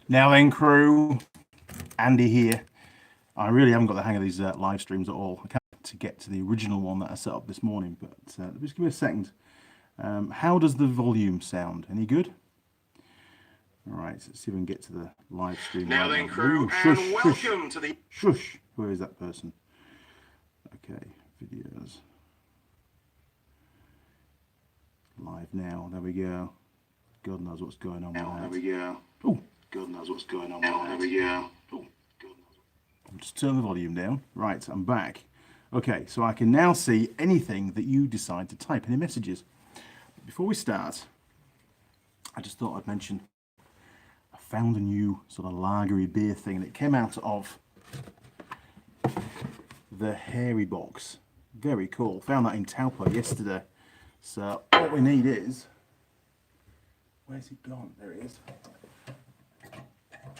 Now then, crew, Andy here. I really haven't got the hang of these live streams at all. I can't wait to get to the original one that I set up this morning, but just give me a second. How does the volume sound? Any good? All right, let's see if we can get to the live stream. Now then, crew, and welcome to the... Shush! Where is that person? Okay, videos. Live now. There we go. God knows what's going on with that. There we go. Oh, God knows what's going on with that. There we go. Oh, God knows. I'll just turn the volume down. Right, I'm back. Okay, so I can now see anything that you decide to type, any messages. But before we start, I just thought I'd mention I found a new sort of lagery beer thing that came out of the Hairy Box. Very cool. Found that in Taupo yesterday. So what we need is... Where's it gone? There it is.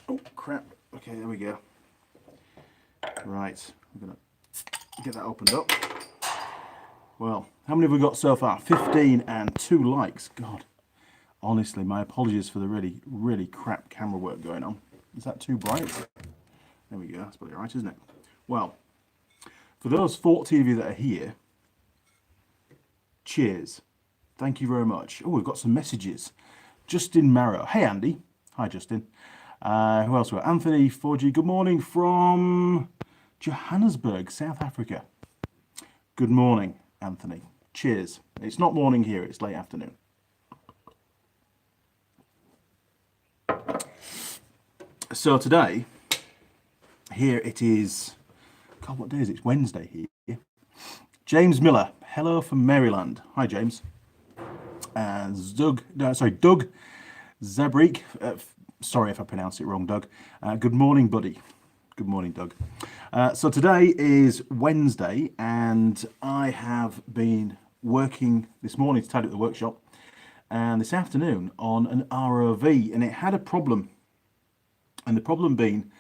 Oh, crap. Okay, there we go. Right, I'm going to get that opened up. Well, how many have we got so far? 15 and 2 likes. God, honestly, my apologies for the really, really crap camera work going on. Is that too bright? There we go. That's probably right, isn't it? Well, for those 14 of you that are here, cheers. Thank you very much. Oh, we've got some messages. Justin Marrow. Hey, Andy. Hi, Justin. Who else? Anthony 4G. Good morning from Johannesburg, South Africa. Good morning, Anthony. Cheers. It's not morning here, it's late afternoon. So today, here it is. God, what day is it? It's Wednesday here. James Miller. Hello from Maryland. Hi, James. Doug Zabrik. Sorry if I pronounced it wrong, Doug. Good morning, buddy. Good morning, Doug. So today is Wednesday, and I have been working this morning to tidy up the workshop, and this afternoon on an ROV, and it had a problem. And the problem being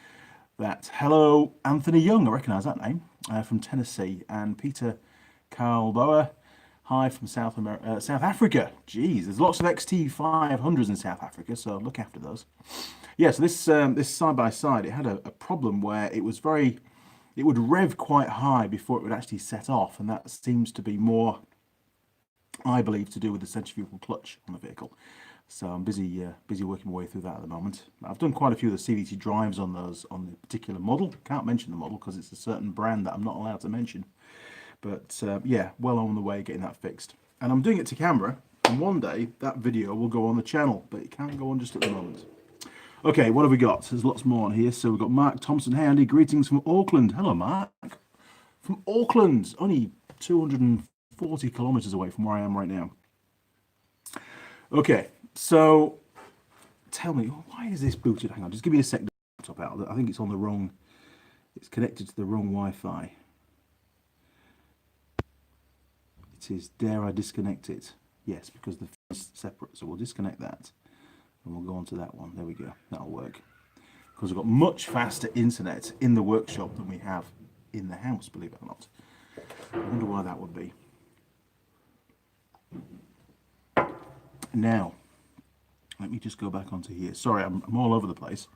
that, hello, Anthony Young, I recognise that name, from Tennessee, and Peter Carlboa. Hi from South Africa. Geez, there's lots of XT500s in South Africa, so look after those. Yeah, so this side by side, it had a problem where it would rev quite high before it would actually set off, and that seems to be more, I believe, to do with the centrifugal clutch on the vehicle. So I'm busy working my way through that at the moment. I've done quite a few of the CVT drives on those on the particular model. Can't mention the model because it's a certain brand that I'm not allowed to mention. But yeah, well on the way getting that fixed. And I'm doing it to camera, and one day that video will go on the channel, but it can't go on just at the moment. Okay, what have we got? There's lots more on here. So we've got Mark Thompson. Hey, Andy, greetings from Auckland. Hello, Mark. From Auckland, only 240 kilometres away from where I am right now. Okay, so tell me, why is this booted? Hang on, just give me a sec to top out. I think it's on the wrong, it's connected to the wrong Wi-Fi. It is. Dare I disconnect it? Yes, because the phone is separate. So we'll disconnect that and we'll go on to that one. There we go. That'll work. Because we've got much faster internet in the workshop than we have in the house, believe it or not. I wonder why that would be. Now, let me just go back onto here. Sorry, I'm all over the place.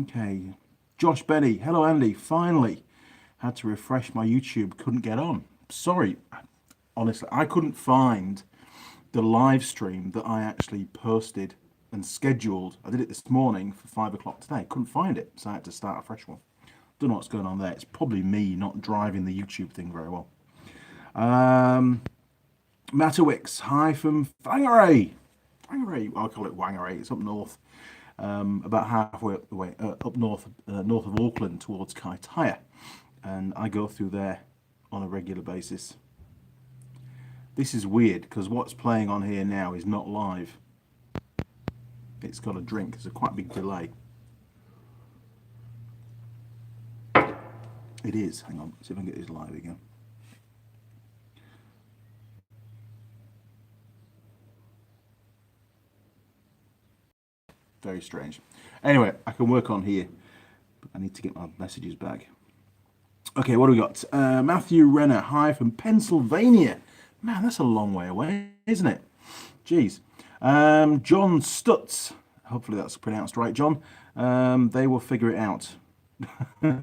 Okay. Josh Benny. Hello, Andy. Finally. Had to refresh my YouTube, couldn't get on. Sorry, honestly, I couldn't find the live stream that I actually posted and scheduled. I did it this morning for 5 o'clock today. Couldn't find it, so I had to start a fresh one. Don't know what's going on there. It's probably me not driving the YouTube thing very well. Matawix, hi from Whangarei. Whangarei, I'll call it Whangarei. It's up north, about halfway up the way, up north of Auckland towards Kaitaia. And I go through there on a regular basis. This is weird because what's playing on here now is not live. It's got a drink. There's a quite big delay. It is. Hang on. See if I can get this live again. Very strange. Anyway, I can work on here, but I need to get my messages back. Okay, what do we got? Matthew Renner, hi from Pennsylvania. Man, that's a long way away, isn't it? Jeez. John Stutz. Hopefully that's pronounced right, John. They will figure it out. Okay.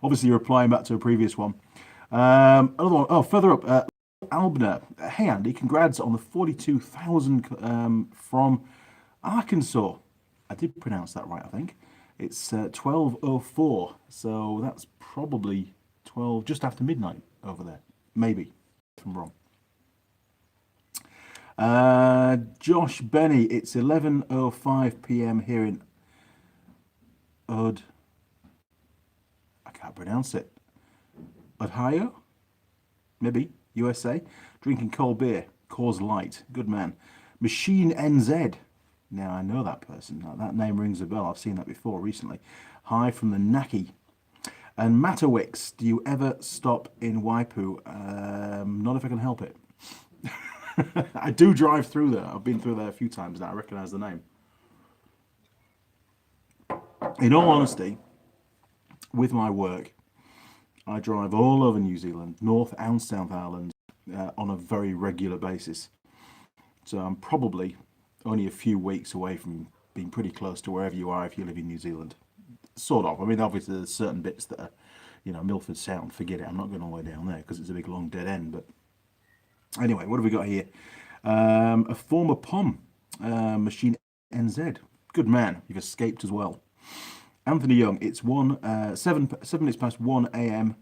Obviously, you're replying back to a previous one. Another one. Oh, further up. Albner. Hey, Andy. Congrats on the 42,000 from Arkansas. I did pronounce that right, I think. It's 12:04, so that's probably 12, just after midnight over there. Maybe, if I'm wrong. Josh Benny, it's 11:05 p.m. here in I can't pronounce it. Ohio? Maybe, USA. Drinking cold beer. Coors Light. Good man. Machine NZ. Now I know that person. That name rings a bell. I've seen that before recently. Hi from the Naki. And Matawix, do you ever stop in Waipu? Not if I can help it. I do drive through there. I've been through there a few times now. I recognise the name. In all honesty, with my work, I drive all over New Zealand, North and South Island, on a very regular basis. So I'm probably only a few weeks away from being pretty close to wherever you are if you live in New Zealand. Sort of. I mean, obviously there's certain bits that are, Milford Sound, forget it. I'm not going all the way down there because it's a big long dead end. But anyway, what have we got here? A former POM, Machine NZ. Good man. You've escaped as well. Anthony Young, it's 7 minutes past 1 a.m.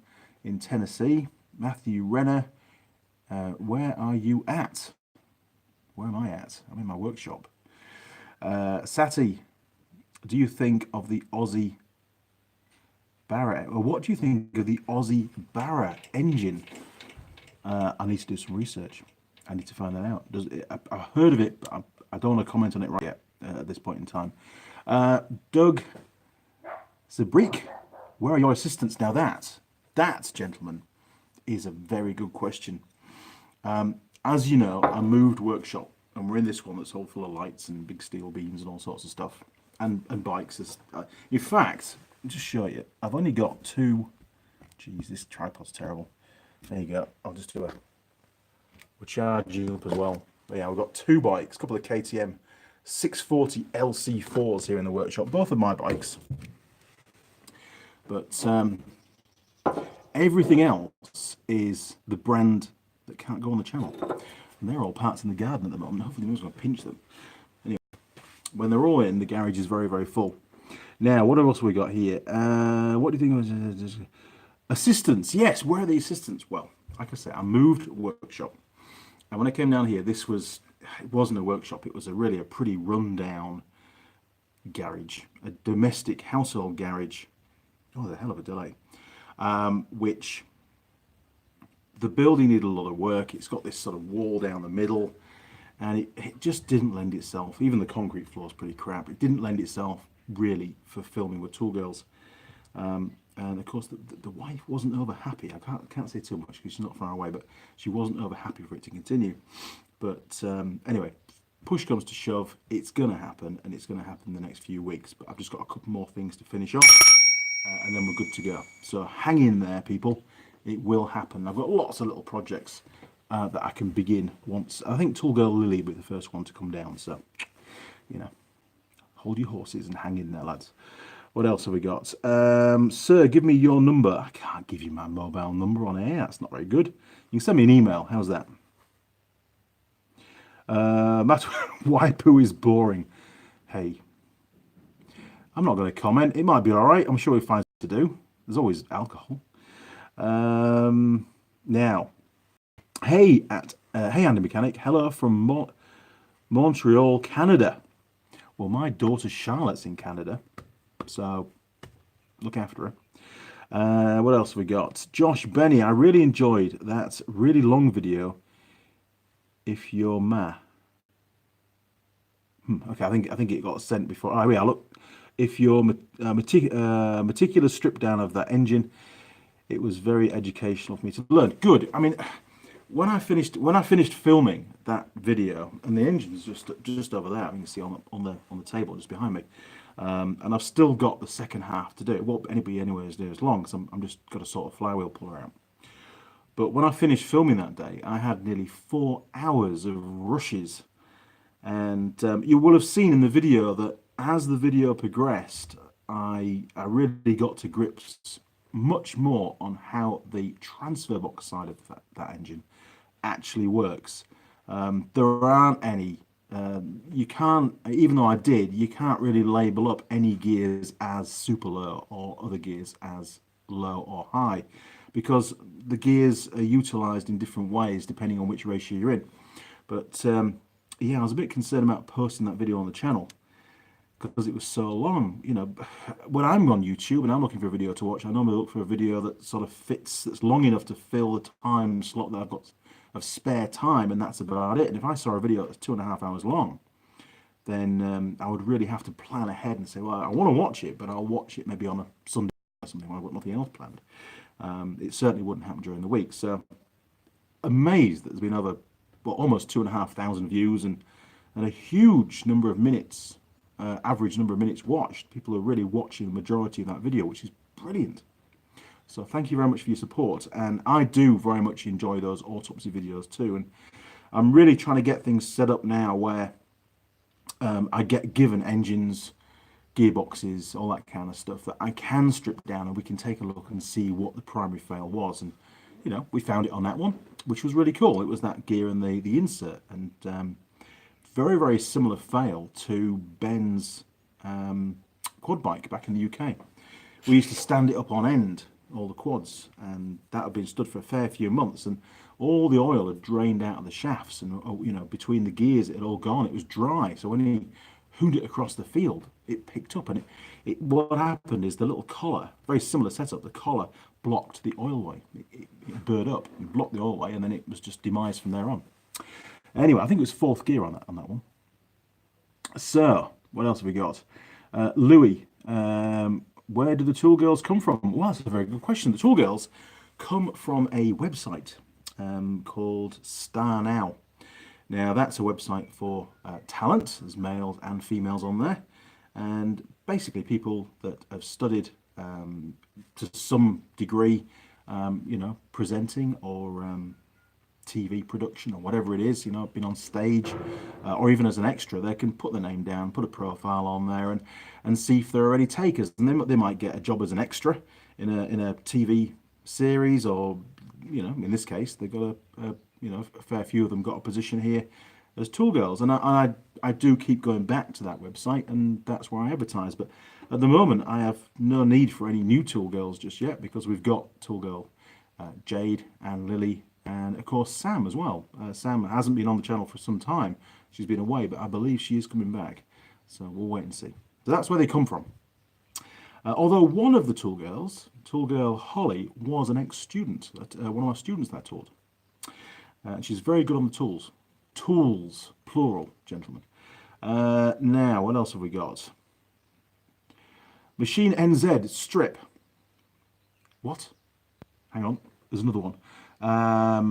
in Tennessee. Matthew Renner, where are you at? Where am I at? I'm in my workshop. Sati, do you think of the Aussie Barra? Or what do you think of the Aussie Barra engine? I need to do some research. I need to find that out. I've heard of it, but I don't want to comment on it right yet at this point in time. Doug Zabrik, where are your assistants? Now that, gentlemen, is a very good question. As you know, I moved workshop, and we're in this one that's all full of lights and big steel beams and all sorts of stuff, and bikes. In fact, I'll just show you. I've only got two. Geez, this tripod's terrible. There you go. I'll just do we'll charge you up as well. But yeah, we've got two bikes, a couple of KTM 640 LC4s here in the workshop. Both of my bikes. But everything else is the brand that can't go on the channel. And they're all parts in the garden at the moment. Hopefully no one's going to pinch them. Anyway, when they're all in, the garage is very, very full. Now, what else have we got here? What do you think of assistants? Yes, where are the assistants? Well, like I said, I moved workshop. And when I came down here, it wasn't a workshop. It was really a pretty rundown garage, a domestic household garage. Oh, the hell of a delay. Which the building needed a lot of work. It's got this sort of wall down the middle, and it just didn't lend itself. Even the concrete floor is pretty crap. It didn't lend itself really for filming with Tool Girls. And of course, the wife wasn't over happy. I can't say too much because she's not far away, but she wasn't over happy for it to continue. But anyway, push comes to shove, it's going to happen, and it's going to happen in the next few weeks. But I've just got a couple more things to finish off, and then we're good to go. So hang in there, people. It will happen. I've got lots of little projects that I can begin once. I think Tool Girl Lily will be the first one to come down. So, hold your horses and hang in there, lads. What else have we got? Sir, give me your number. I can't give you my mobile number on air. That's not very good. You can send me an email. How's that? Matt, Waipu is boring. Hey, I'm not going to comment. It might be all right. I'm sure we'll find something to do. There's always alcohol. Now, hey Andy Mechanic. Hello from Montreal, Canada. Well, my daughter Charlotte's in Canada, so look after her. What else have we got? Josh Benny, I really enjoyed that really long video. If you're okay, I think it got sent before. Oh yeah, look. If you're meticulous strip down of that engine, it was very educational for me to learn. Good. I mean, when I finished filming that video, and the engine's just over there. You can see on the table just behind me. And I've still got the second half to do. It won't be anywhere as near as long because I'm just got a sort of flywheel puller out. But when I finished filming that day, I had nearly 4 hours of rushes And you will have seen in the video that as the video progressed, I really got to grips much more on how the transfer box side of that engine actually works. There aren't any, you can't, even though I did, you can't really label up any gears as super low or other gears as low or high because the gears are utilized in different ways depending on which ratio you're in. But yeah, I was a bit concerned about posting that video on the channel because it was so long. You know, when I'm on YouTube and I'm looking for a video to watch, I normally look for a video that sort of fits, that's long enough to fill the time slot that I've got of spare time, and that's about it. And if I saw a video that's 2.5 hours long, then I would really have to plan ahead and say, well, I want to watch it, but I'll watch it maybe on a Sunday or something when I've got nothing else planned. It certainly wouldn't happen during the week. So amazed that there's been over almost 2,500 views and a huge number of minutes, average number of minutes watched. People are really watching the majority of that video, which is brilliant. So thank you very much for your support. And I do very much enjoy those autopsy videos too. And I'm really trying to get things set up now where I get given engines, gearboxes, all that kind of stuff that I can strip down and we can take a look and see what the primary fail was. And, you know, we found it on that one, which was really cool. It was that gear and the insert. And very, very similar fail to Ben's quad bike back in the UK. We used to stand it up on end, all the quads, and that had been stood for a fair few months, and all the oil had drained out of the shafts, and you know, between the gears it had all gone. It was dry, so when he hooned it across the field, it picked up, and what happened is the little collar, very similar setup, the collar blocked the oil way. It burred up and blocked the oil way, and then it was just demised from there on. Anyway, I think it was fourth gear on that one. So what else have we got? Louis, where do the Tool Girls come from? Well, that's a very good question. The Tool Girls come from a website called Star Now. Now, that's a website for talent. There's males and females on there. And basically people that have studied to some degree, you know, presenting or TV production or whatever it is, you know, been on stage or even as an extra, they can put their name down, put a profile on there and see if there are any takers. And they might get a job as an extra in a TV series, or, you know, in this case, they've got you know, a fair few of them got a position here as Tool Girls. And I do keep going back to that website, and that's where I advertise. But at the moment, I have no need for any new Tool Girls just yet, because we've got Tool Girl Jade and Lily, and of course Sam as well. Sam hasn't been on the channel for some time. She's been away, but I believe she is coming back. So we'll wait and see. So that's where they come from. Although one of the Tool Girls, Tool Girl Holly, was an ex-student, one of our students that I taught. She's very good on the tools. Tools, plural, gentlemen. Now, what else have we got? Machine NZ strip. What? Hang on, there's another one.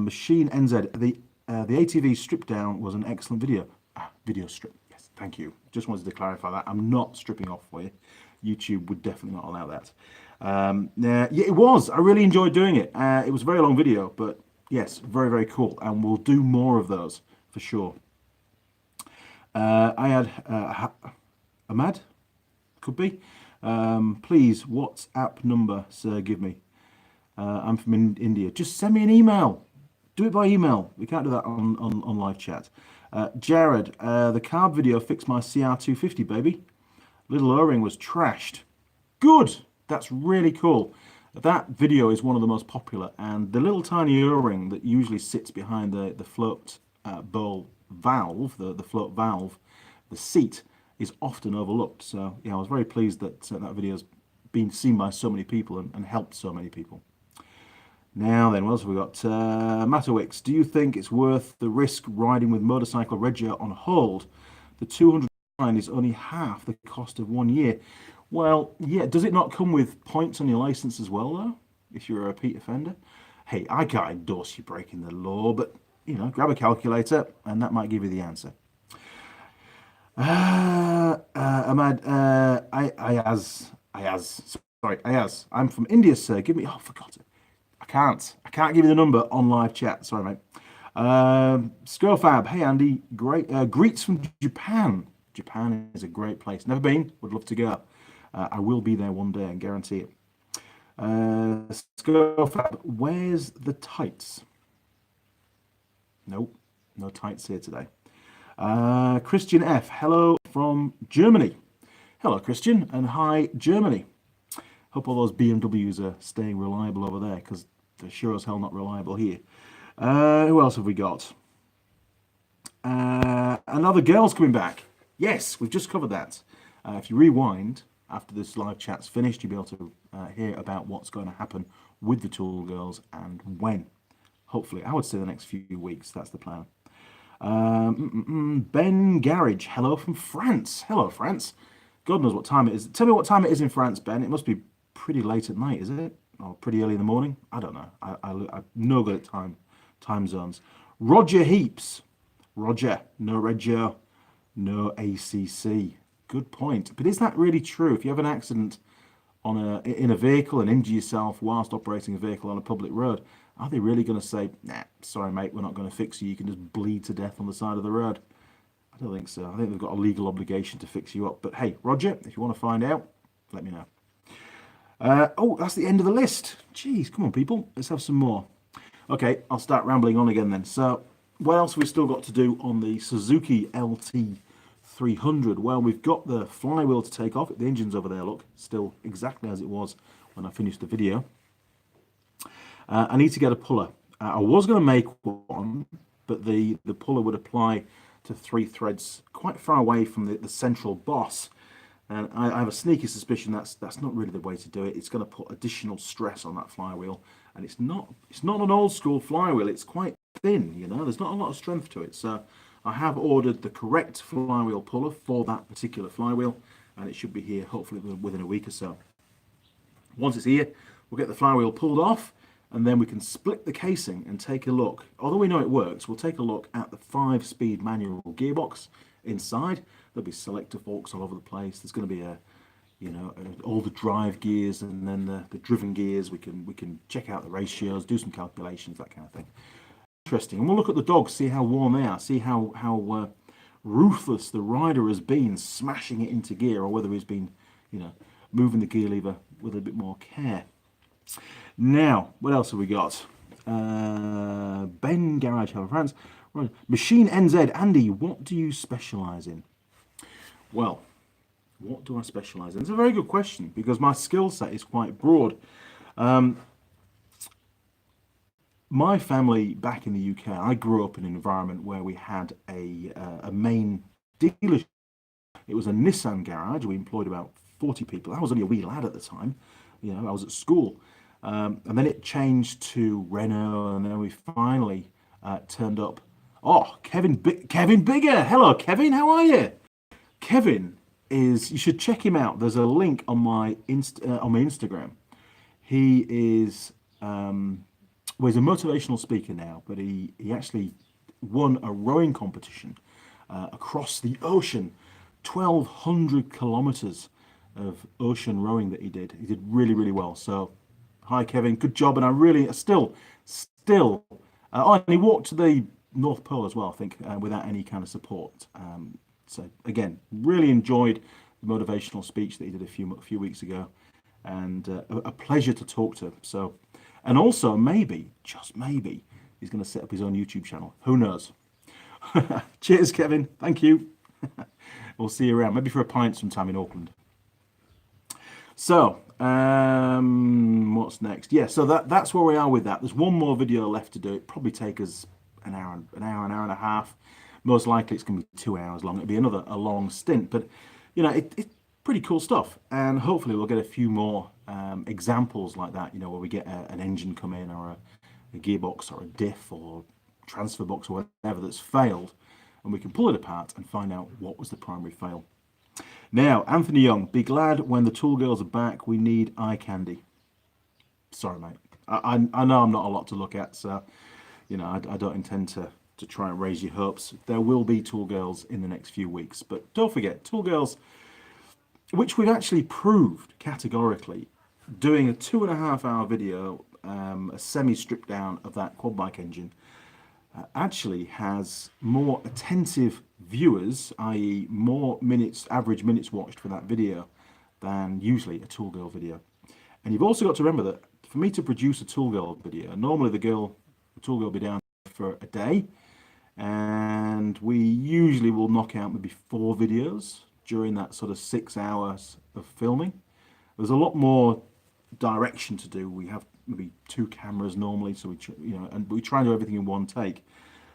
Machine NZ. The ATV strip down was an excellent video. Video strip. Yes, thank you. Just wanted to clarify that. I'm not stripping off for you. YouTube would definitely not allow that. Yeah, it was. I really enjoyed doing it. It was a very long video, but yes, very, very cool. And we'll do more of those for sure. I had Ahmad, could be. Please, WhatsApp number, sir, give me. I'm from India. Just send me an email. Do it by email. We can't do that on live chat. Jared, the carb video fixed my CR250, baby. Little O-ring was trashed. Good. That's really cool. That video is one of the most popular, and the little tiny O-ring that usually sits behind the float bowl valve, the float valve, the seat, is often overlooked. So yeah, I was very pleased that that video's been seen by so many people and helped so many people. Now then, what else have we got? Matowix, do you think it's worth the risk riding with Motorcycle Regia on hold? The 200 is only half the cost of 1 year. Well, yeah, does it not come with points on your license as well, though, if you're a repeat offender? Hey, I can't endorse you breaking the law, but, you know, grab a calculator and that might give you the answer. Ahmad, Ayaz, I'm from India, sir. Give me, oh, I forgot it. I can't give you the number on live chat. Sorry, mate. Scofab, hey Andy, great greets from Japan. Japan is a great place. Never been, would love to go. I will be there one day, I guarantee it. Scofab, where's the tights? Nope, no tights here today. Christian F, hello from Germany. Hello, Christian, and hi, Germany. Hope all those BMWs are staying reliable over there, because they're sure as hell not reliable here. Who else have we got? Another girl's coming back. Yes, we've just covered that. If you rewind after this live chat's finished, you'll be able to hear about what's going to happen with the Tool Girls and when. Hopefully, I would say the next few weeks. That's the plan. Ben Garage, hello from France. Hello, France. God knows what time it is. Tell me what time it is in France, Ben. It must be pretty late at night, is it? Or pretty early in the morning? I don't know. I'm no good at time zones. Roger Heaps. Roger, no Reggio, no ACC. Good point. But is that really true? If you have an accident in a vehicle and injure yourself whilst operating a vehicle on a public road, are they really going to say, nah, sorry mate, we're not going to fix you, you can just bleed to death on the side of the road? I don't think so. I think they've got a legal obligation to fix you up. But hey, Roger, if you want to find out, let me know. Oh, that's the end of the list. Jeez, come on people, let's have some more. Okay, I'll start rambling on again then. So what else have we still got to do on the Suzuki LT300? Well, we've got the flywheel to take off. The engine's over there, look, still exactly as it was when I finished the video. I need to get a puller. I was going to make one, but the puller would apply to 3 threads quite far away from the central boss. And I have a sneaky suspicion that's not really the way to do it. It's going to put additional stress on that flywheel. And it's not an old school flywheel. It's quite thin, you know. There's not a lot of strength to it. So I have ordered the correct flywheel puller for that particular flywheel. And it should be here hopefully within a week or so. Once it's here, we'll get the flywheel pulled off. And then we can split the casing and take a look. Although we know it works, we'll take a look at the 5-speed manual gearbox inside. There'll be selector forks all over the place. There's going to be all the drive gears and then the driven gears. We can check out the ratios, do some calculations, that kind of thing. Interesting. And we'll look at the dogs, see how worn they are, see how ruthless the rider has been smashing it into gear, or whether he's been, moving the gear lever with a bit more care. Now, what else have we got? Ben Garage, hello France. Right. Machine NZ, Andy, what do you specialise in? Well, what do I specialise in? It's a very good question because my skill set is quite broad. My family back in the UK, I grew up in an environment where we had a main dealership. It was a Nissan garage. We employed about 40 people. I was only a wee lad at the time. I was at school. And then it changed to Renault, and then we finally turned up. Oh, Kevin Bigger. Hello, Kevin. How are you? Kevin you should check him out. There's a link on my Instagram. He is, he's a motivational speaker now, but he actually won a rowing competition across the ocean, 1,200 kilometers of ocean rowing that he did. He did really, really well. So, hi Kevin, good job. And I really still, and he walked to the North Pole as well, I think, without any kind of support. So again, really enjoyed the motivational speech that he did a few weeks ago, and a pleasure to talk to. So, and also maybe, just maybe, he's going to set up his own YouTube channel. Who knows? Cheers, Kevin. Thank you. We'll see you around, maybe for a pint sometime in Auckland. So, what's next? Yeah, so that's where we are with that. There's one more video left to do. It probably take us an hour and a half. Most likely it's going to be 2 hours long. It'll be a long stint, but it's pretty cool stuff. And hopefully we'll get a few more examples like that. Where we get an engine come in, or a gearbox, or a diff, or transfer box, or whatever that's failed, and we can pull it apart and find out what was the primary fail. Now, Anthony Young, be glad when the Tool Girls are back. We need eye candy. Sorry, mate. I know I'm not a lot to look at, so I don't intend to try and raise your hopes. There will be Tool Girls in the next few weeks, but don't forget, Tool Girls, which we've actually proved categorically, doing a 2.5 hour video, a semi stripped down of that quad bike engine, actually has more attentive viewers, i.e. more minutes, average minutes watched for that video than usually a Tool Girl video. And you've also got to remember that for me to produce a Tool Girl video, normally the Tool Girl will be down for a day, and we usually will knock out maybe 4 videos during that sort of 6 hours of filming. There's a lot more direction to do. We have maybe 2 cameras normally, so and we try and do everything in one take.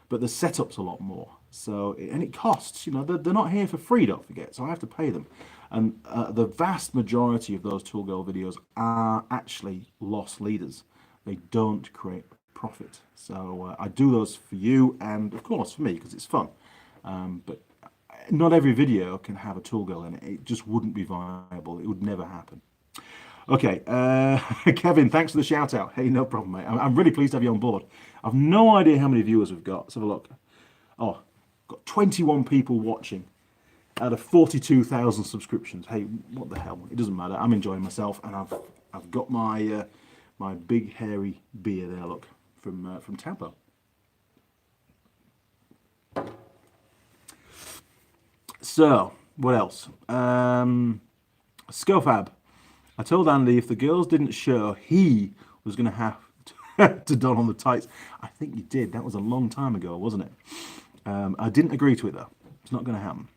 But the setup's a lot more. So, and it costs. They're not here for free. Don't forget. So I have to pay them. And the vast majority of those Tool Girl videos are actually loss leaders. They don't create profit. So I do those for you and of course for me because it's fun. But not every video can have a Tool Girl in it. It just wouldn't be viable. It would never happen. Okay, Kevin, thanks for the shout out. Hey, no problem, mate. I'm really pleased to have you on board. I've no idea how many viewers we've got. Let's have a look. Oh, got 21 people watching out of 42,000 subscriptions. Hey, what the hell? It doesn't matter. I'm enjoying myself, and I've got my my big hairy beer there. Look, from Tampa. So, what else? Scofab. I told Andy if the girls didn't show, he was going to have to don on the tights. I think you did. That was a long time ago, wasn't it? I didn't agree to it, though. It's not going to happen.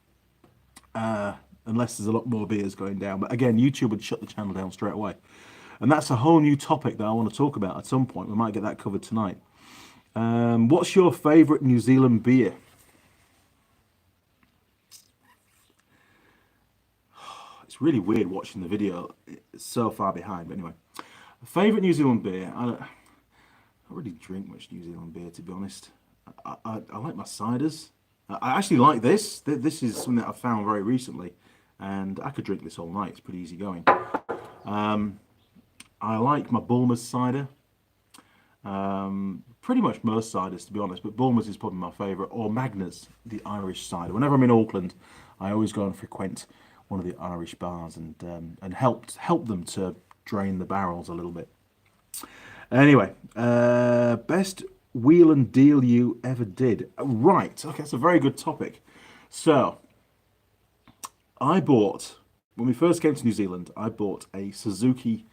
Unless there's a lot more beers going down. But again, YouTube would shut the channel down straight away. And that's a whole new topic that I want to talk about at some point. We might get that covered tonight. What's your favourite New Zealand beer? It's really weird watching the video. It's so far behind. But anyway, favourite New Zealand beer? I don't really drink much New Zealand beer, to be honest. I like my ciders. I actually like this. This is something that I found very recently. And I could drink this all night. It's pretty easy going. I like my Bulmers cider. Pretty much most ciders, to be honest, but Bulmers is probably my favourite. Or Magners, the Irish cider. Whenever I'm in Auckland, I always go and frequent one of the Irish bars and help them to drain the barrels a little bit. Anyway, best wheel and deal you ever did. Right, okay, that's a very good topic. So, I bought, when we first came to New Zealand, I bought a Suzuki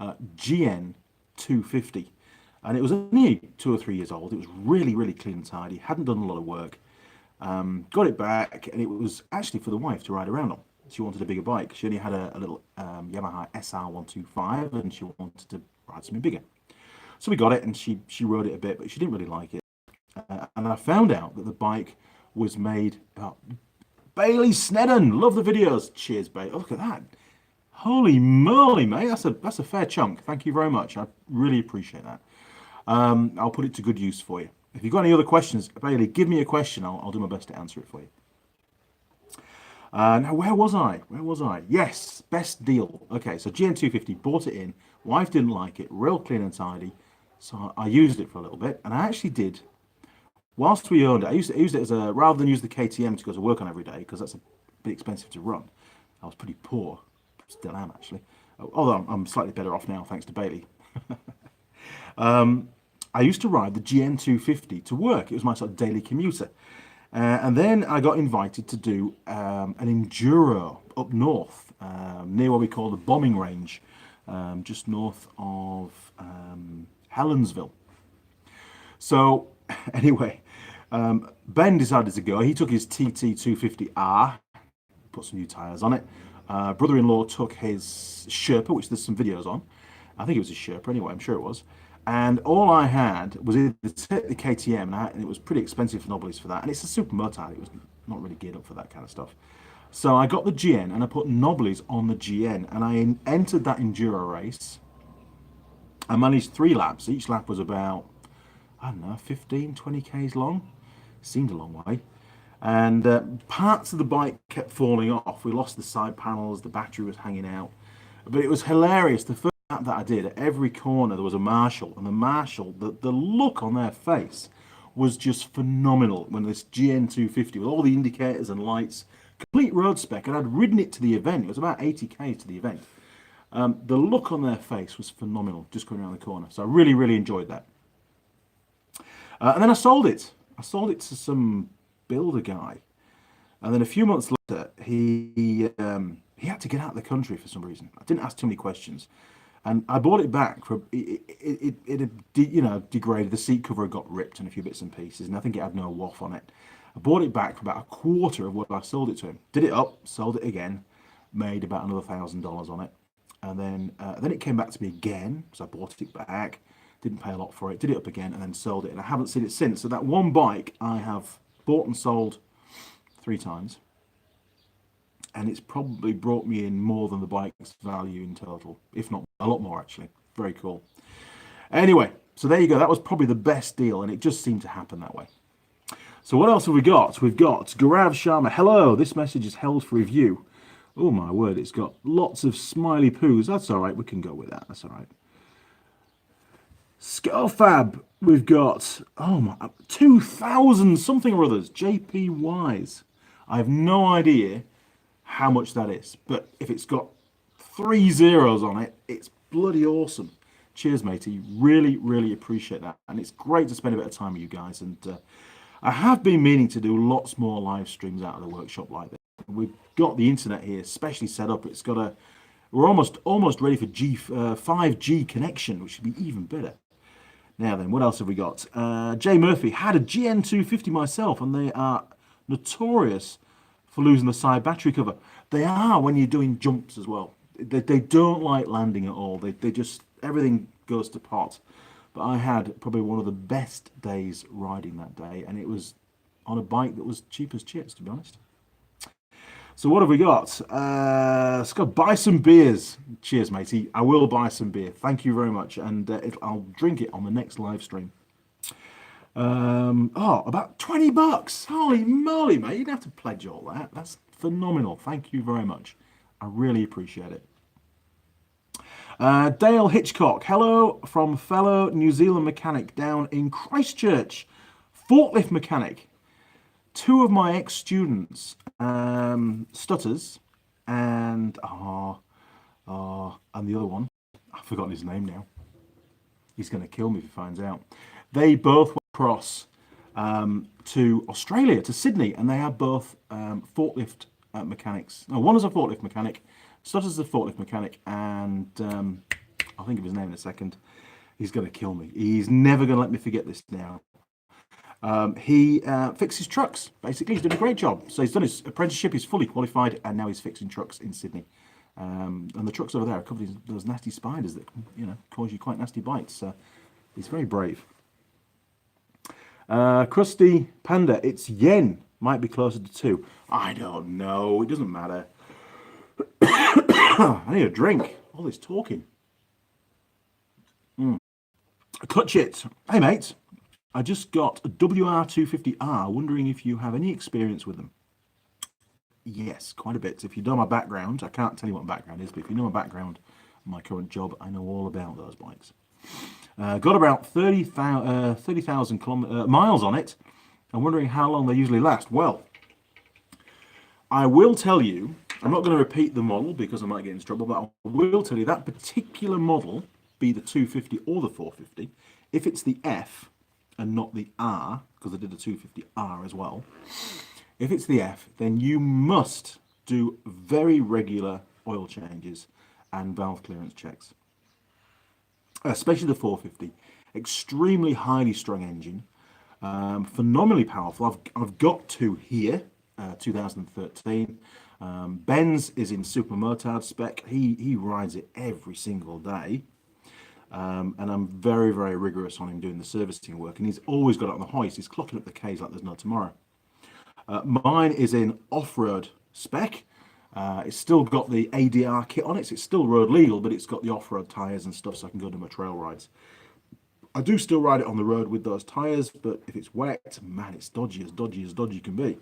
GN 250. And it was only 2 or 3 years old. It was really, really clean and tidy. Hadn't done a lot of work. Got it back, and it was actually for the wife to ride around on. She wanted a bigger bike. She only had a little Yamaha SR125, and she wanted to ride something bigger. So we got it, and she rode it a bit, but she didn't really like it. And I found out that the bike was made about Bailey Snedden. Love the videos. Cheers, Bailey. Oh, look at that. Holy moly, mate. That's a fair chunk. Thank you very much. I really appreciate that. I'll put it to good use for you. If you've got any other questions, Bailey, give me a question. I'll do my best to answer it for you. Now, where was I? Yes, best deal. Okay, so GN250, bought it in. Wife didn't like it. Real clean and tidy. So I used it for a little bit. And I actually did. Whilst we owned it, I used it as a, rather than use the KTM to go to work on every day, because that's a bit expensive to run. I was pretty poor. Still am, actually. Although I'm slightly better off now, thanks to Bailey. I used to ride the GN250 to work. It was my sort of daily commuter. And then I got invited to do an enduro up north, near what we call the bombing range, just north of Helensville. So, anyway, Ben decided to go. He took his TT250R, put some new tyres on it. Brother-in-law took his Sherpa, which there's some videos on. I think it was a Sherpa anyway, I'm sure it was. And all I had was either the KTM, and it was pretty expensive for Nobblies for that. And it's a super motard, it was not really geared up for that kind of stuff. So I got the GN and I put Nobblies on the GN, and I entered that enduro race. I managed 3 laps. Each lap was about, I don't know, 15, 20 Ks long. Seemed a long way. And parts of the bike kept falling off. We lost the side panels, the battery was hanging out. But it was hilarious. The first lap that I did, at every corner there was a marshal. And the marshal, the look on their face was just phenomenal when this GN250 with all the indicators and lights, complete road spec, and I'd ridden it to the event. It was about 80 Ks to the event. The look on their face was phenomenal, just going around the corner. So I really, really enjoyed that. And then I sold it. I sold it to some builder guy. And then a few months later, he had to get out of the country for some reason. I didn't ask too many questions, and I bought it back for it had degraded. The seat cover had got ripped and a few bits and pieces, and I think it had no waff on it. I bought it back for about a quarter of what I sold it to him. Did it up, sold it again, made about another $1,000 on it, and then it came back to me again. So I bought it back, didn't pay a lot for it, did it up again, and then sold it. And I haven't seen it since. So that one bike I have bought and sold 3 times, and it's probably brought me in more than the bike's value in total, if not a lot more actually. Very cool. Anyway, so there you go. That was probably the best deal, and it just seemed to happen that way. So what else have we got? We've got Gaurav Sharma. Hello, this message is held for review. Oh my word, it's got lots of smiley poos. That's all right, we can go with that. That's all right. Scofab, we've got, oh my, 2,000 something or others. JP Wise. I have no idea how much that is, but if it's got 3 zeros on it, it's bloody awesome. Cheers, matey. Really, really appreciate that. And it's great to spend a bit of time with you guys. And I have been meaning to do lots more live streams out of the workshop like this. We've got the internet here specially set up. It's got we're almost ready for 5G connection, which should be even better. Now then, what else have we got? Jay Murphy, had a GN250 myself, and they are notorious for losing the side battery cover. They are when you're doing jumps as well. They don't like landing at all. They just, everything goes to pot. But I had probably one of the best days riding that day, and it was on a bike that was cheap as chips, to be honest. So what have we got? Let's go buy some beers. Cheers, matey. I will buy some beer. Thank you very much, and I'll drink it on the next live stream. About $20. Holy moly, mate! You don't have to pledge all that. That's phenomenal. Thank you very much. I really appreciate it. Dale Hitchcock, hello from fellow New Zealand mechanic down in Christchurch, forklift mechanic. 2 of my ex-students, Stutters, and the other one, I've forgotten his name now. He's going to kill me if he finds out. They both went across to Australia, to Sydney, and they are both forklift mechanics. No, one is a forklift mechanic, Stutters is a forklift mechanic, and I'll think of his name in a second. He's going to kill me. He's never going to let me forget this now. He fixes trucks, basically. He's done a great job. So he's done his apprenticeship, he's fully qualified, and now he's fixing trucks in Sydney. And the trucks over there are covered in those nasty spiders that, cause you quite nasty bites. So he's very brave. Krusty Panda, it's yen. Might be closer to 2. I don't know. It doesn't matter. I need a drink. All this talking. Clutch it. Hey, mate. I just got a WR250R, wondering if you have any experience with them. Yes, quite a bit. If you know my background, I can't tell you what my background is, but if you know my background, my current job, I know all about those bikes. Got about 30,000 miles on it. I'm wondering how long they usually last. Well, I will tell you, I'm not going to repeat the model because I might get into trouble, but I will tell you that particular model, be the 250 or the 450, if it's the F, and not the R, because I did a 250R as well. If it's the F, then you must do very regular oil changes and valve clearance checks. Especially the 450. Extremely highly strung engine. Phenomenally powerful. I've got 2 here, 2013. Ben's is in Super Motard spec. He rides it every single day. And I'm very, very rigorous on him doing the servicing work, and he's always got it on the hoist. He's clocking up the Ks like there's no tomorrow. Mine is in off-road spec. It's still got the ADR kit on it, so it's still road legal, but it's got the off-road tyres and stuff, so I can go to my trail rides. I do still ride it on the road with those tyres, but if it's wet, man, it's dodgy as dodgy can be.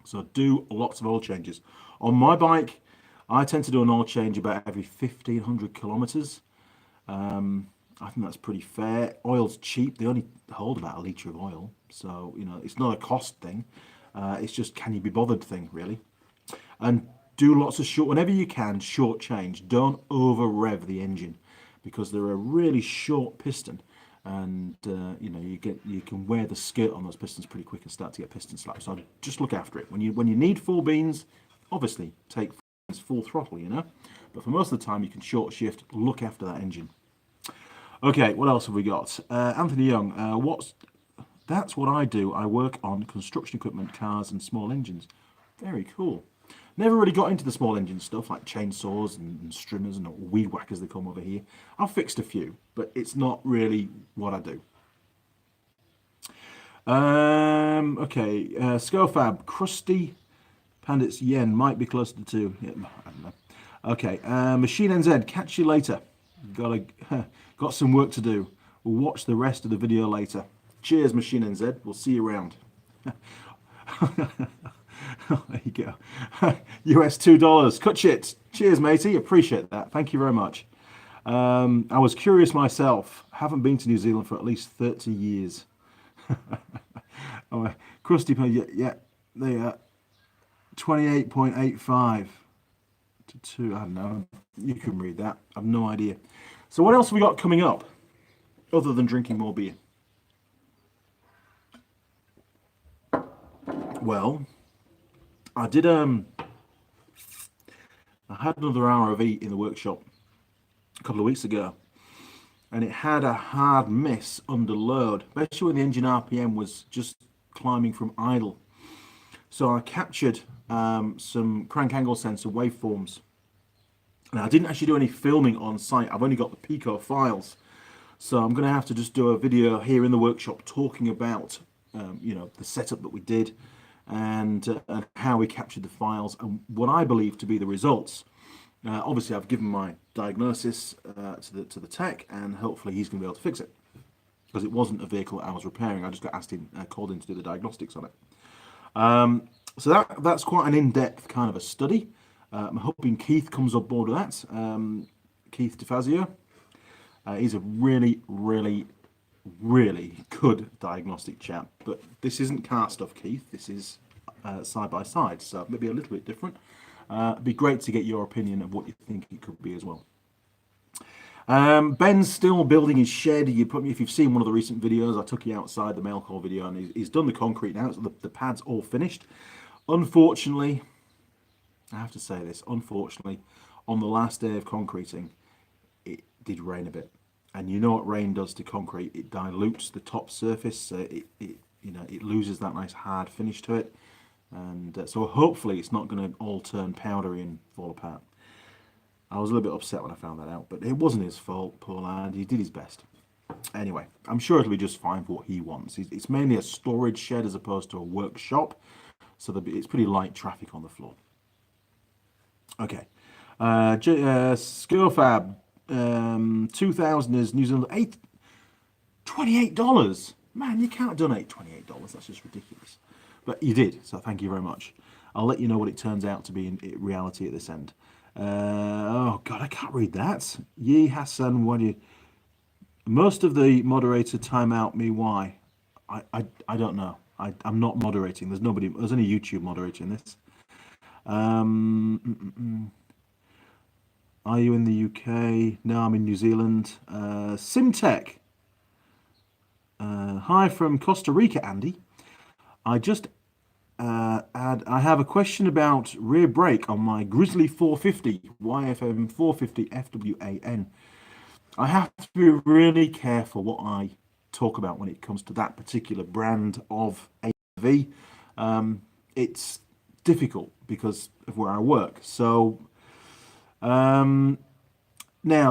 So I do lots of oil changes. On my bike, I tend to do an oil change about every 1,500 kilometres. I think that's pretty fair. Oil's cheap. They only hold about a litre of oil. So, it's not a cost thing. It's just can you be bothered thing, really. And do lots of whenever you can, short change. Don't over rev the engine because they're a really short piston. and you know, you can wear the skirt on those pistons pretty quick and start to get piston slaps. So just look after it when you need full beans. Obviously, take full throttle, you know, but for most of the time you can short shift. Look after that engine. Okay, what else have we got? Anthony Young, that's what I do. I work on construction equipment, cars, and small engines. Very cool. Never really got into the small engine stuff like chainsaws and strimmers and weed whackers they come over here. I've fixed a few, but it's not really what I do. Okay, Scofab, Crusty Pandits Yen might be closer to 2. Yeah, I don't know. Okay, Machine NZ, catch you later. Got some work to do. We'll watch the rest of the video later. Cheers, Machine NZ. We'll see you around. There you go. US $2. Cut shit. Cheers, matey. Appreciate that. Thank you very much. I was curious myself. Haven't been to New Zealand for at least 30 years. Oh, Crusty, yeah, they are 28.85 to 2. I don't know. You can read that. I've no idea. So what else have we got coming up other than drinking more beer? Well, I had another hour of eat in the workshop a couple of weeks ago, and it had a hard miss under load, especially when the engine RPM was just climbing from idle. So I captured some crank angle sensor waveforms. Now, I didn't actually do any filming on site. I've only got the Pico files. So I'm going to have to just do a video here in the workshop talking about, you know, the setup that we did and how we captured the files and what I believe to be the results. Obviously, I've given my diagnosis to the tech, and hopefully he's going to be able to fix it, because it wasn't a vehicle that I was repairing. I just got called in to do the diagnostics on it. So that's quite an in-depth kind of a study. I'm hoping Keith comes on board with that. Keith DeFazio. He's a really, really, really good diagnostic chap. But this isn't car stuff, Keith. This is side by side, so maybe a little bit different. It'd be great to get your opinion of what you think it could be as well. Ben's still building his shed. If you've seen one of the recent videos, I took you outside the mail call video, and he's done the concrete now. So the pad's all finished. Unfortunately, I have to say this, unfortunately, on the last day of concreting, it did rain a bit. And you know what rain does to concrete? It dilutes the top surface. So it loses that nice hard finish to it. And so hopefully it's not going to all turn powdery and fall apart. I was a little bit upset when I found that out, but it wasn't his fault, poor lad. He did his best. Anyway, I'm sure it'll be just fine for what he wants. It's mainly a storage shed as opposed to a workshop, so it's pretty light traffic on the floor. Okay. Skillfab, 2000 is New Zealand, $28. Man, you can't donate $28. That's just ridiculous. But you did, so thank you very much. I'll let you know what it turns out to be in reality at this end. Oh God, I can't read that. Ye Hassan, what do you? Most of the moderator time out me. Why? I don't know. I'm not moderating. There's nobody. There's only YouTube moderator in this. Are you in the UK? No, I'm in New Zealand. Simtech. Hi from Costa Rica, Andy. I have a question about rear brake on my Grizzly 450, YFM 450 FWAN. I have to be really careful what I talk about when it comes to that particular brand of AV. It's difficult because of where I work. So now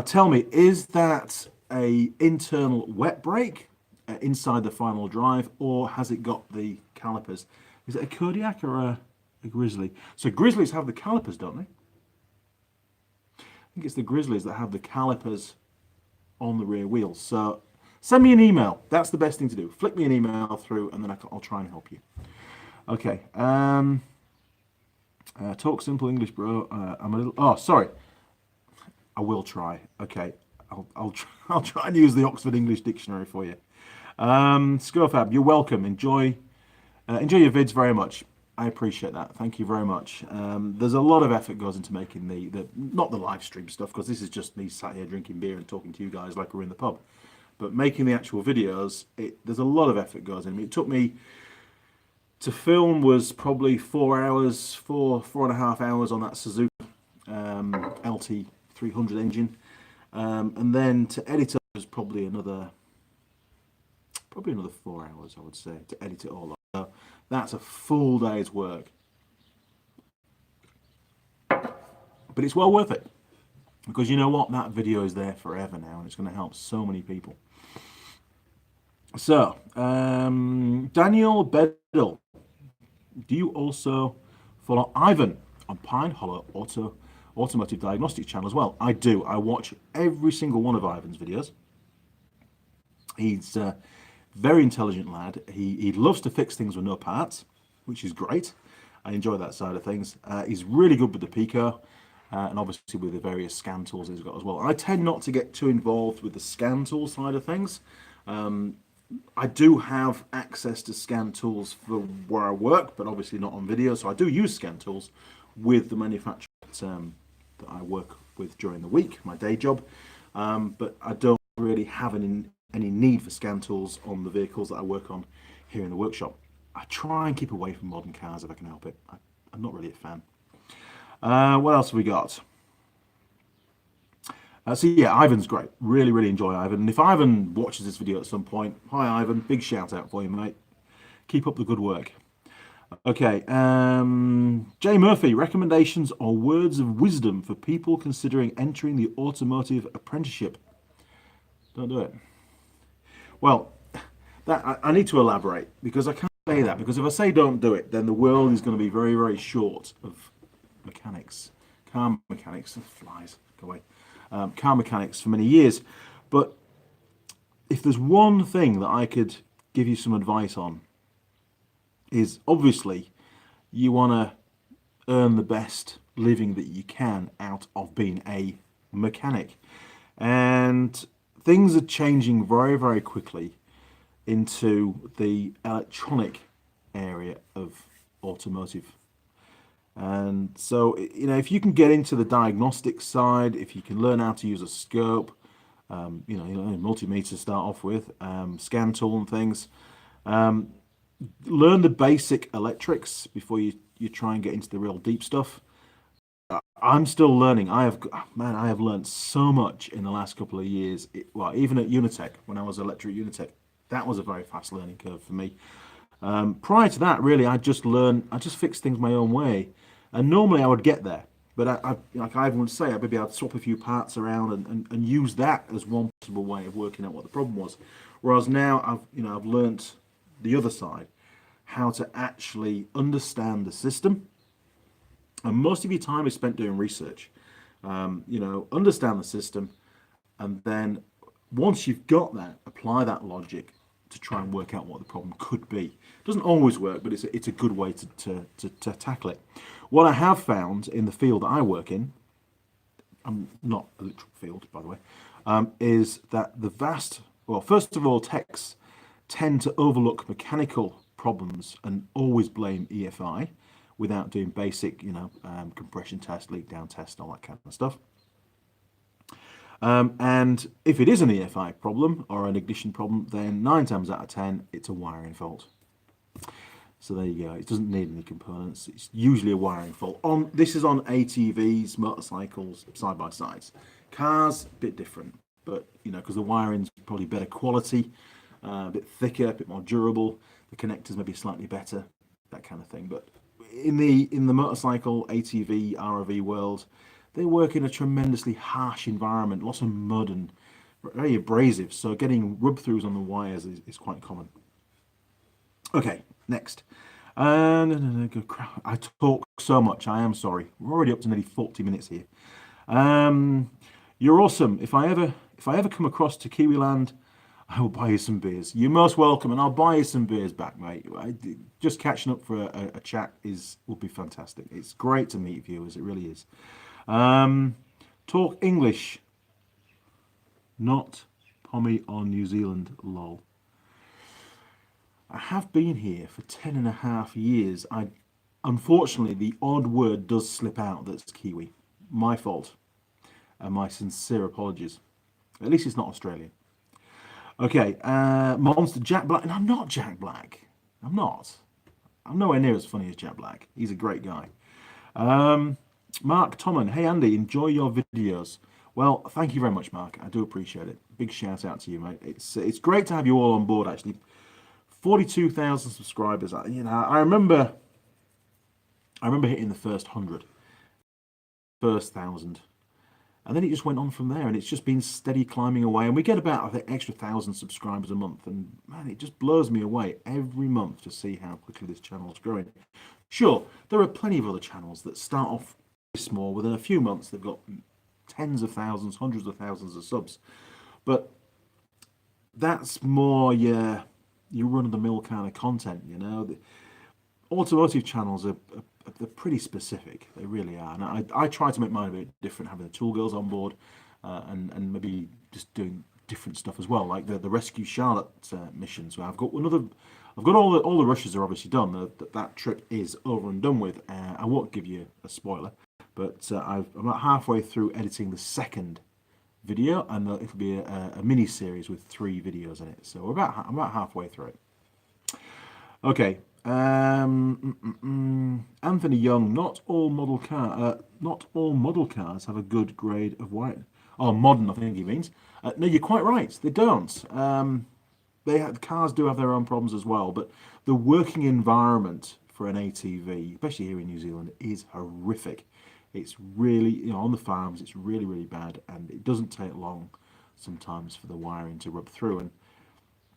tell me, is that a internal wet brake inside the final drive, or has it got the calipers? Is it a Kodiak or a Grizzly? So Grizzlies have the calipers, don't they? I think it's the Grizzlies that have the calipers on the rear wheels. So send me an email. That's the best thing to do. Flick me an email through, and then I'll try and help you. Okay. Talk simple English, bro. I'm a little. Oh, sorry. I will try. Okay. I'll try and use the Oxford English Dictionary for you. Scofab, you're welcome. Enjoy your vids very much. I appreciate that. Thank you very much. There's a lot of effort goes into making the not the live stream stuff, because this is just me sat here drinking beer and talking to you guys like we're in the pub. But making the actual videos, there's a lot of effort goes in. It took me to film was probably 4 hours, four and a half hours on that Suzuki LT 300 engine, and then to edit it was probably another 4 hours, I would say, to edit it all up. So that's a full day's work, but it's well worth it because you know what, that video is there forever now, and it's going to help so many people. So Daniel Bedell, do you also follow Ivan on Pine Hollow Automotive Diagnostics channel as well? I do. I watch every single one of Ivan's videos. He's a very intelligent lad. He loves to fix things with no parts, which is great. I enjoy that side of things. He's really good with the Pico, and obviously with the various scan tools he's got as well. I tend not to get too involved with the scan tool side of things. I do have access to scan tools for where I work, but obviously not on video. So I do use scan tools with the manufacturer that I work with during the week, my day job. But I don't really have any need for scan tools on the vehicles that I work on here in the workshop. I try and keep away from modern cars if I can help it. I'm not really a fan. What else have we got? So yeah, Ivan's great. Really, really enjoy Ivan. And if Ivan watches this video at some point, hi Ivan, big shout out for you, mate. Keep up the good work. Okay, Jay Murphy, recommendations or words of wisdom for people considering entering the automotive apprenticeship. Don't do it. Well, that I need to elaborate because I can't say that, because if I say don't do it, then the world is going to be very, very short of mechanics, car mechanics, flies, go away. Car mechanics for many years. But if there's one thing that I could give you some advice on, is obviously you want to earn the best living that you can out of being a mechanic. And things are changing very, very quickly into the electronic area of automotive. And so, you know, if you can get into the diagnostic side, if you can learn how to use a scope, you know, multimeter to start off with, scan tool and things, learn the basic electrics before you try and get into the real deep stuff. I'm still learning. I have learned so much in the last couple of years. Well, even at Unitech, when I was electric Unitech, that was a very fast learning curve for me. Prior to that, really, I just fixed things my own way. And normally I would get there, but like I would say, I'd be able to swap a few parts around and use that as one possible way of working out what the problem was. Whereas now I've learnt the other side, how to actually understand the system. And most of your time is spent doing research. Understand the system, and then once you've got that, apply that logic to try and work out what the problem could be. It doesn't always work, but it's a good way to tackle it. What I have found in the field that I work in, I'm not a literal field, by the way, is that first of all, techs tend to overlook mechanical problems and always blame EFI without doing basic, compression test, leak down test, all that kind of stuff. And if it is an EFI problem or an ignition problem, then 9 times out of 10, it's a wiring fault. So there you go. It doesn't need any components. It's usually a wiring fault. This is on ATVs, motorcycles, side-by-sides. Cars, a bit different, but because the wiring's probably better quality, a bit thicker, a bit more durable. The connectors may be slightly better, that kind of thing. But in the motorcycle, ATV, ROV world, they work in a tremendously harsh environment, lots of mud and very abrasive. So getting rub-throughs on the wires is quite common. Okay, next. I talk so much. I am sorry. We're already up to nearly 40 minutes here. You're awesome. If I ever come across to Kiwiland, I will buy you some beers. You're most welcome, and I'll buy you some beers back, mate. Just catching up for a chat will be fantastic. It's great to meet viewers. It really is. Talk English, not Pommy on New Zealand, lol. I have been here for 10.5 years. Unfortunately, the odd word does slip out that's Kiwi. My fault. And my sincere apologies. At least it's not Australian. Okay, Monster Jack Black. And I'm not Jack Black. I'm not. I'm nowhere near as funny as Jack Black. He's a great guy. Um, Mark Tomlin. Hey Andy, enjoy your videos. Well, thank you very much, Mark. I do appreciate it. Big shout out to you, mate. It's great to have you all on board. Actually, 42,000 subscribers. I remember hitting the first 100, first 1,000. And then it just went on from there, and it's just been steady climbing away. And we get about, I think, extra 1,000 subscribers a month. And man, it just blows me away every month to see how quickly this channel is growing. Sure, there are plenty of other channels that start off small. Within a few months, they've got tens of thousands, hundreds of thousands of subs. But that's more your run of the mill kind of content, you know. The automotive channels are they're pretty specific. They really are. And I try to make mine a bit different, having the tool girls on board, and maybe just doing different stuff as well, like the Rescue Charlotte mission. So I've got all the rushes are obviously done. That trip is over and done with. I won't give you a spoiler, but I'm about halfway through editing the second video, and it'll be a mini series with 3 videos in it. So I'm about halfway through it. Okay. Anthony Young. Not all model cars have a good grade of white. Oh, modern, I think he means. No, you're quite right. They don't. Cars do have their own problems as well, but the working environment for an ATV, especially here in New Zealand, is horrific. It's really, on the farms, it's really, really bad, and it doesn't take long sometimes for the wiring to rub through. And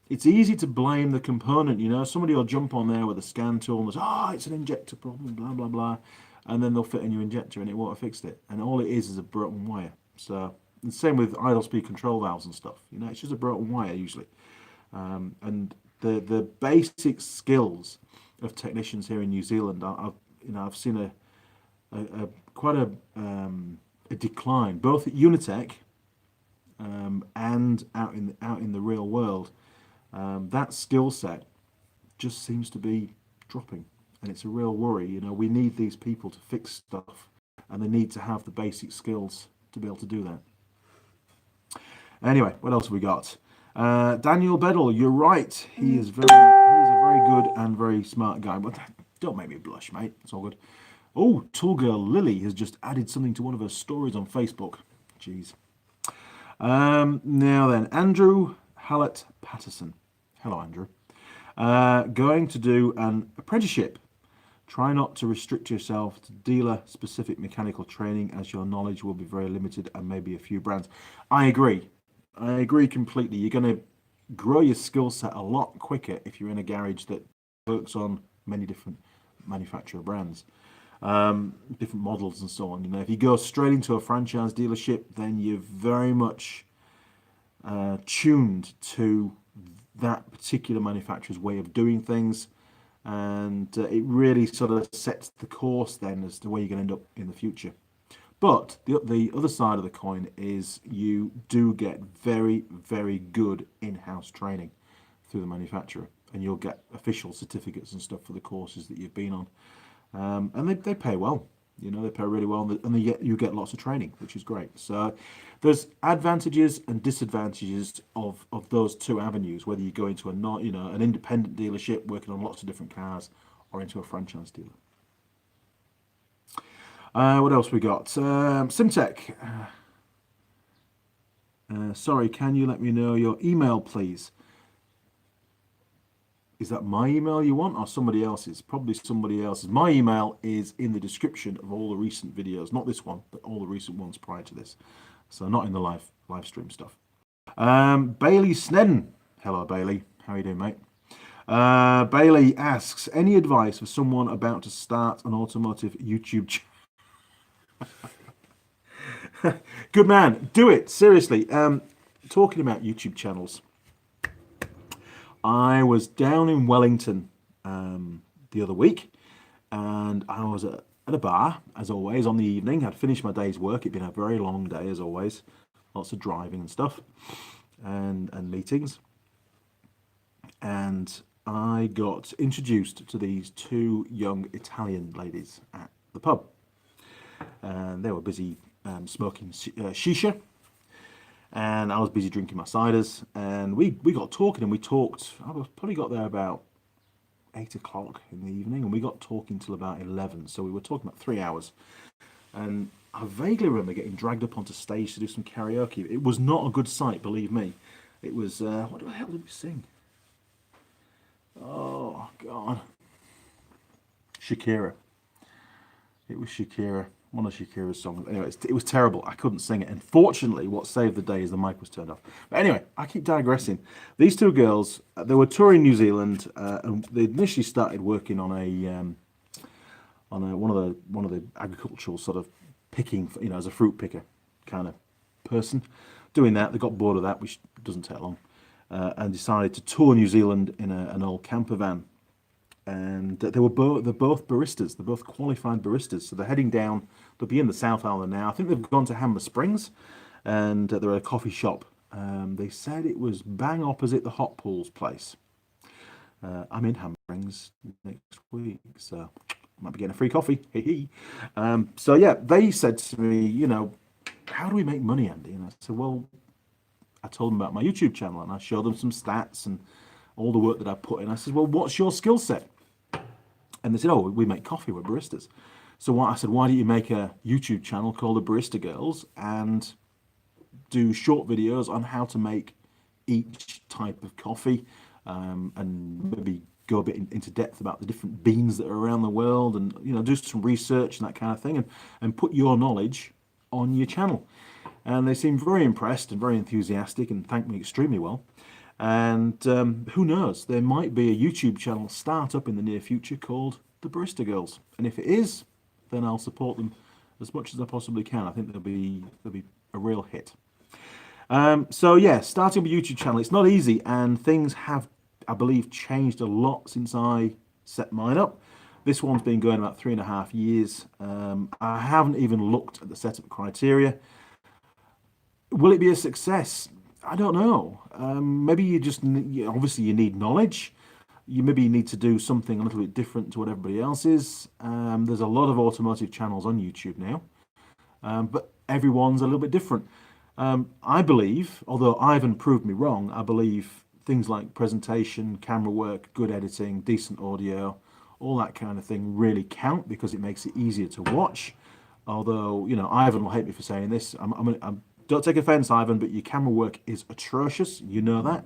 it's easy to blame the component, Somebody will jump on there with a scan tool and say, it's an injector problem, blah, blah, blah. And then they'll fit a new injector and it won't have fixed it. And all it is a broken wire. So, the same with idle speed control valves and stuff. It's just a broken wire usually. And the basic skills of technicians here in New Zealand, I've seen quite a decline, both at Unitech and out in the real world. That skill set just seems to be dropping, and it's a real worry. We need these people to fix stuff, and they need to have the basic skills to be able to do that. Anyway, what else have we got? Daniel Bedell, you're right. He's a very good and very smart guy. But don't make me blush, mate. It's all good. Oh, Tool Girl Lily has just added something to one of her stories on Facebook. Jeez. Now then, Andrew Hallett Patterson. Hello, Andrew. Going to do an apprenticeship. Try not to restrict yourself to dealer-specific mechanical training, as your knowledge will be very limited and maybe a few brands. I agree completely. You're going to grow your skill set a lot quicker if you're in a garage that works on many different manufacturer brands, different models and so on. If you go straight into a franchise dealership, then you're very much tuned to that particular manufacturer's way of doing things, and it really sort of sets the course then as to where you're going to end up in the future. But the other side of the coin is you do get very, very good in-house training through the manufacturer, and you'll get official certificates and stuff for the courses that you've been on, and they pay well. They pay really well, and you get lots of training, which is great. So there's advantages and disadvantages of those two avenues, whether you go into an independent dealership working on lots of different cars, or into a franchise dealer. What else we got? Simtech. Sorry, can you let me know your email, please? Is that my email you want, or somebody else's? Probably somebody else's. My email is in the description of all the recent videos. Not this one, but all the recent ones prior to this. So not in the live stream stuff. Bailey Snedden. Hello, Bailey. How are you doing, mate? Bailey asks, any advice for someone about to start an automotive YouTube channel? Good man, do it, seriously. Talking about YouTube channels, I was down in Wellington the other week, and I was at a bar, as always, on the evening. I'd finished my day's work. It'd been a very long day, as always. Lots of driving and stuff, and meetings. And I got introduced to these 2 young Italian ladies at the pub. And they were busy smoking shisha. and I was busy drinking my ciders, and we got talking, and we talked. I was probably got there about 8 o'clock in the evening, and we got talking till about 11. So we were talking about 3 hours, and I vaguely remember getting dragged up onto stage to do some karaoke. It was not a good sight, believe me. It was what the hell did we sing? Oh God, Shakira. It was Shakira, one of Shakira's songs. Anyway, it was terrible. I couldn't sing it. And fortunately, what saved the day is the mic was turned off. But anyway, I keep digressing. These two girls, they were touring New Zealand, and they initially started working on one of the agricultural sort of picking, as a fruit picker kind of person. Doing that, they got bored of that, which doesn't take long, and decided to tour New Zealand in an old camper van. And they're both baristas. They're both qualified baristas. So they're heading down. They'll be in the South Island now. I think they've gone to Hammer Springs, and they're at a coffee shop. They said it was bang opposite the Hot Pools place. I'm in Hammer Springs next week, so I might be getting a free coffee. So yeah, they said to me, how do we make money, Andy? And I said, well, I told them about my YouTube channel, and I showed them some stats and all the work that I put in. I said, well, what's your skill set? And they said, oh, we make coffee, we're baristas. So I said, why don't you make a YouTube channel called The Barista Girls and do short videos on how to make each type of coffee, and maybe go a bit into depth about the different beans that are around the world, and do some research and that kind of thing, and put your knowledge on your channel. And they seemed very impressed and very enthusiastic and thanked me extremely well. And who knows, there might be a YouTube channel start up in the near future called The Barista Girls. And if it is, then I'll support them as much as I possibly can. I think they'll be a real hit. So yeah, starting with a YouTube channel, it's not easy, and things have, I believe, changed a lot since I set mine up. This one's been going about 3.5 years. I haven't even looked at the setup criteria. Will it be a success? I don't know. Maybe obviously you need knowledge. You maybe need to do something a little bit different to what everybody else is. There's a lot of automotive channels on YouTube now, but everyone's a little bit different. I believe, although Ivan proved me wrong, I believe things like presentation, camera work, good editing, decent audio, all that kind of thing really count because it makes it easier to watch. Although, Ivan will hate me for saying this. Don't take offense, Ivan, but your camera work is atrocious. You know that.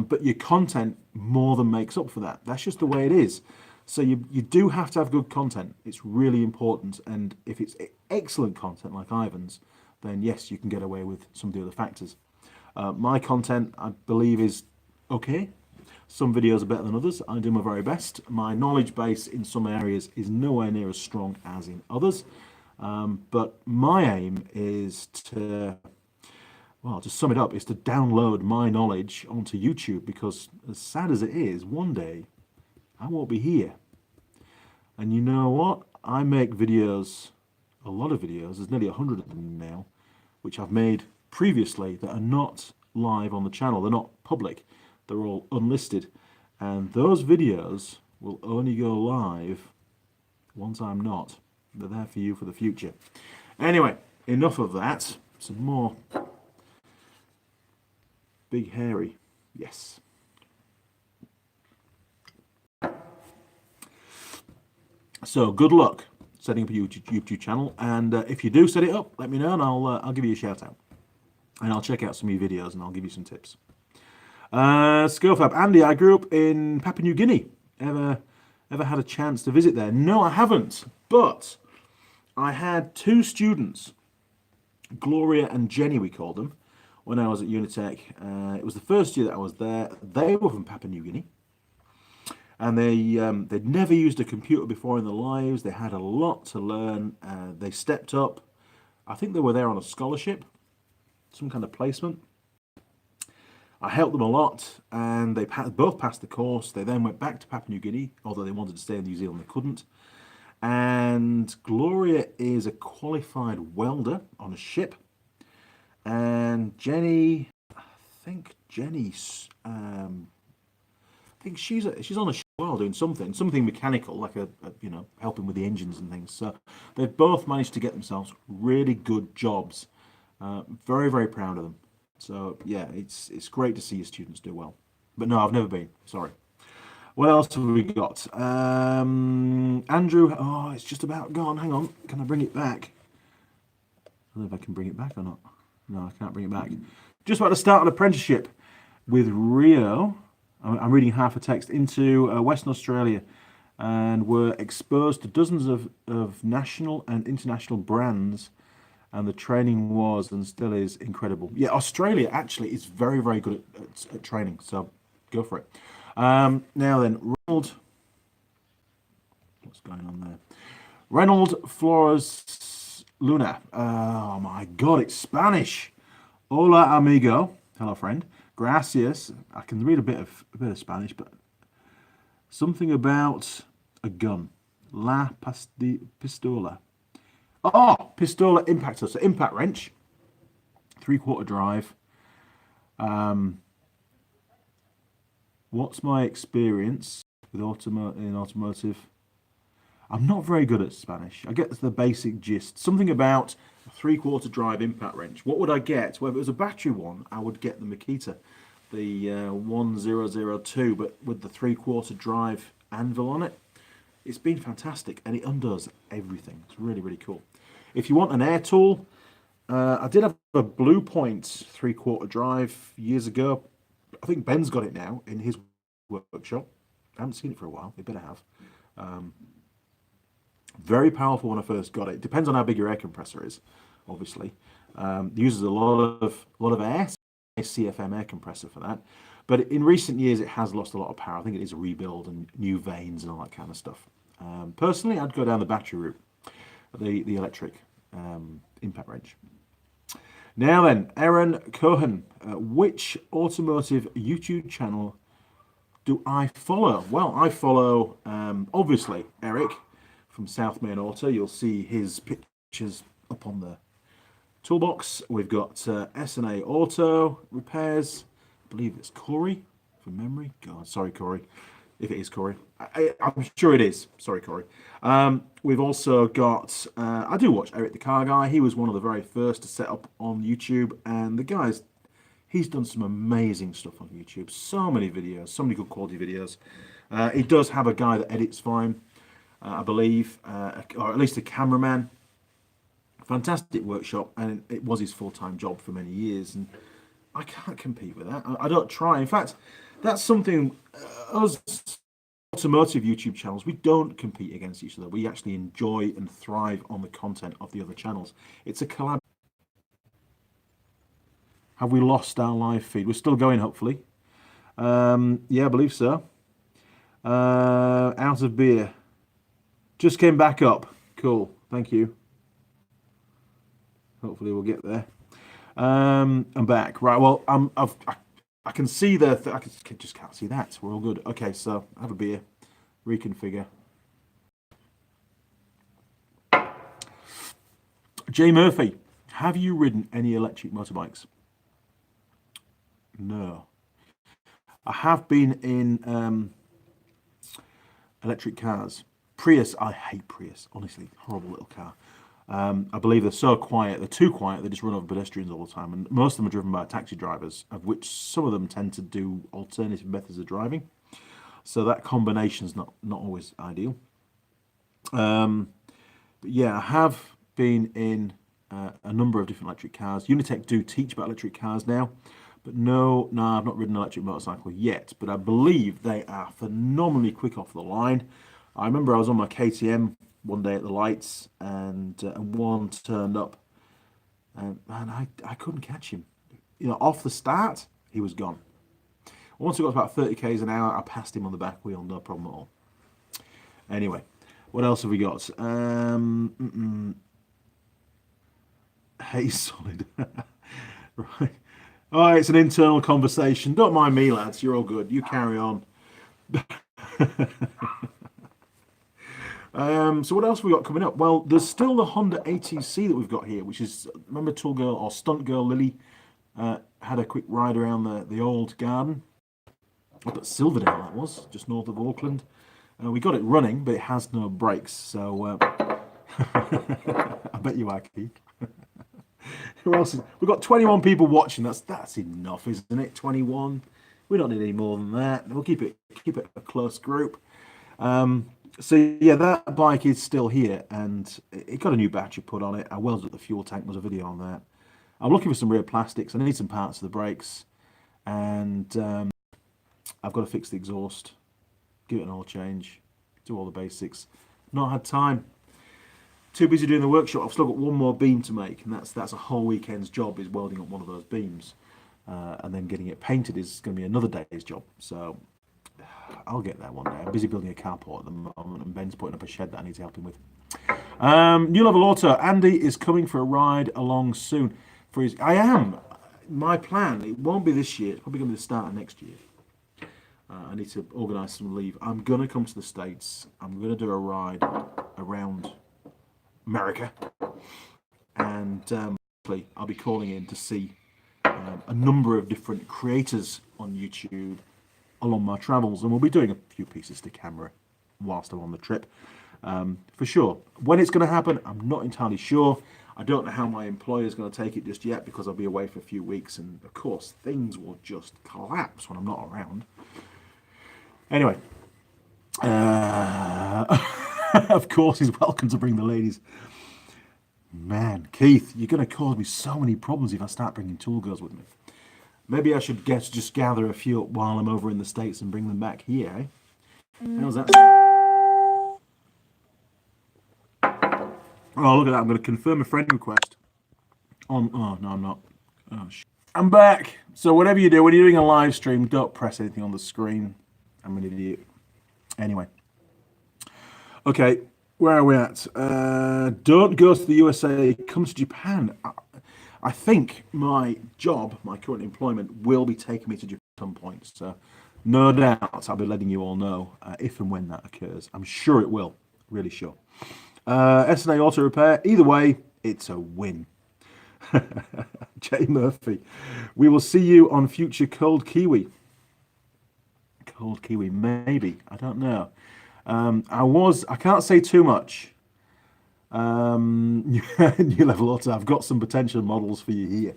But your content more than makes up for that. That's just the way it is. So you do have to have good content. It's really important. And if it's excellent content like Ivan's, then yes, you can get away with some of the other factors. My content, I believe, is okay. Some videos are better than others. I do my very best. My knowledge base in some areas is nowhere near as strong as in others. But my aim is to sum it up, is to download my knowledge onto YouTube, because as sad as it is, one day I won't be here. And you know what? I make videos, a lot of videos, there's nearly 100 of them now, which I've made previously that are not live on the channel. They're not public. They're all unlisted. And those videos will only go live once I'm not. They're there for you for the future. Anyway, enough of that. Some more big hairy. Yes. So good luck setting up a YouTube channel, and if you do set it up, let me know, and I'll give you a shout out, and I'll check out some of your videos, and I'll give you some tips. Skillfab, Andy, I grew up in Papua New Guinea. Ever had a chance to visit there? No, I haven't, but I had two students, Gloria and Jenny, we called them, when I was at Unitec. It was the first year that I was there. They were from Papua New Guinea, and they'd never used a computer before in their lives. They had a lot to learn. They stepped up. I think they were there on a scholarship, some kind of placement. I helped them a lot, and they both passed the course. They then went back to Papua New Guinea, although they wanted to stay in New Zealand, they couldn't. And Gloria is a qualified welder on a ship. And Jenny, I think she's on a ship as well, doing something mechanical, like helping with the engines and things. So they've both managed to get themselves really good jobs. Very, very proud of them. So yeah, it's great to see your students do well. But no, I've never been. Sorry. What else have we got? Andrew. Oh, it's just about gone. Hang on. Can I bring it back? I don't know if I can bring it back or not. No, I can't bring it back. Just about to start an apprenticeship with Rio. I'm reading half a text into Western Australia, and were exposed to dozens of national and international brands, and the training was and still is incredible. Yeah, Australia actually is very, very good at training, so go for it. Now then, Ronald, what's going on there? Reynold Flores Luna. Oh my God, it's Spanish. Hola, amigo. Hello, friend. Gracias. I can read a bit of Spanish, but something about a gun. Pistola. Oh, Pistola Impactor. So impact wrench, 3/4 drive. What's my experience with automotive? I'm not very good at Spanish. I get the basic gist. Something about a 3/4 drive impact wrench. What would I get? Well, if it was a battery one, I would get the Makita, the 1002, but with the 3/4 drive anvil on it. It's been fantastic, and it undoes everything. It's really, really cool. If you want an air tool, I did have a Blue Point 3/4 drive years ago. I think Ben's got it now in his workshop. I haven't seen it for a while. They better have. Very powerful when I first got it. Depends on how big your air compressor is, obviously. It uses a lot of air. CFM air compressor for that. But in recent years, it has lost a lot of power. I think it is a rebuild and new vanes and all that kind of stuff. Personally, I'd go down the battery route, the electric impact wrench. Now then, Aaron Cohen, which automotive YouTube channel do I follow? Well, I follow, obviously, Eric from South Main Auto. You'll see his pictures up on the toolbox. We've got S&A Auto Repairs. I believe it's Corey, from memory. God, sorry, Corey, if it is Corey. I'm sure it is. Sorry, Corey. We've also got, I do watch Eric the Car Guy. He was one of the very first to set up on YouTube. And the guy's, he's done some amazing stuff on YouTube. So many videos, so many good quality videos. He does have a guy that edits for him, I believe, or at least a cameraman. Fantastic workshop, and it was his full-time job for many years. And I can't compete with that. I don't try. In fact, that's something us automotive YouTube channels, we don't compete against each other. We actually enjoy and thrive on the content of the other channels. It's a collab. Have we lost our live feed? We're still going, hopefully. Yeah, I believe so. Out of beer. Just came back up. Cool. Thank you. Hopefully we'll get there. I'm back. Right. Well, I can see I just can't see that. We're all good. Okay. So have a beer. Reconfigure. Jay Murphy, have you ridden any electric motorbikes? No. I have been in electric cars. Prius, I hate Prius, honestly, horrible little car. I believe they're so quiet, they're too quiet, they just run over pedestrians all the time. And most of them are driven by taxi drivers, of which some of them tend to do alternative methods of driving. So that combination's not always ideal. But yeah, I have been in a number of different electric cars. Unitech do teach about electric cars now. But no, I've not ridden an electric motorcycle yet. But I believe they are phenomenally quick off the line. I remember I was on my KTM one day at the lights, and one turned up, and I couldn't catch him. You know, off the start, he was gone. Once it got about 30 k's an hour, I passed him on the back wheel, no problem at all. Anyway, what else have we got? Hey, solid. Right. Oh, it's an internal conversation. Don't mind me, lads. You're all good. You carry on. So what else have we got coming up? Well, there's still the Honda ATC that we've got here, which is, remember Tool Girl or Stunt Girl Lily had a quick ride around the old garden up at Silverdale, that was, just north of Auckland. We got it running, but it has no brakes, so I bet you are, Keith. Who else? We've got 21 people watching. That's enough, isn't it? 21. We don't need any more than that. We'll keep it a close group. So yeah, that bike is still here, and it got a new battery put on it. I welded up the fuel tank. There's a video on that. I'm looking for some rear plastics. I need some parts of the brakes, and I've got to fix the exhaust, give it an oil change, do all the basics. Not had time. Too busy doing the workshop. I've still got one more beam to make, and that's a whole weekend's job, is welding up one of those beams, and then getting it painted is going to be another day's job. So I'll get there one day. I'm busy building a carport at the moment, and Ben's putting up a shed that I need to help him with. New Level Auto. Andy is coming for a ride along soon. I am. My plan, it won't be this year. It's probably going to be the start of next year. I need to organise some leave. I'm going to come to the States. I'm going to do a ride around America, and I'll be calling in to see a number of different creators on YouTube along my travels, and we'll be doing a few pieces to camera whilst I'm on the trip, for sure. When it's going to happen, I'm not entirely sure. I don't know how my employer is going to take it just yet, because I'll be away for a few weeks, and of course things will just collapse when I'm not around. Anyway, of course he's welcome to bring the ladies. Man, Keith, you're going to cause me so many problems if I start bringing tool girls with me. Maybe I should just gather a few up while I'm over in the States and bring them back here, eh? How's that? Oh, look at that. I'm going to confirm a friend request. Oh, no, I'm not. Oh, I'm back. So whatever you do, when you're doing a live stream, don't press anything on the screen. I'm an idiot. Anyway. Okay, where are we at? Don't go to the USA, come to Japan. I think my job, my current employment, will be taking me to Japan at some point. So no doubt I'll be letting you all know if and when that occurs. I'm sure it will. Really sure. S&A Auto Repair. Either way, it's a win. Jay Murphy. We will see you on future Cold Kiwi. Cold Kiwi, maybe. I don't know. I can't say too much. New Level Auto, I've got some potential models for you here.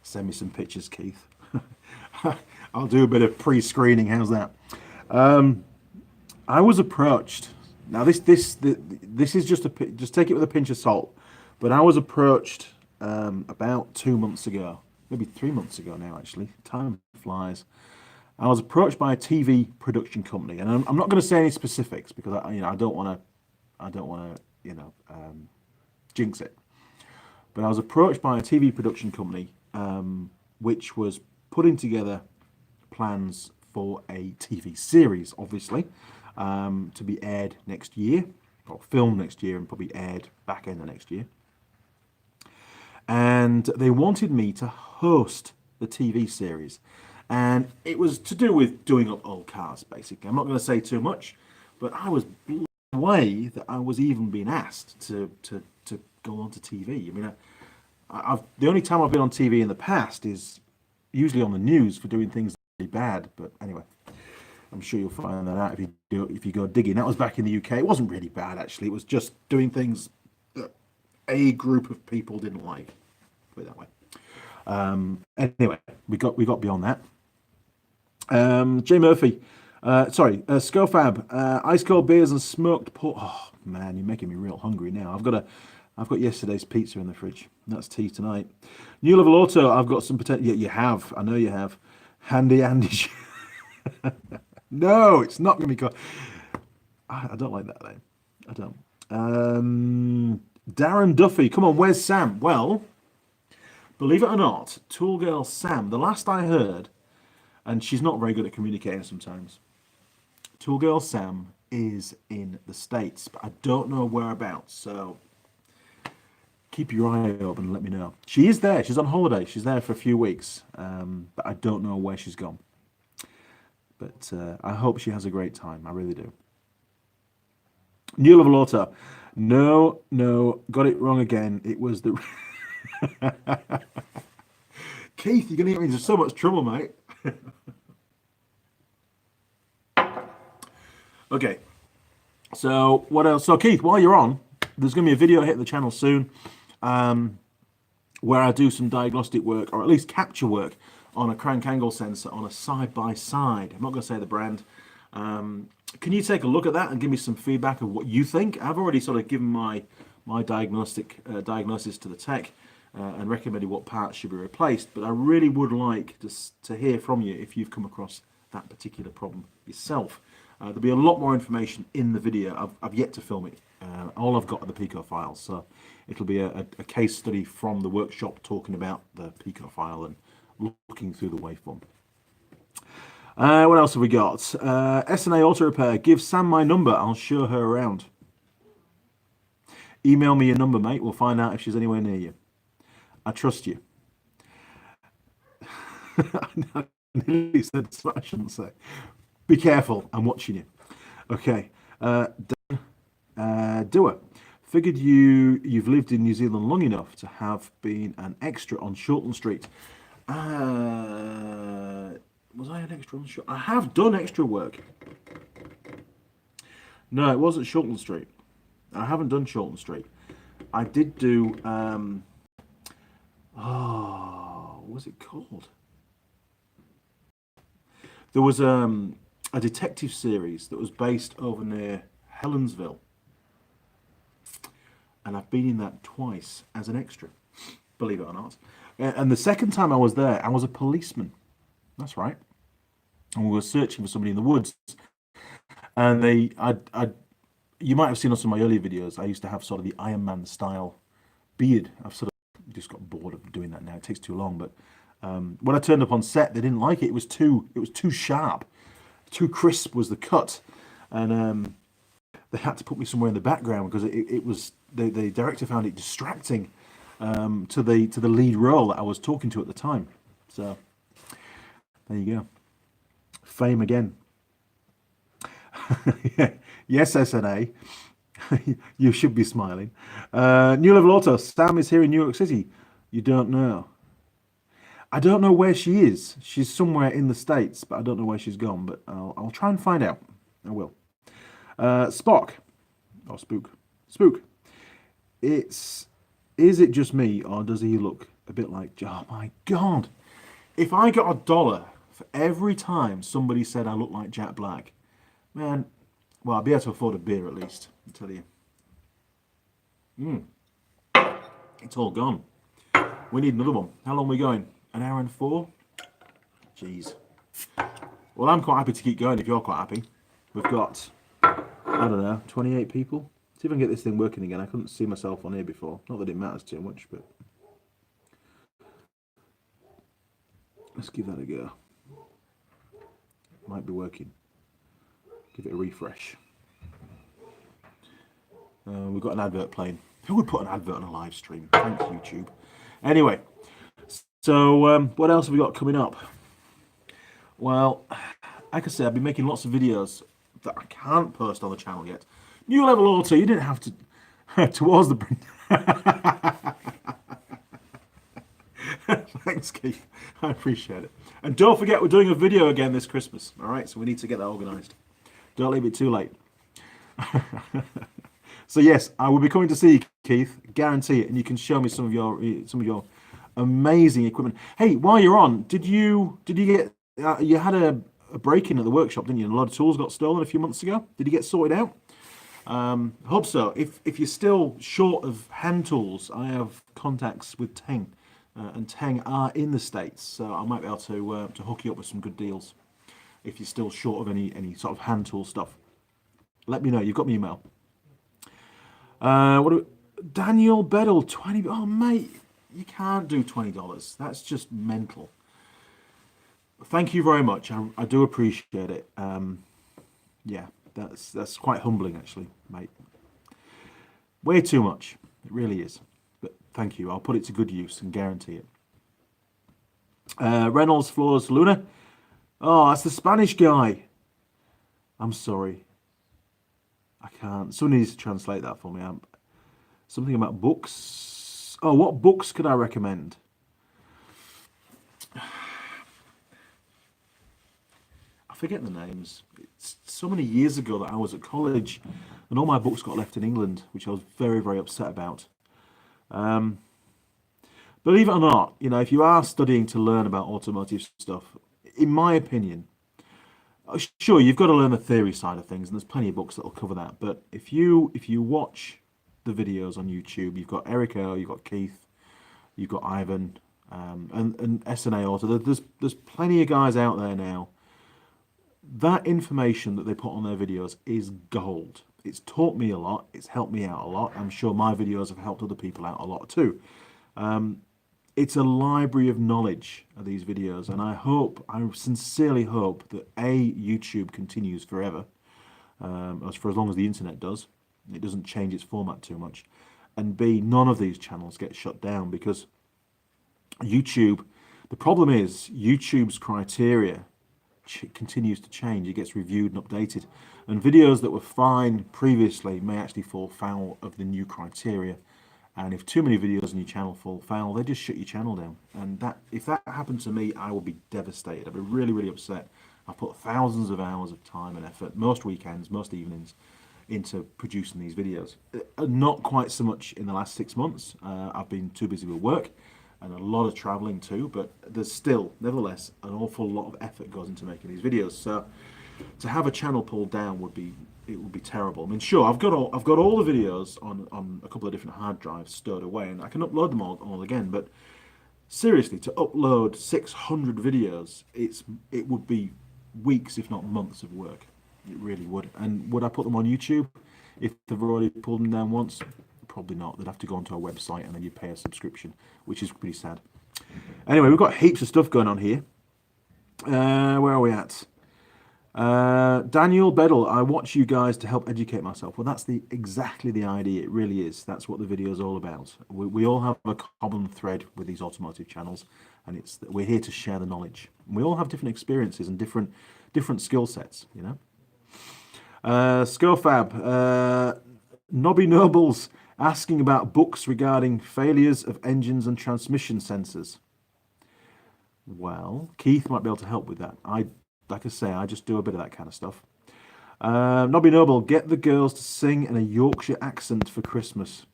Send me some pictures, Keith. I'll do a bit of pre-screening. How's that? I was approached. Now this is just take it with a pinch of salt. But I was approached about 2 months ago, maybe 3 months ago now. Actually, time flies. I was approached by a TV production company, and I'm not going to say any specifics because I don't want to jinx it. But I was approached by a TV production company, which was putting together plans for a TV series, obviously, to be aired next year, or filmed next year, and probably aired back end of next year. And they wanted me to host the TV series. And it was to do with doing up old cars, basically. I'm not going to say too much, but I was blown away that I was even being asked to go on to TV. I mean, the only time I've been on TV in the past is usually on the news for doing things really bad. But anyway, I'm sure you'll find that out if you go digging. That was back in the UK. It wasn't really bad, actually. It was just doing things that a group of people didn't like. Put it that way. Anyway, we got beyond that. Jay Murphy, Scofab, ice cold beers and smoked pork. Oh man, you're making me real hungry now. I've got yesterday's pizza in the fridge. That's tea tonight. New Level Auto, I've got some potential. Yeah, you have. I know you have. Handy Andy. No, it's not going to be called. I don't like that name. I don't. Darren Duffy, come on, where's Sam? Well, believe it or not, Tool Girl Sam, the last I heard, and she's not very good at communicating sometimes, Tool Girl Sam is in the States, but I don't know whereabouts, so keep your eye open and let me know. She is there. She's on holiday. She's there for a few weeks, but I don't know where she's gone. But I hope she has a great time. I really do. New Level Auto. No, got it wrong again. It was the... Keith, you're going to get me into so much trouble, mate. Okay. So, what else? So, Keith, while you're on, there's going to be a video hitting the channel soon. where I do some diagnostic work, or at least capture work, on a crank angle sensor on a side-by-side. I'm not going to say the brand. Can you take a look at that and give me some feedback of what you think? I've already sort of given my diagnosis to the tech and recommended what parts should be replaced, but I really would like to hear from you if you've come across that particular problem yourself. There'll be a lot more information in the video. I've yet to film it. All I've got are the Pico files, so it'll be a case study from the workshop talking about the Pico file and looking through the waveform. What else have we got? SNA Auto Repair. Give Sam my number. I'll show her around. Email me your number, mate. We'll find out if she's anywhere near you. I trust you. I nearly said I shouldn't say. Be careful. I'm watching you. Okay. Doer. Figured you've lived in New Zealand long enough to have been an extra on Shortland Street. Was I an extra on Shortland? I have done extra work. No, it wasn't Shortland Street. I haven't done Shortland Street. I did do. What was it called? There was a detective series that was based over near Helensville. And I've been in that twice as an extra, believe it or not. And the second time I was there, I was a policeman. That's right. And we were searching for somebody in the woods. And you might have seen on some of my earlier videos, I used to have sort of the Iron Man style beard. I've sort of just got bored of doing that now. It takes too long. But when I turned up on set, they didn't like it. It was too sharp, too crisp was the cut, and they had to put me somewhere in the background because it was the director found it distracting to the lead role that I was talking to at the time. So there you go. Fame again. Yes, SNA. You should be smiling. New Level Auto. Sam is here in New York City. You don't know. I don't know where she is. She's somewhere in the States, but I don't know where she's gone. But I'll try and find out. I will. Spock. Or Spook. Spook. Is it just me, or does he look a bit like... Oh, my God. If I got $1 for every time somebody said I look like Jack Black, man, well, I'd be able to afford a beer at least, I tell you. It's all gone. We need another one. How long are we going? An hour and 4? Jeez. Well, I'm quite happy to keep going if you're quite happy. We've got, I don't know, 28 people. See if I can get this thing working again. I couldn't see myself on here before. Not that it matters too much, but let's give that a go. Might be working. Give it a refresh. We've got an advert playing. Who would put an advert on a live stream? Thanks, YouTube. Anyway, so what else have we got coming up? Well, like I said, I've been making lots of videos that I can't post on the channel yet. New Level Auto, you didn't have to... towards the... Thanks, Keith. I appreciate it. And don't forget, we're doing a video again this Christmas. All right, so we need to get that organised. Don't leave it too late. So yes, I will be coming to see you, Keith. Guarantee it, and you can show me some of your amazing equipment. Hey, while you're on, did you get you had a break-in at the workshop, didn't you? And a lot of tools got stolen a few months ago. Did you get sorted out? I hope so. If you're still short of hand tools, I have contacts with Teng, and Teng are in the States, so I might be able to hook you up with some good deals. If you're still short of any sort of hand tool stuff, let me know. You've got my email. Daniel Bedell, 20. Oh, mate, you can't do $20. That's just mental. Thank you very much. I do appreciate it. Yeah, that's quite humbling, actually, mate. Way too much. It really is. But thank you. I'll put it to good use and guarantee it. Reynolds Floors Luna. Oh, that's the Spanish guy. I'm sorry. I can't. Someone needs to translate that for me. Something about books. Oh, what books could I recommend? I forget the names. It's so many years ago that I was at college and all my books got left in England, which I was very, very upset about. believe it or not, if you are studying to learn about automotive stuff, in my opinion, sure, you've got to learn the theory side of things, and there's plenty of books that will cover that. But if you watch the videos on YouTube, you've got Eric Earl, you've got Keith, you've got Ivan, and SNA Auto. There's plenty of guys out there now. That information that they put on their videos is gold. It's taught me a lot. It's helped me out a lot. I'm sure my videos have helped other people out a lot too. It's a library of knowledge of these videos, and I sincerely hope that YouTube continues forever, for as long as the internet does. It doesn't change its format too much, and B, none of these channels get shut down because YouTube. The problem is YouTube's criteria continues to change. It gets reviewed and updated, and videos that were fine previously may actually fall foul of the new criteria. And if too many videos on your channel fall foul, they just shut your channel down. And if that happened to me, I would be devastated. I'd be really, really upset. I've put thousands of hours of time and effort, most weekends, most evenings, into producing these videos. Not quite so much in the last 6 months. I've been too busy with work and a lot of traveling too, but there's still, nevertheless, an awful lot of effort goes into making these videos. So to have a channel pulled down would be terrible. I mean, sure, I've got all the videos on a couple of different hard drives stowed away, and I can upload them all again. But seriously, to upload 600 videos, it would be weeks, if not months, of work. It really would. And would I put them on YouTube if they've already pulled them down once? Probably not. They'd have to go onto a website, and then you'd pay a subscription, which is pretty sad. Anyway, we've got heaps of stuff going on here. Where are we at? Daniel Bedell, I watch you guys to help educate myself. Well, that's exactly the idea. It really is. That's what the video is all about. We all have a common thread with these automotive channels, and it's that we're here to share the knowledge. We all have different experiences and different skill sets, Scofab, Nobby Nobles asking about books regarding failures of engines and transmission sensors. Well, Keith might be able to help with that. Like I say, I just do a bit of that kind of stuff. Nobby Noble, get the girls to sing in a Yorkshire accent for Christmas.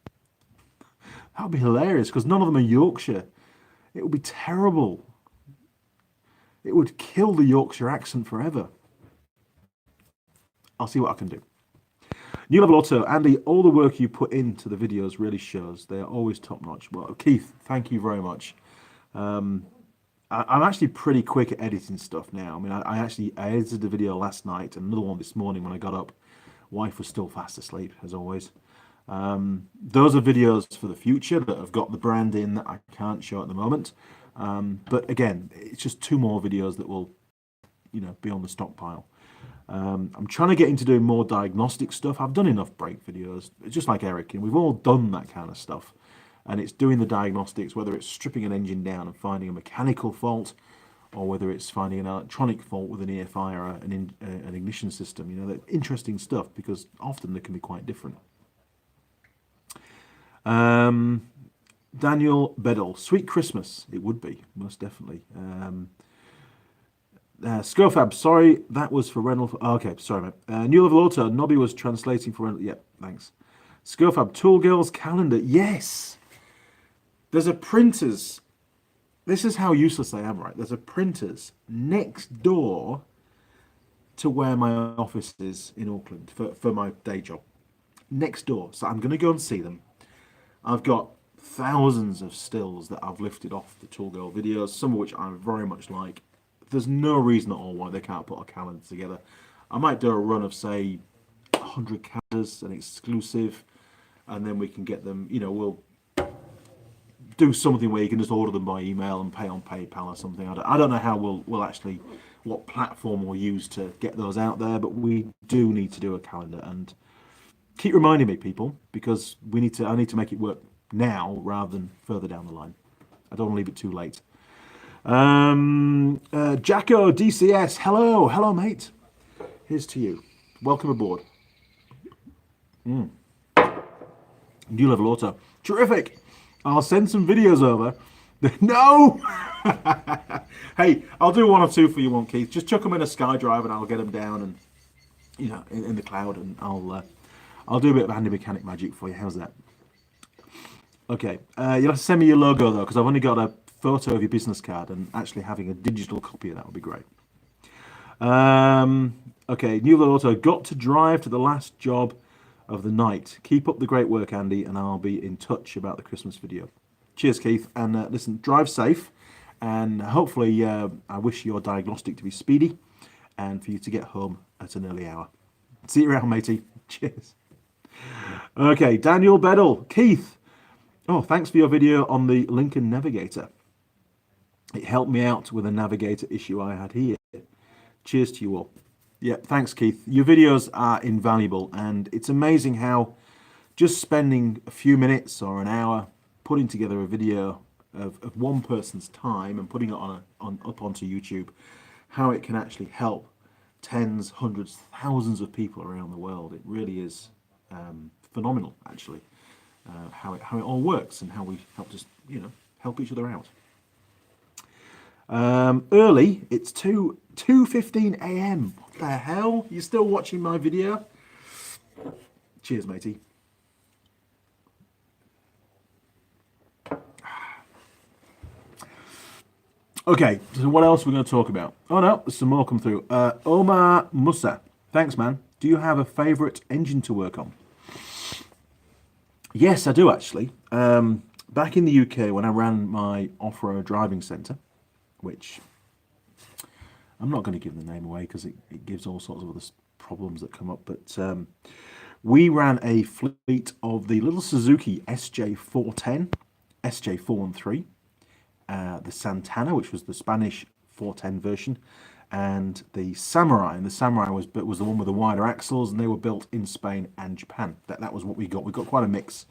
That would be hilarious, because none of them are Yorkshire. It would be terrible. It would kill the Yorkshire accent forever. I'll see what I can do. New Level Auto, Andy, all the work you put into the videos really shows. They are always top-notch. Well, Keith, thank you very much. I'm actually pretty quick at editing stuff now. I mean, I edited a video last night and another one this morning when I got up. Wife was still fast asleep, as always. Those are videos for the future that have got the brand in that I can't show at the moment. But again, it's just 2 more videos that will, be on the stockpile. I'm trying to get into doing more diagnostic stuff. I've done enough brake videos, just like Eric, and we've all done that kind of stuff. And it's doing the diagnostics, whether it's stripping an engine down and finding a mechanical fault, or whether it's finding an electronic fault with an EFI or an ignition system. They're interesting stuff because often they can be quite different. Daniel Bedell, Sweet Christmas. It would be, most definitely. Scofab, sorry, that was for Reynolds. Oh, okay, sorry, mate. New Level Auto, Nobby was translating for Reynolds. Yep, thanks. Scofab, Tool Girls calendar. Yes! There's a printers. This is how useless I am, right? There's a printers next door to where my office is in Auckland for my day job. Next door. So I'm going to go and see them. I've got thousands of stills that I've lifted off the Tool Girl videos, some of which I very much like. There's no reason at all why they can't put a calendar together. I might do a run of, say, 100 calendars, an exclusive, and then we can get them, we'll do something where you can just order them by email and pay on PayPal or something. I don't know how we'll actually, what platform we'll use to get those out there, but we do need to do a calendar. And keep reminding me, people, because I need to make it work now rather than further down the line. I don't want to leave it too late. Jacko DCS, hello mate. Here's to you. Welcome aboard. New Level Auto, terrific. I'll send some videos over. No. Hey, I'll do 1 or 2 for you, Keith. Just chuck them in a SkyDrive and I'll get them down and in the cloud, and I'll do a bit of handy mechanic magic for you. How's that? Okay, you'll have to send me your logo though, because I've only got a photo of your business card, and actually having a digital copy of that would be great. Okay, New Auto, got to drive to the last job of the night. Keep up the great work, Andy, and I'll be in touch about the Christmas video. Cheers, Keith, and listen, drive safe, and hopefully, I wish your diagnostic to be speedy, and for you to get home at an early hour. See you around, matey. Cheers. Okay, Daniel Bedell, Keith. Oh, thanks for your video on the Lincoln Navigator. It helped me out with a navigator issue I had here. Cheers to you all. Yeah, thanks, Keith. Your videos are invaluable, and it's amazing how just spending a few minutes or an hour putting together a video of one person's time and putting it up onto YouTube, how it can actually help tens, hundreds, thousands of people around the world. It really is phenomenal, actually, how it all works and how we help just help each other out. Early, it's 2:15 a.m. What the hell? You're still watching my video? Cheers, matey. Okay, so what else are we going to talk about? Oh no, there's some more come through. Omar Musa, thanks, man. Do you have a favourite engine to work on? Yes, I do actually. Back in the UK, when I ran my off-road driving centre, which I'm not going to give the name away because it gives all sorts of other problems that come up, but we ran a fleet of the little Suzuki SJ410, SJ413, the Santana, which was the Spanish 410 version, and the Samurai. And the Samurai was the one with the wider axles, and they were built in Spain and Japan. That was what we got. We got quite a mix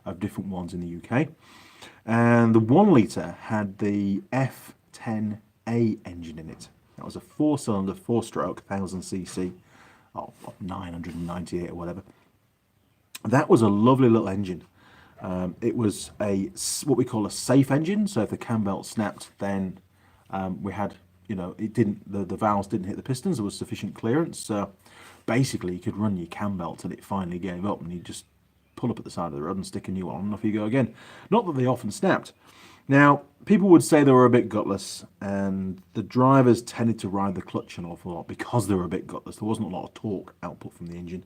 of different ones in the UK. And the 1 litre had the F10A engine in it. That was a 4-cylinder, 4-stroke, 1000cc, 998 or whatever. That was a lovely little engine. It was what we call a safe engine. So if the cam belt snapped, then we had, it didn't, the valves didn't hit the pistons. There was sufficient clearance. So basically, you could run your cam belt and it finally gave up, and you just pull up at the side of the road and stick a new one on, and off you go again. Not that they often snapped. Now, people would say they were a bit gutless, and the drivers tended to ride the clutch an awful lot because they were a bit gutless. There wasn't a lot of torque output from the engine,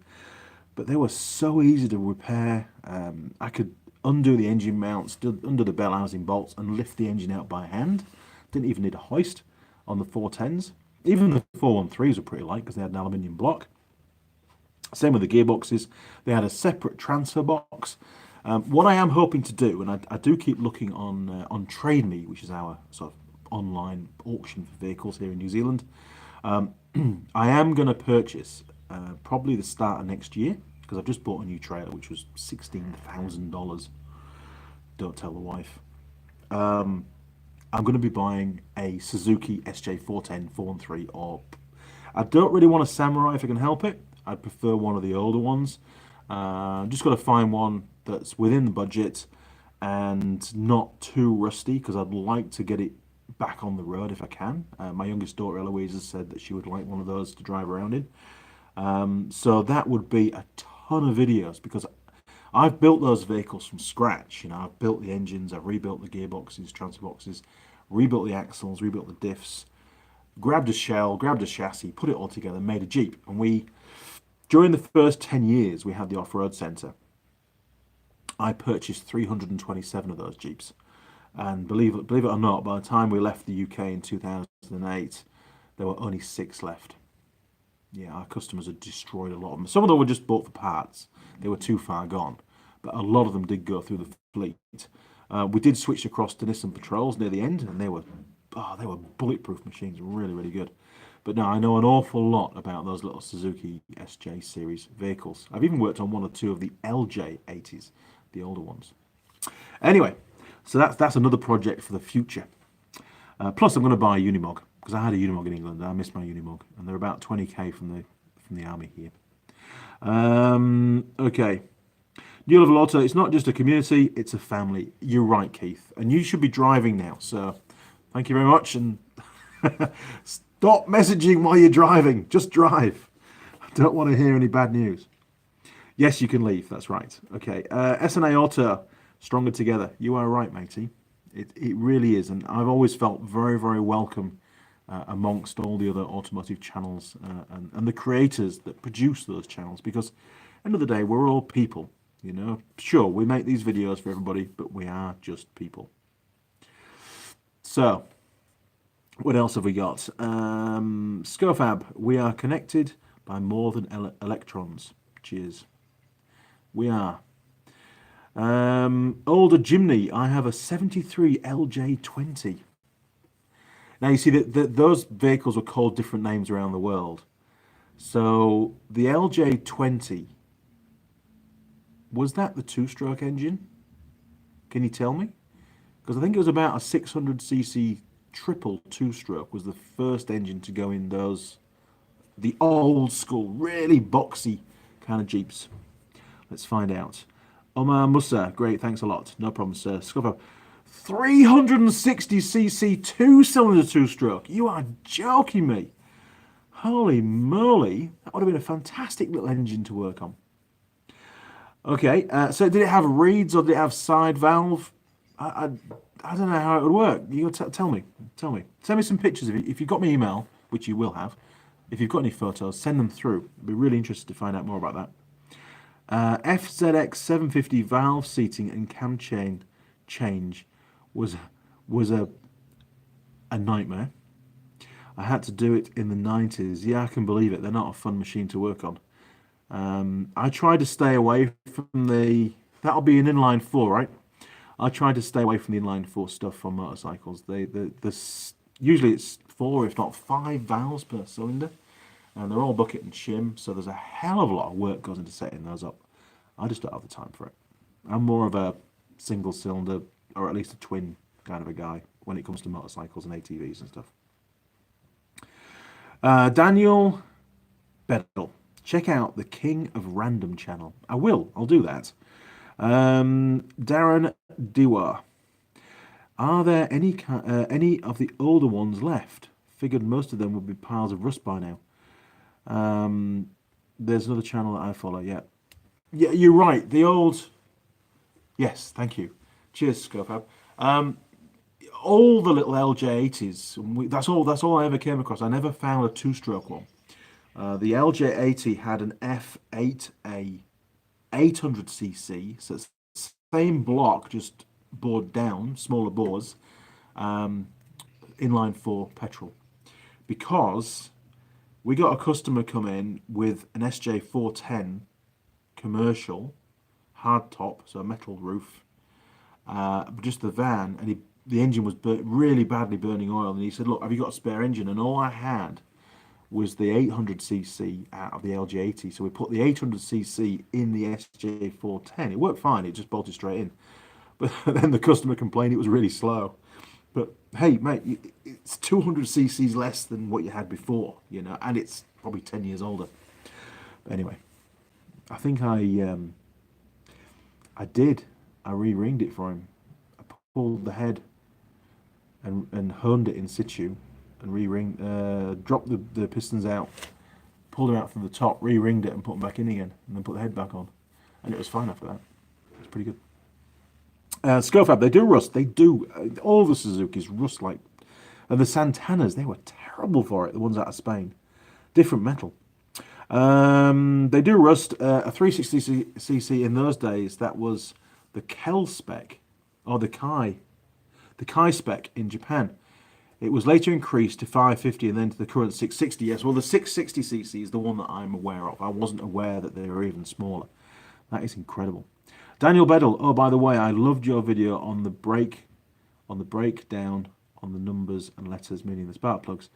but they were so easy to repair. I could undo the engine mounts, under the bell housing bolts, and lift the engine out by hand. Didn't even need a hoist on the 410s. Even the 413s were pretty light because they had an aluminium block. Same with the gearboxes. They had a separate transfer box. What I am hoping to do, and I do keep looking on TradeMe, which is our sort of online auction for vehicles here in New Zealand, I am going to purchase probably the start of next year, because I've just bought a new trailer, which was $16,000. Don't tell the wife. I'm going to be buying a Suzuki SJ410 413, or I don't really want a Samurai if I can help it. I'd prefer one of the older ones. Just got to find one that's within the budget and not too rusty, because I'd like to get it back on the road if I can. My youngest daughter Eloise has said that she would like one of those to drive around in. So that would be a ton of videos, because I've built those vehicles from scratch. I've built the engines, I've rebuilt the gearboxes, transfer boxes, rebuilt the axles, rebuilt the diffs, grabbed a shell, grabbed a chassis, put it all together, made a Jeep. And during the first 10 years we had the off-road centre, I purchased 327 of those Jeeps. And believe it or not, by the time we left the UK in 2008, there were only 6 left. Yeah, our customers had destroyed a lot of them. Some of them were just bought for parts. They were too far gone. But a lot of them did go through the fleet. We did switch across to Nissan Patrols near the end, and they were bulletproof machines, really, really good. But now I know an awful lot about those little Suzuki SJ series vehicles. I've even worked on 1 or 2 of the LJ80s, the older ones. Anyway, so that's another project for the future. Plus, I'm going to buy a Unimog, because I had a Unimog in England. I missed my Unimog, and they're about 20k from the army here. Okay. New Level Auto, it's not just a community, it's a family. You're right, Keith. And you should be driving now, so thank you very much. And stop messaging while you're driving. Just drive. I don't want to hear any bad news. Yes, you can leave. That's right. Okay. SNA Auto, Stronger together. You are right, matey. It really is, and I've always felt very, very welcome amongst all the other automotive channels and the creators that produce those channels, because end of the day, we're all people, you know. Sure, we make these videos for everybody, but we are just people. So, what else have we got? Scofab, we are connected by more than electrons. Cheers. We are. Older Jimny, I have a 73 LJ20. Now you see that those vehicles were called different names around the world. So the LJ20, was that the two-stroke engine? Can you tell me? Because I think it was about a 600cc triple two-stroke was the first engine to go in those, the old school, really boxy kind of Jeeps. Let's find out. Omar Musa, great, thanks a lot. No problem, sir. Scoffer, 360cc two-cylinder two-stroke. You are joking me. Holy moly, that would have been a fantastic little engine to work on. Okay, so did it have reeds or did it have side valve? I don't know how it would work. You tell me. Send me some pictures. If you've got my email, which you will have, if you've got any photos, send them through. I'd be really interested to find out more about that. FZX 750 valve seating and cam chain change was a nightmare. I had to do it in the 90s. Yeah, I can believe it. They're not a fun machine to work on. I tried to stay away from that'll be an inline four, right? I tried to stay away from the inline four stuff on motorcycles. Usually it's 4, if not 5 valves per cylinder, and they're all bucket and shim, so there's a hell of a lot of work goes into setting those up. I just don't have the time for it. I'm more of a single cylinder, or at least a twin kind of a guy when it comes to motorcycles and ATVs and stuff. Daniel Bedell, check out the King of Random channel. I'll do that. Darren Dewar, are there any of the older ones left? Figured most of them would be piles of rust by now. There's another channel that I follow. Yeah, you're right. The old. Yes, thank you. Cheers, Scofab. All the little LJ80s. That's all I ever came across. I never found a two-stroke one. The LJ80 had an F8A 800cc, so it's the same block, just bored down, smaller bores, inline 4 petrol. Because we got a customer come in with an SJ410 commercial, hard top, so a metal roof, just the van, and the engine was really badly burning oil, and he said, look, have you got a spare engine? And all I had was the 800cc out of the LJ80, so we put the 800cc in the SJ410. It worked fine, it just bolted straight in. But then the customer complained it was really slow. But hey, mate, it's 200cc's less than what you had before, you know, and it's probably 10 years older. But anyway, I think I re-ringed it for him. I pulled the head and honed it in situ and re-ringed, dropped the pistons out, pulled them out from the top, re-ringed it and put them back in again, and then put the head back on. And it was fine after that. It was pretty good. Scofab, they do rust. They do. All the Suzukis rust like. And the Santanas, they were terrible for it, the ones out of Spain. Different metal. They do rust. A 360cc in those days, that was the Kel spec, or the Kai spec in Japan. It was later increased to 550 and then to the current 660. Yes, well, the 660cc is the one that I'm aware of. I wasn't aware that they were even smaller. That is incredible. Daniel Bedell, oh, by the way, I loved your video on the breakdown on the numbers and letters, meaning the spark plugs.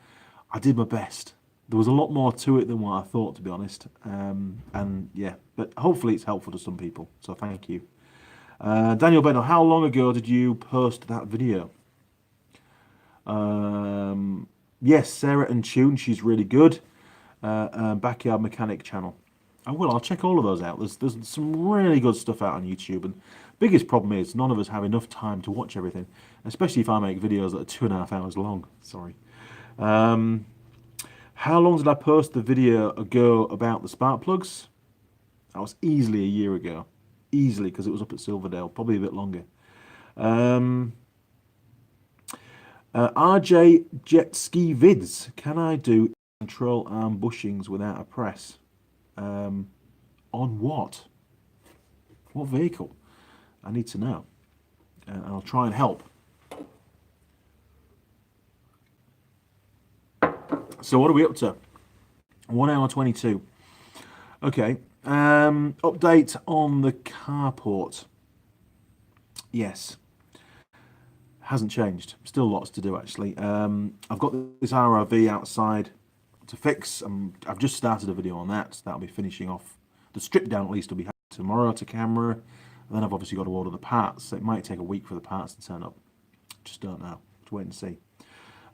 I did my best. There was a lot more to it than what I thought, to be honest. And yeah, but hopefully it's helpful to some people. So thank you. Daniel Bedell, how long ago did you post that video? Yes, Sarah and Tune, she's really good. Backyard Mechanic channel. I'll check all of those out. There's some really good stuff out on YouTube, and biggest problem is none of us have enough time to watch everything, especially if I make videos that are 2.5 hours long. Sorry. How long did I post the video ago about the spark plugs? That was easily a year ago. easily because it was up at Silverdale, probably a bit longer. RJ Jet Ski Vids, can I do control arm bushings without a press? On what? What vehicle? I need to know. And I'll try and help. So what are we up to? 1 hour 22. Okay. Update on the carport. Yes. Hasn't changed. Still lots to do actually. I've got this RRV outside to fix. I've just started a video on that. So that'll be finishing off. The strip down at least will be tomorrow to camera. And then I've obviously got to order the parts. So it might take a week for the parts to turn up. Just don't know. Just wait and see.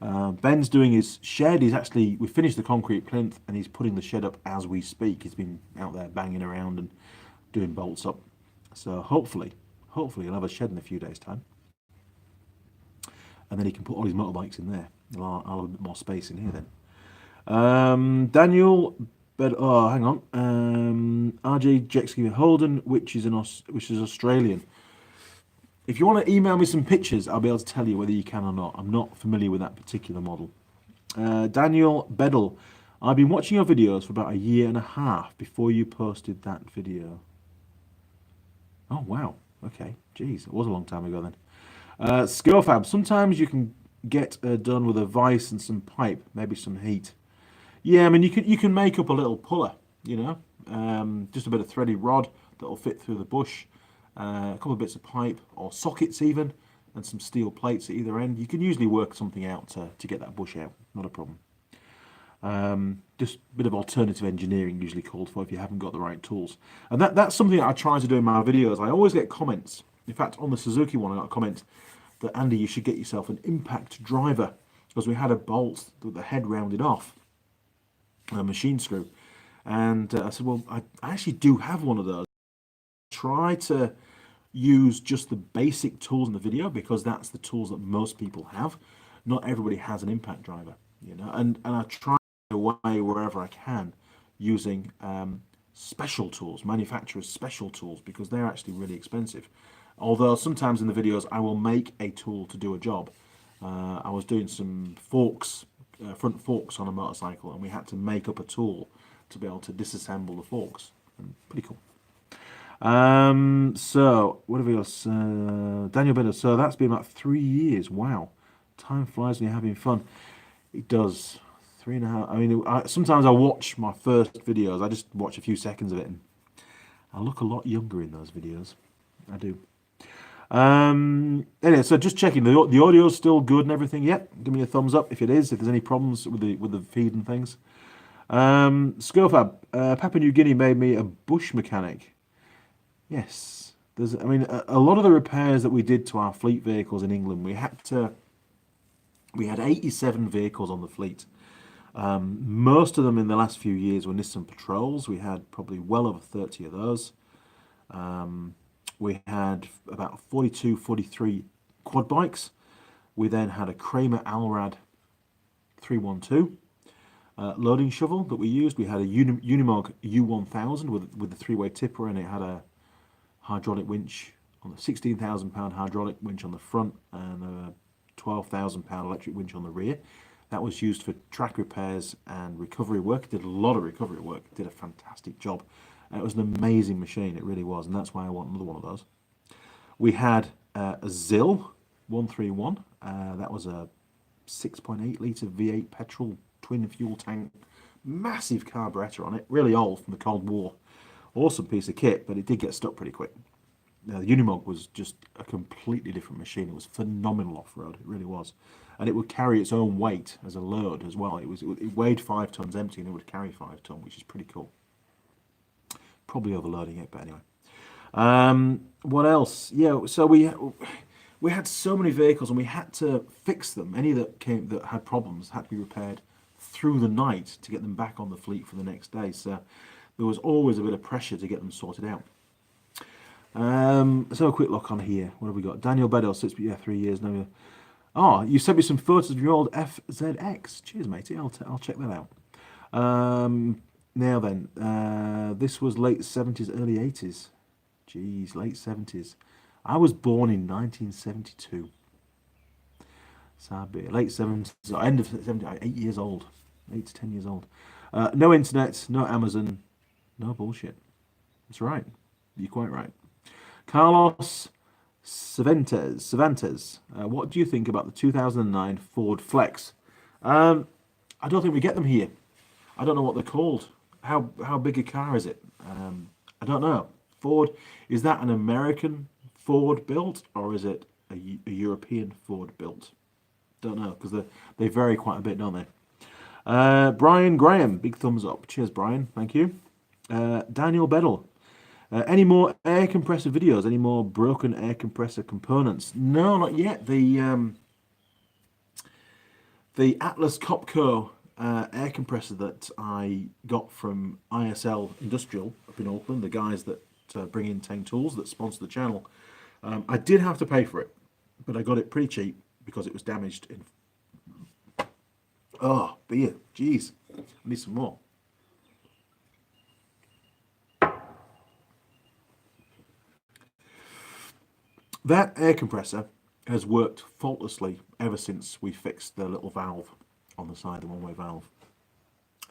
Ben's doing his shed. We finished the concrete plinth and he's putting the shed up as we speak. He's been out there banging around and doing bolts up. So hopefully he'll have a shed in a few days' time. And then he can put all his motorbikes in there. I'll have a bit more space in here then. Daniel, but oh, hang on. RJ Jetski Holden, which is Australian. If you want to email me some pictures, I'll be able to tell you whether you can or not. I'm not familiar with that particular model. Daniel Bedell, I've been watching your videos for about a year and a half before you posted that video. Oh wow, okay, jeez, it was a long time ago then. Skillfab, sometimes you can get done with a vise and some pipe, maybe some heat. Yeah, I mean you can make up a little puller, you know, just a bit of thready rod that'll fit through the bush, a couple of bits of pipe or sockets even, and some steel plates at either end. You can usually work something out to get that bush out, not a problem. Just a bit of alternative engineering usually called for if you haven't got the right tools. And that's something that I try to do in my videos. I always get comments. In fact, on the Suzuki one, I got a comment that, Andy, you should get yourself an impact driver because we had a bolt with the head rounded off, a machine screw. And I said, well, I actually do have one of those. Try to use just the basic tools in the video because that's the tools that most people have. Not everybody has an impact driver, you know, and I try away wherever I can using special tools, manufacturers' special tools, because they're actually really expensive. Although sometimes in the videos I will make a tool to do a job. I was doing some forks, front forks on a motorcycle, and we had to make up a tool to be able to disassemble the forks. Pretty cool. So what have we got? Daniel Bennett. So that's been about 3 years. Wow, time flies when you're having fun. It does. 3.5. I mean, sometimes I watch my first videos. I just watch a few seconds of it, and I look a lot younger in those videos. I do. Anyway, so just checking the audio is still good and everything. Yep, give me a thumbs up if it is. If there's any problems with the feed and things. Skillfab, Papua New Guinea made me a bush mechanic. Yes, I mean, a lot of the repairs that we did to our fleet vehicles in England, we had 87 vehicles on the fleet. Most of them in the last few years were Nissan Patrols. We had probably well over 30 of those. We had about 42, 43 quad bikes. We then had a Kramer Allrad 312 loading shovel that we used. We had a Unimog U1000 with the three-way tipper, and it had a hydraulic winch on the 16,000 pound hydraulic winch on the front and a 12,000 pound electric winch on the rear. That was used for track repairs and recovery work. It did a lot of recovery work. It did a fantastic job. It was an amazing machine, it really was, and that's why I want another one of those. We had a ZIL 131. That was a 6.8 litre V8 petrol twin fuel tank, massive carburetor on it, really old from the Cold War. Awesome piece of kit, but it did get stuck pretty quick. Now, the Unimog was just a completely different machine. It was phenomenal off-road, it really was. And it would carry its own weight as a load as well. It weighed 5 tons empty and it would carry 5 tons, which is pretty cool. Probably overloading it, but anyway. What else? Yeah, so we had so many vehicles and we had to fix them. Any that had problems had to be repaired through the night to get them back on the fleet for the next day. So there was always a bit of pressure to get them sorted out. Let's have a quick look on here. What have we got? Daniel Bedell, 3 years now. Oh, you sent me some photos of your old FZX. Cheers, matey. I'll check that out. Now then, this was late 70s, early 80s. Jeez, late 70s. I was born in 1972. Sad beer. Late 70s, or end of 70s, 8 years old. 8 to 10 years old. No internet, no Amazon, no bullshit. That's right. You're quite right. Carlos Cervantes. What do you think about the 2009 Ford Flex? I don't think we get them here. I don't know what they're called. How big a car is it? I don't know. Ford, is that an American Ford built or is it a European Ford built? Don't know because they vary quite a bit, don't they? Brian Graham, big thumbs up. Cheers, Brian. Thank you. Daniel Bedell. Any more air compressor videos? Any more broken air compressor components? No, not yet. The Atlas Copco air compressor that I got from ISL Industrial up in Auckland, the guys that bring in Tang Tools that sponsor the channel, I did have to pay for it, but I got it pretty cheap because it was damaged in. Oh, beer. Jeez. I need some more. That air compressor has worked faultlessly ever since we fixed the little valve on the side, the one-way valve.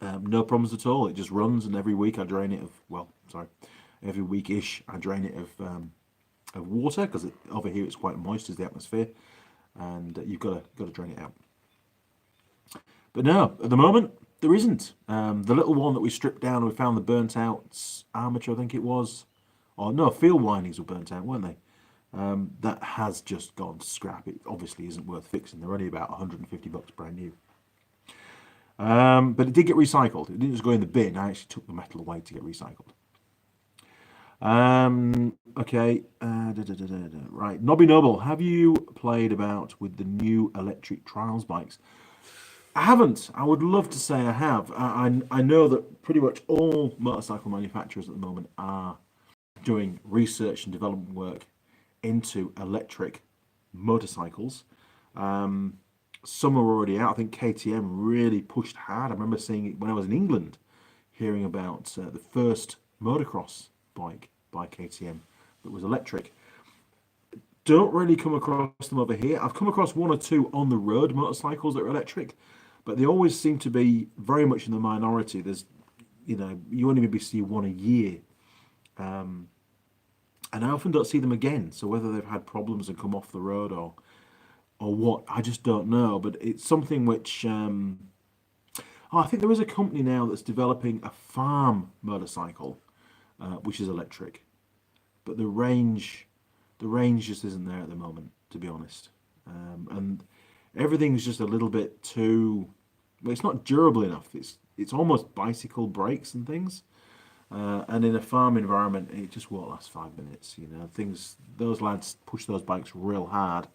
No problems at all. It just runs, and every week I drain it of, well, sorry, every week-ish I drain it of water because over here it's quite moist as the atmosphere, and you've got to drain it out. But no, at the moment there isn't. The little one that we stripped down and we found the burnt out armature, I think it was, or no, field windings were burnt out, weren't they? That has just gone to scrap. It obviously isn't worth fixing. They're only about 150 bucks brand new. But it did get recycled. It didn't just go in the bin. I actually took the metal away to get recycled. Okay. Right. Nobby Noble, have you played about with the new electric trials bikes? I haven't. I would love to say I have. I know that pretty much all motorcycle manufacturers at the moment are doing research and development work into electric motorcycles. Some are already out. I think KTM really pushed hard. I remember seeing it when I was in England, hearing about the first motocross bike by KTM that was electric. Don't really come across them over here. I've come across one or two on the road motorcycles that are electric, but they always seem to be very much in the minority. There's, you only maybe see one a year. And I often don't see them again. So whether they've had problems and come off the road or what, I just don't know. But it's something which I think there is a company now that's developing a farm motorcycle, which is electric, but the range just isn't there at the moment, to be honest. And everything's just a little bit too. Well, it's not durable enough. It's almost bicycle brakes and things. And in a farm environment, it just won't last 5 minutes. Those lads push those bikes real hard,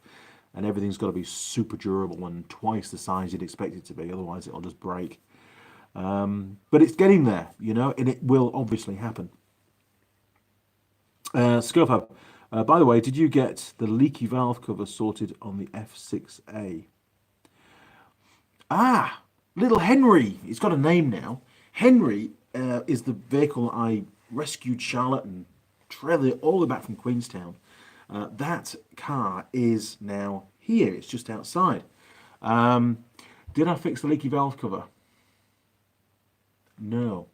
and everything's got to be super durable and twice the size you'd expect it to be. Otherwise, it'll just break. But it's getting there, and it will obviously happen. Scofab, by the way, did you get the leaky valve cover sorted on the F6A? Ah, little Henry. It's got a name now. Henry is the vehicle I rescued Charlotte and Trevor all the way back from Queenstown. That car is now here. It's just outside. Did I fix the leaky valve cover? No,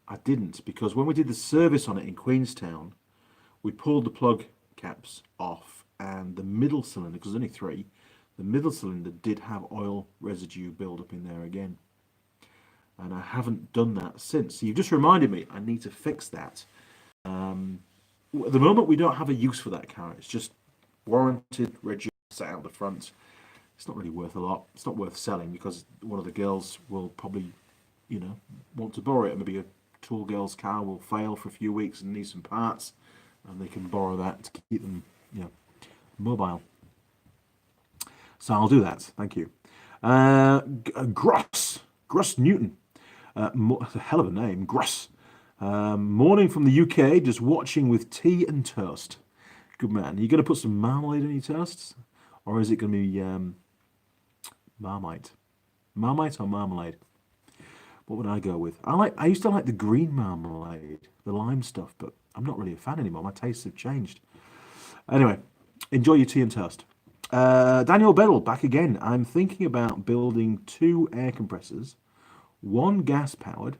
I didn't, because when we did the service on it in Queenstown, we pulled the plug caps off, and the middle cylinder, because there's only three, the middle cylinder did have oil residue build up in there again. And I haven't done that since. So you just reminded me I need to fix that. At the moment, we don't have a use for that car. It's just warranted, registered, sat out the front. It's not really worth a lot. It's not worth selling because one of the girls will probably, want to borrow it. Maybe a tall girl's car will fail for a few weeks and need some parts, and they can borrow that to keep them, mobile. So I'll do that. Thank you. Gross Newton. A hell of a name, Gross. Morning from the UK, just watching with tea and toast. Good man. Are you going to put some marmalade on your toasts? Or is it going to be Marmite? Marmite or marmalade? What would I go with? I used to like the green marmalade, the lime stuff, but I'm not really a fan anymore. My tastes have changed. Anyway, enjoy your tea and toast. Daniel Bedell back again. I'm thinking about building 2 air compressors, one gas powered,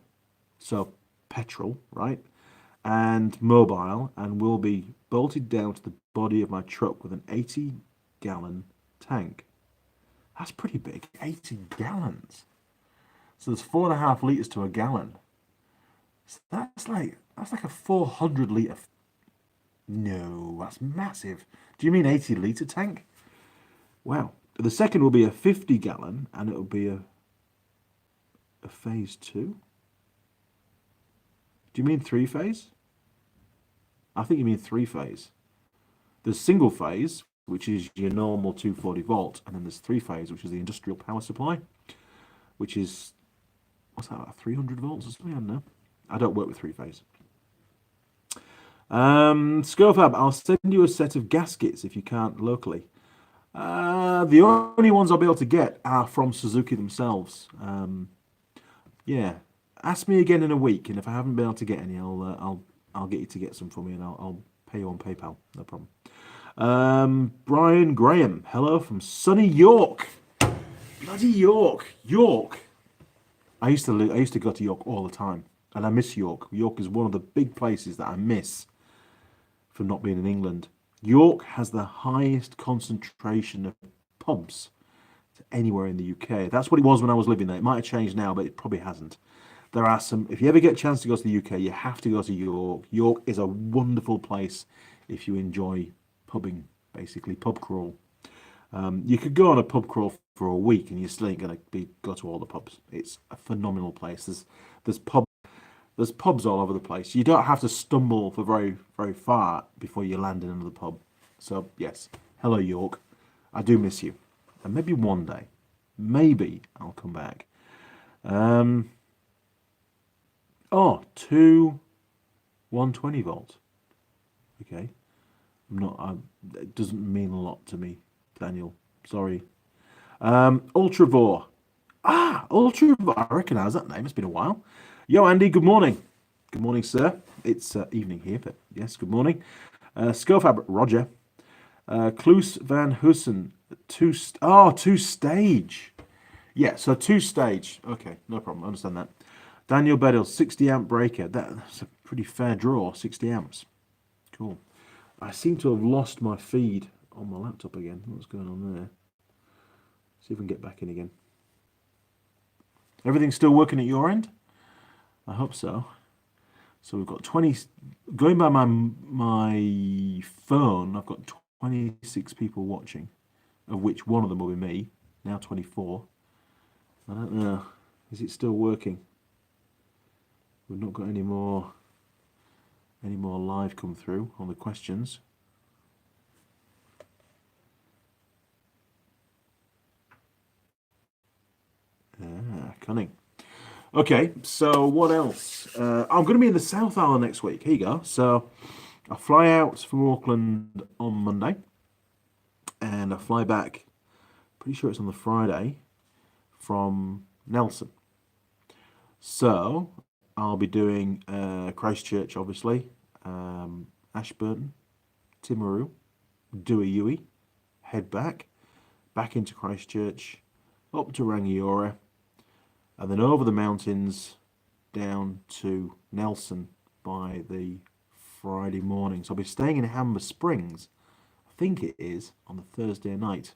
so petrol, right, and mobile, and will be bolted down to the body of my truck with an 80-gallon tank. That's pretty big, 80 gallons. So there's 4.5 litres to a gallon. So that's like a 400 litre. No, that's massive. Do you mean 80-litre tank? Wow. The second will be a 50-gallon, and it will be a phase 2. Do you mean 3-phase? I think you mean 3-phase. There's single phase, which is your normal 240 volt, and then there's 3-phase, which is the industrial power supply, which is, what's that, like 300 volts or something? I don't know. I don't work with 3-phase. Scofab, I'll send you a set of gaskets if you can't locally. The only ones I'll be able to get are from Suzuki themselves. Yeah, ask me again in a week, and if I haven't been able to get any, I'll get you to get some for me, and I'll pay you on PayPal. No problem. Brian Graham, hello from sunny York. Bloody York, York. I used to go to York all the time, and I miss York. York is one of the big places that I miss from not being in England. York has the highest concentration of pubs to anywhere in the UK. That's what it was when I was living there. It might have changed now, but it probably hasn't. There are some, if you ever get a chance to go to the UK, you have to go to York. York is a wonderful place if you enjoy pubbing, basically, pub crawl. You could go on a pub crawl for a week and you're still ain't going to go to all the pubs. It's a phenomenal place. There's pubs all over the place. You don't have to stumble for very, very far before you land in another pub. So, yes, hello, York. I do miss you. And maybe one day, maybe I'll come back. Two 120 volt. Okay. It doesn't mean a lot to me, Daniel. Sorry. Ultravore. Ultravore. I recognise that name. It's been a while. Yo, Andy, good morning. Good morning, sir. It's evening here, but yes, good morning. Scofab, Roger. Kloos van Hussen, two stage. Yeah, so 2-stage. Okay, no problem. I understand that. Daniel Bedell, 60 amp breaker. That's a pretty fair draw, 60 amps. Cool. I seem to have lost my feed on my laptop again. What's going on there? See if we can get back in again. Everything's still working at your end? I hope so. So we've got 20, going by my phone, I've got 26 people watching, of which one of them will be me, now 24. I don't know, is it still working? We've not got any more live come through on the questions. Cunning. Okay, so what else? I'm going to be in the South Island next week. Here you go. So I fly out from Auckland on Monday, and I fly back, pretty sure it's on the Friday, from Nelson. So I'll be doing Christchurch, obviously, Ashburton, Timaru, Duayui, head back into Christchurch, up to Rangiora, and then over the mountains down to Nelson by the Friday morning. So I'll be staying in Hammer Springs, I think it is, on the Thursday night.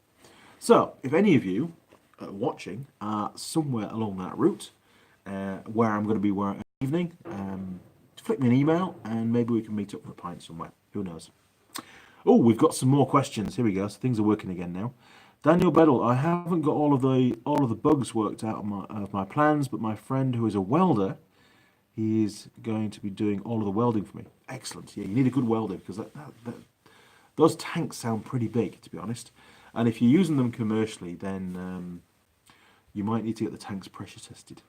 So if any of you watching are somewhere along that route, where I'm going to be where evening, flick me an email and maybe we can meet up for a pint somewhere. Who knows? Oh, we've got some more questions. Here we go. So things are working again now. Daniel Bedell, I haven't got all of the bugs worked out of my plans, but my friend who is a welder, he is going to be doing all of the welding for me. Excellent. Yeah, you need a good welder because those tanks sound pretty big, to be honest. And if you're using them commercially, then you might need to get the tanks pressure tested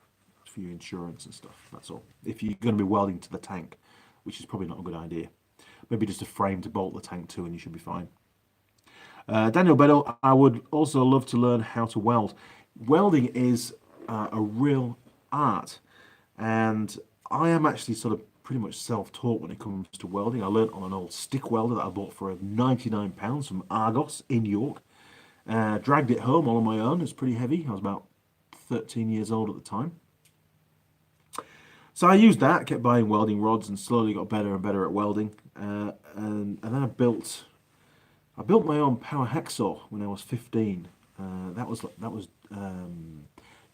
for your insurance and stuff. That's all. If you're going to be welding to the tank, which is probably not a good idea. Maybe just a frame to bolt the tank to and you should be fine. Daniel Bedell, I would also love to learn how to weld. Welding is a real art, and I am actually sort of pretty much self-taught when it comes to welding. I learnt on an old stick welder that I bought for £99 from Argos in York. Dragged it home all on my own. It's pretty heavy. I was about 13 years old at the time. So I used that, kept buying welding rods, and slowly got better and better at welding. And then I built my own power hacksaw when I was 15. That was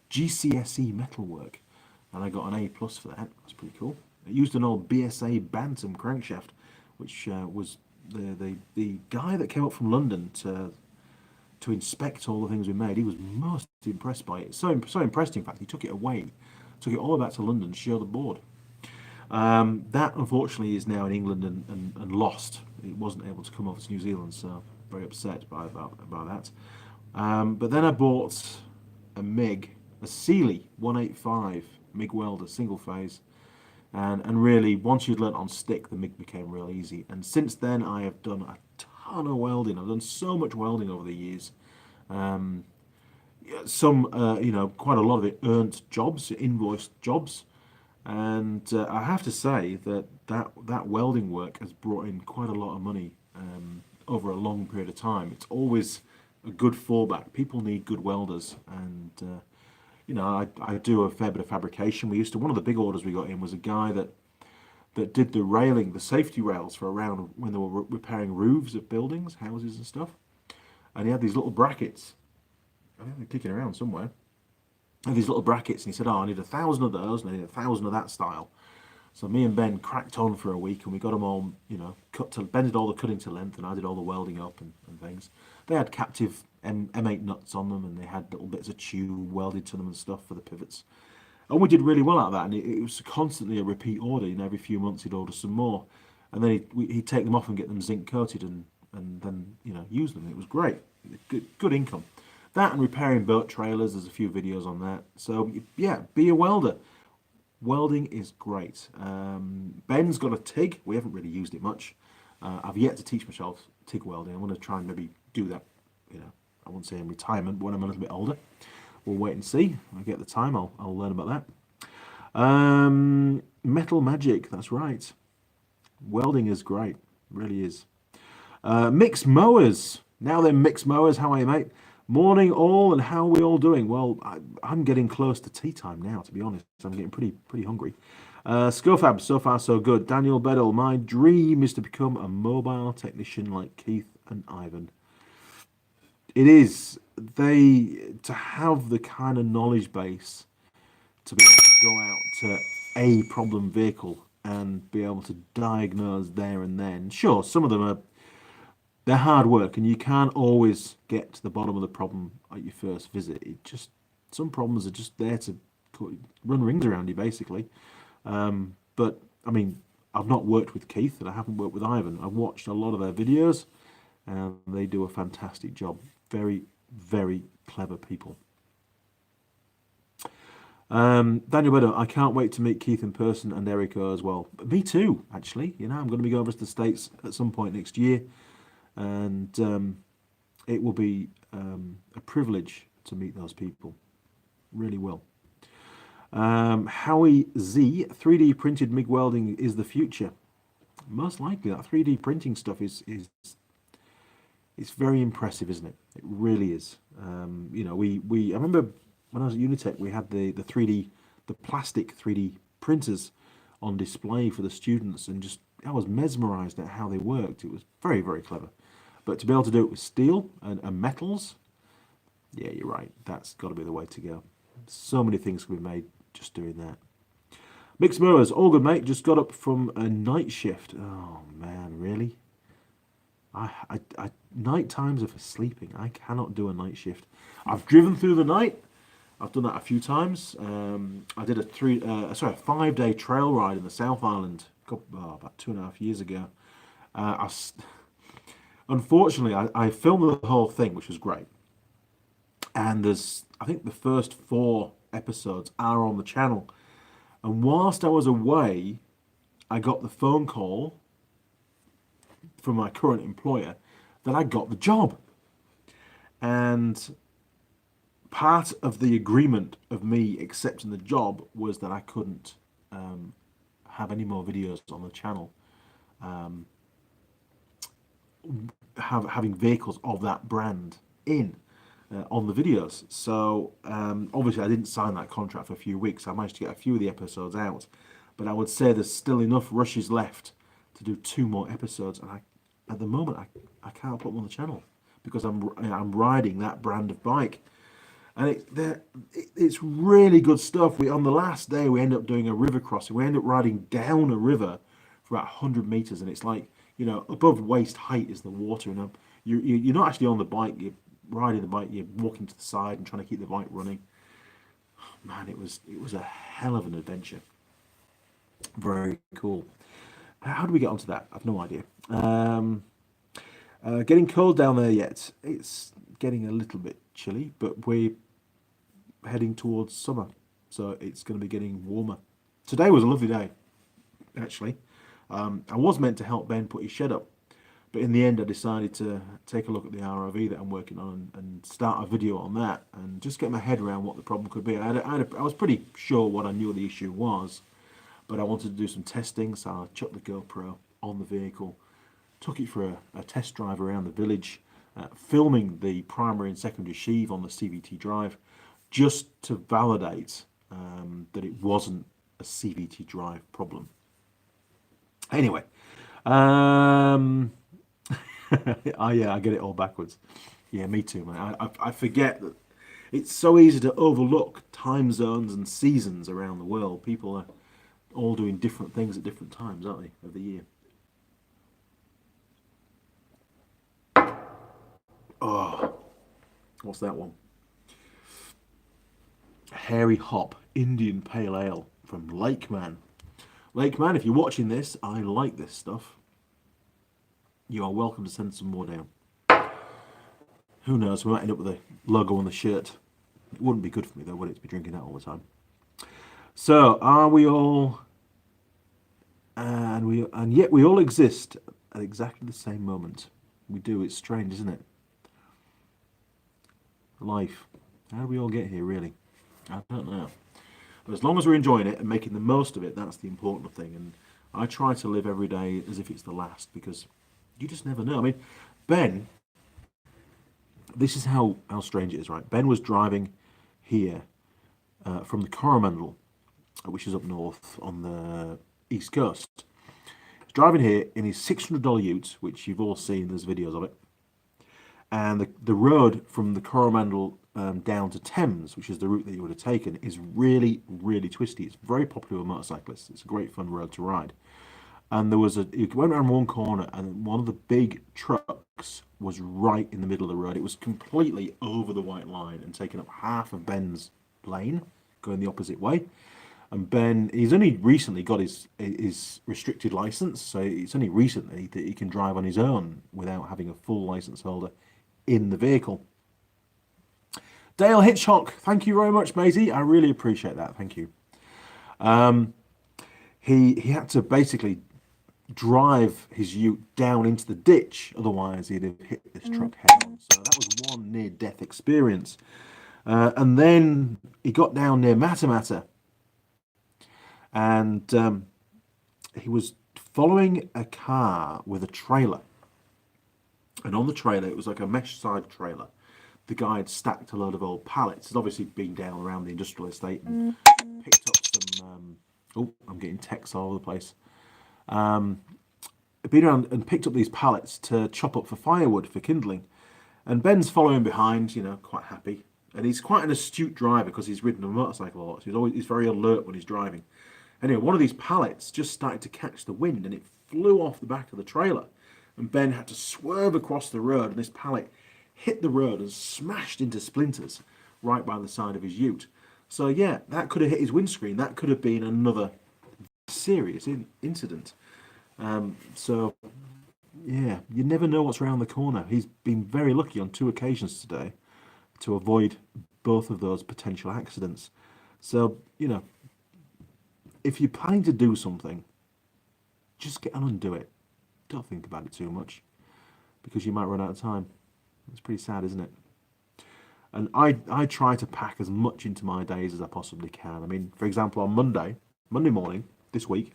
GCSE metalwork, and I got an A+ for that. That's pretty cool. It used an old BSA Bantam crankshaft, which was the guy that came up from London to inspect all the things we made. He was most impressed by it. So impressed, in fact, he took it away, took it all back to London to show the board. That unfortunately is now in England and lost. It wasn't able to come over to New Zealand, so very upset about that. But then I bought a MIG, a Sealy 185 MIG welder, single phase. And really, once you'd learnt on stick, the MIG became real easy. And since then, I have done a ton of welding. I've done so much welding over the years. Some, quite a lot of it earned jobs, invoiced jobs. And I have to say that welding work has brought in quite a lot of money over a long period of time. It's always a good fallback. People need good welders, and I do a fair bit of fabrication. One of the big orders we got in was a guy that did the railing, the safety rails for around when they were repairing roofs of buildings, houses and stuff. And he had these little brackets. I think they're kicking around somewhere. Had these little brackets, and he said, "Oh, I need 1,000 of those, and I need 1,000 of that style." So me and Ben cracked on for a week, and we got them all, Ben did all the cutting to length, and I did all the welding up and things. They had captive M8 nuts on them, and they had little bits of tube welded to them and stuff for the pivots. And we did really well out of that, and it was constantly a repeat order. Every few months he'd order some more, and then he'd take them off and get them zinc coated, and then use them. It was great, good income. That and repairing boat trailers. There's a few videos on that. So yeah, be a welder. Welding is great. Ben's got a TIG. We haven't really used it much. I've yet to teach myself TIG welding. I'm going to try and maybe do that. I won't say in retirement, but when I'm a little bit older. We'll wait and see. When I get the time, I'll learn about that. Metal Magic. That's right. Welding is great. Really is. Mixed mowers. Now then, mixed mowers. How are you, mate? Morning all, and how are we all doing? Well, I'm getting close to tea time now, to be honest. I'm getting pretty hungry. Scofab, so far so good. Daniel Bedell, my dream is to become a mobile technician like Keith and Ivan. It is. To have the kind of knowledge base to be able to go out to a problem vehicle and be able to diagnose there and then. Sure, some of them they're hard work, and you can't always get to the bottom of the problem at your first visit. Some problems are just there to run rings around you, basically. But I mean, I've not worked with Keith, and I haven't worked with Ivan. I've watched a lot of their videos, and they do a fantastic job. Very, very clever people. Daniel Weather, I can't wait to meet Keith in person and Erico as well. But me too, actually. I'm going to be going over to the States at some point next year. And it will be a privilege to meet those people. Really will. Howie Z, 3D printed MIG welding is the future. Most likely, that 3D printing stuff is very impressive, isn't it? It really is. I remember when I was at Unitech, we had the plastic 3D printers on display for the students, and I was mesmerized at how they worked. It was very, very clever. But to be able to do it with steel and metals, yeah, you're right. That's got to be the way to go. So many things can be made just doing that. Mixed mowers, all good, mate. Just got up from a night shift. Oh man, really? Night times are for sleeping. I cannot do a night shift. I've driven through the night. I've done that a few times. I did a 5-day trail ride in the South Island about 2.5 years ago. Unfortunately, I filmed the whole thing, which was great. And I think the first 4 episodes are on the channel. And whilst I was away, I got the phone call from my current employer that I got the job. And part of the agreement of me accepting the job was that I couldn't have any more videos on the channel having vehicles of that brand in on the videos. So obviously I didn't sign that contract for a few weeks. I managed to get a few of the episodes out, but I would say there's still enough rushes left to do 2 more episodes, and at the moment I can't put them on the channel because I'm riding that brand of bike. And it's really good stuff. On the last day, we end up doing a river crossing. We end up riding down a river for about 100 meters, and it's like, above waist height is the water, and you're not actually on the bike. You're riding the bike. You're walking to the side and trying to keep the bike running. Man, it was a hell of an adventure. Very cool. How do we get onto that? I've no idea. Getting cold down there yet? It's getting a little bit chilly, but we're heading towards summer, so it's going to be getting warmer. Today was a lovely day, actually. I was meant to help Ben put his shed up, but in the end I decided to take a look at the ROV that I'm working on and start a video on that and just get my head around what the problem could be. I was pretty sure what I knew the issue was, but I wanted to do some testing, so I chucked the GoPro on the vehicle, took it for a test drive around the village, filming the primary and secondary sheave on the CVT drive, just to validate that it wasn't a CVT drive problem. Anyway, I get it all backwards. Yeah, me too, man. I forget that it's so easy to overlook time zones and seasons around the world. People are all doing different things at different times, aren't they, of the year? Oh, what's that one? Hairy Hop Indian Pale Ale from Lakeman. Lakeman, if you're watching this, I like this stuff. You are welcome to send some more down. Who knows, we might end up with a logo on the shirt. It wouldn't be good for me though, would it, to be drinking that all the time? So, are we all... And yet we all exist at exactly the same moment. We do, it's strange, isn't it? Life. How do we all get here, really? I don't know. But as long as we're enjoying it and making the most of it, that's the important thing. And I try to live every day as if it's the last, because you just never know. I mean, Ben, this is how strange it is, right? Ben was driving here from the Coromandel, which is up north on the east coast. He's driving here in his $600 ute, which you've all seen, there's videos of it. And the road from the Coromandel down to Thames, which is the route that you would have taken, is really, really twisty. It's very popular with motorcyclists. It's a great fun road to ride. And it went around one corner, and one of the big trucks was right in the middle of the road. It was completely over the white line and taking up half of Ben's lane, going the opposite way. And Ben, he's only recently got his restricted license, so it's only recently that he can drive on his own without having a full license holder in the vehicle. Dale Hitchcock, thank you very much, matey. I really appreciate that. Thank you. He had to basically drive his ute down into the ditch, otherwise he'd have hit this truck head on. So that was one near-death experience. And then he got down near Matamata, and he was following a car with a trailer. And on the trailer, it was like a mesh side trailer. The guy had stacked a load of old pallets. He'd obviously been down around the industrial estate and picked up some... oh, I'm getting texts all over the place. Been around and picked up these pallets to chop up for firewood for kindling. And Ben's following behind, quite happy. And he's quite an astute driver because he's ridden a motorcycle a lot. So he's very alert when he's driving. Anyway, one of these pallets just started to catch the wind and it flew off the back of the trailer. And Ben had to swerve across the road, and this pallet hit the road and smashed into splinters right by the side of his ute. So yeah, that could have hit his windscreen. That could have been another serious incident. So yeah, you never know what's around the corner. He's been very lucky on 2 occasions today to avoid both of those potential accidents. So, if you're planning to do something, just get on and do it. Don't think about it too much, because you might run out of time. It's pretty sad, isn't it? And I try to pack as much into my days as I possibly can. I mean, for example, on Monday morning this week,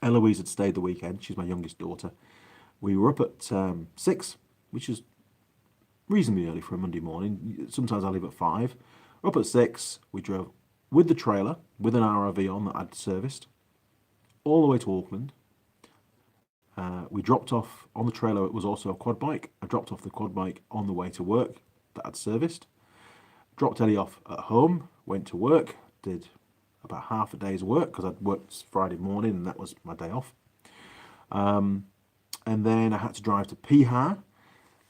Eloise had stayed the weekend. She's my youngest daughter. We were up at 6, which is reasonably early for a Monday morning. Sometimes I leave at 5. Up at 6, we drove with the trailer, with an RRV on that I'd serviced, all the way to Auckland. We dropped off on the trailer, it was also a quad bike. I dropped off the quad bike on the way to work that I'd serviced. Dropped Ellie off at home, went to work, did about half a day's work because I'd worked Friday morning and that was my day off. And then I had to drive to Piha,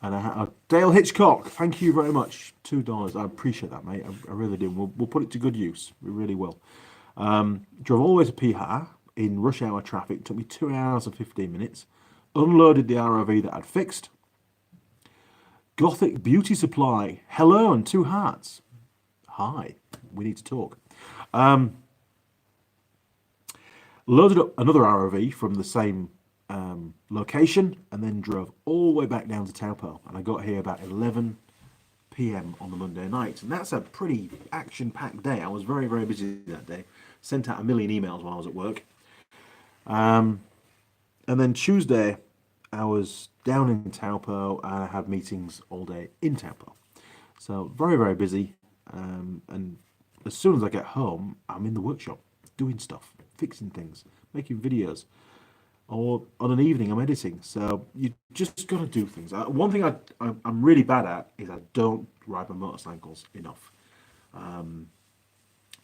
and I had Dale Hitchcock. Thank you very much. $2. I appreciate that, mate. I really do. We'll put it to good use. We really will. Drove all the way to Piha in rush hour traffic. It took me 2 hours and 15 minutes. Unloaded the ROV that I'd fixed. Gothic Beauty Supply. Hello and 2 hearts. Hi. We need to talk. Loaded up another ROV from the same location and then drove all the way back down to Taupo, and I got here about 11 p.m. on the Monday night, and that's a pretty action-packed day. I was very, very busy that day. Sent out a million emails while I was at work. And then Tuesday, I was down in Taupo and I had meetings all day in Taupo. So very, very busy. And as soon as I get home, I'm in the workshop doing stuff, fixing things, making videos. Or on an evening, I'm editing. So you just got to do things. One thing I'm really bad at is I don't ride my motorcycles enough.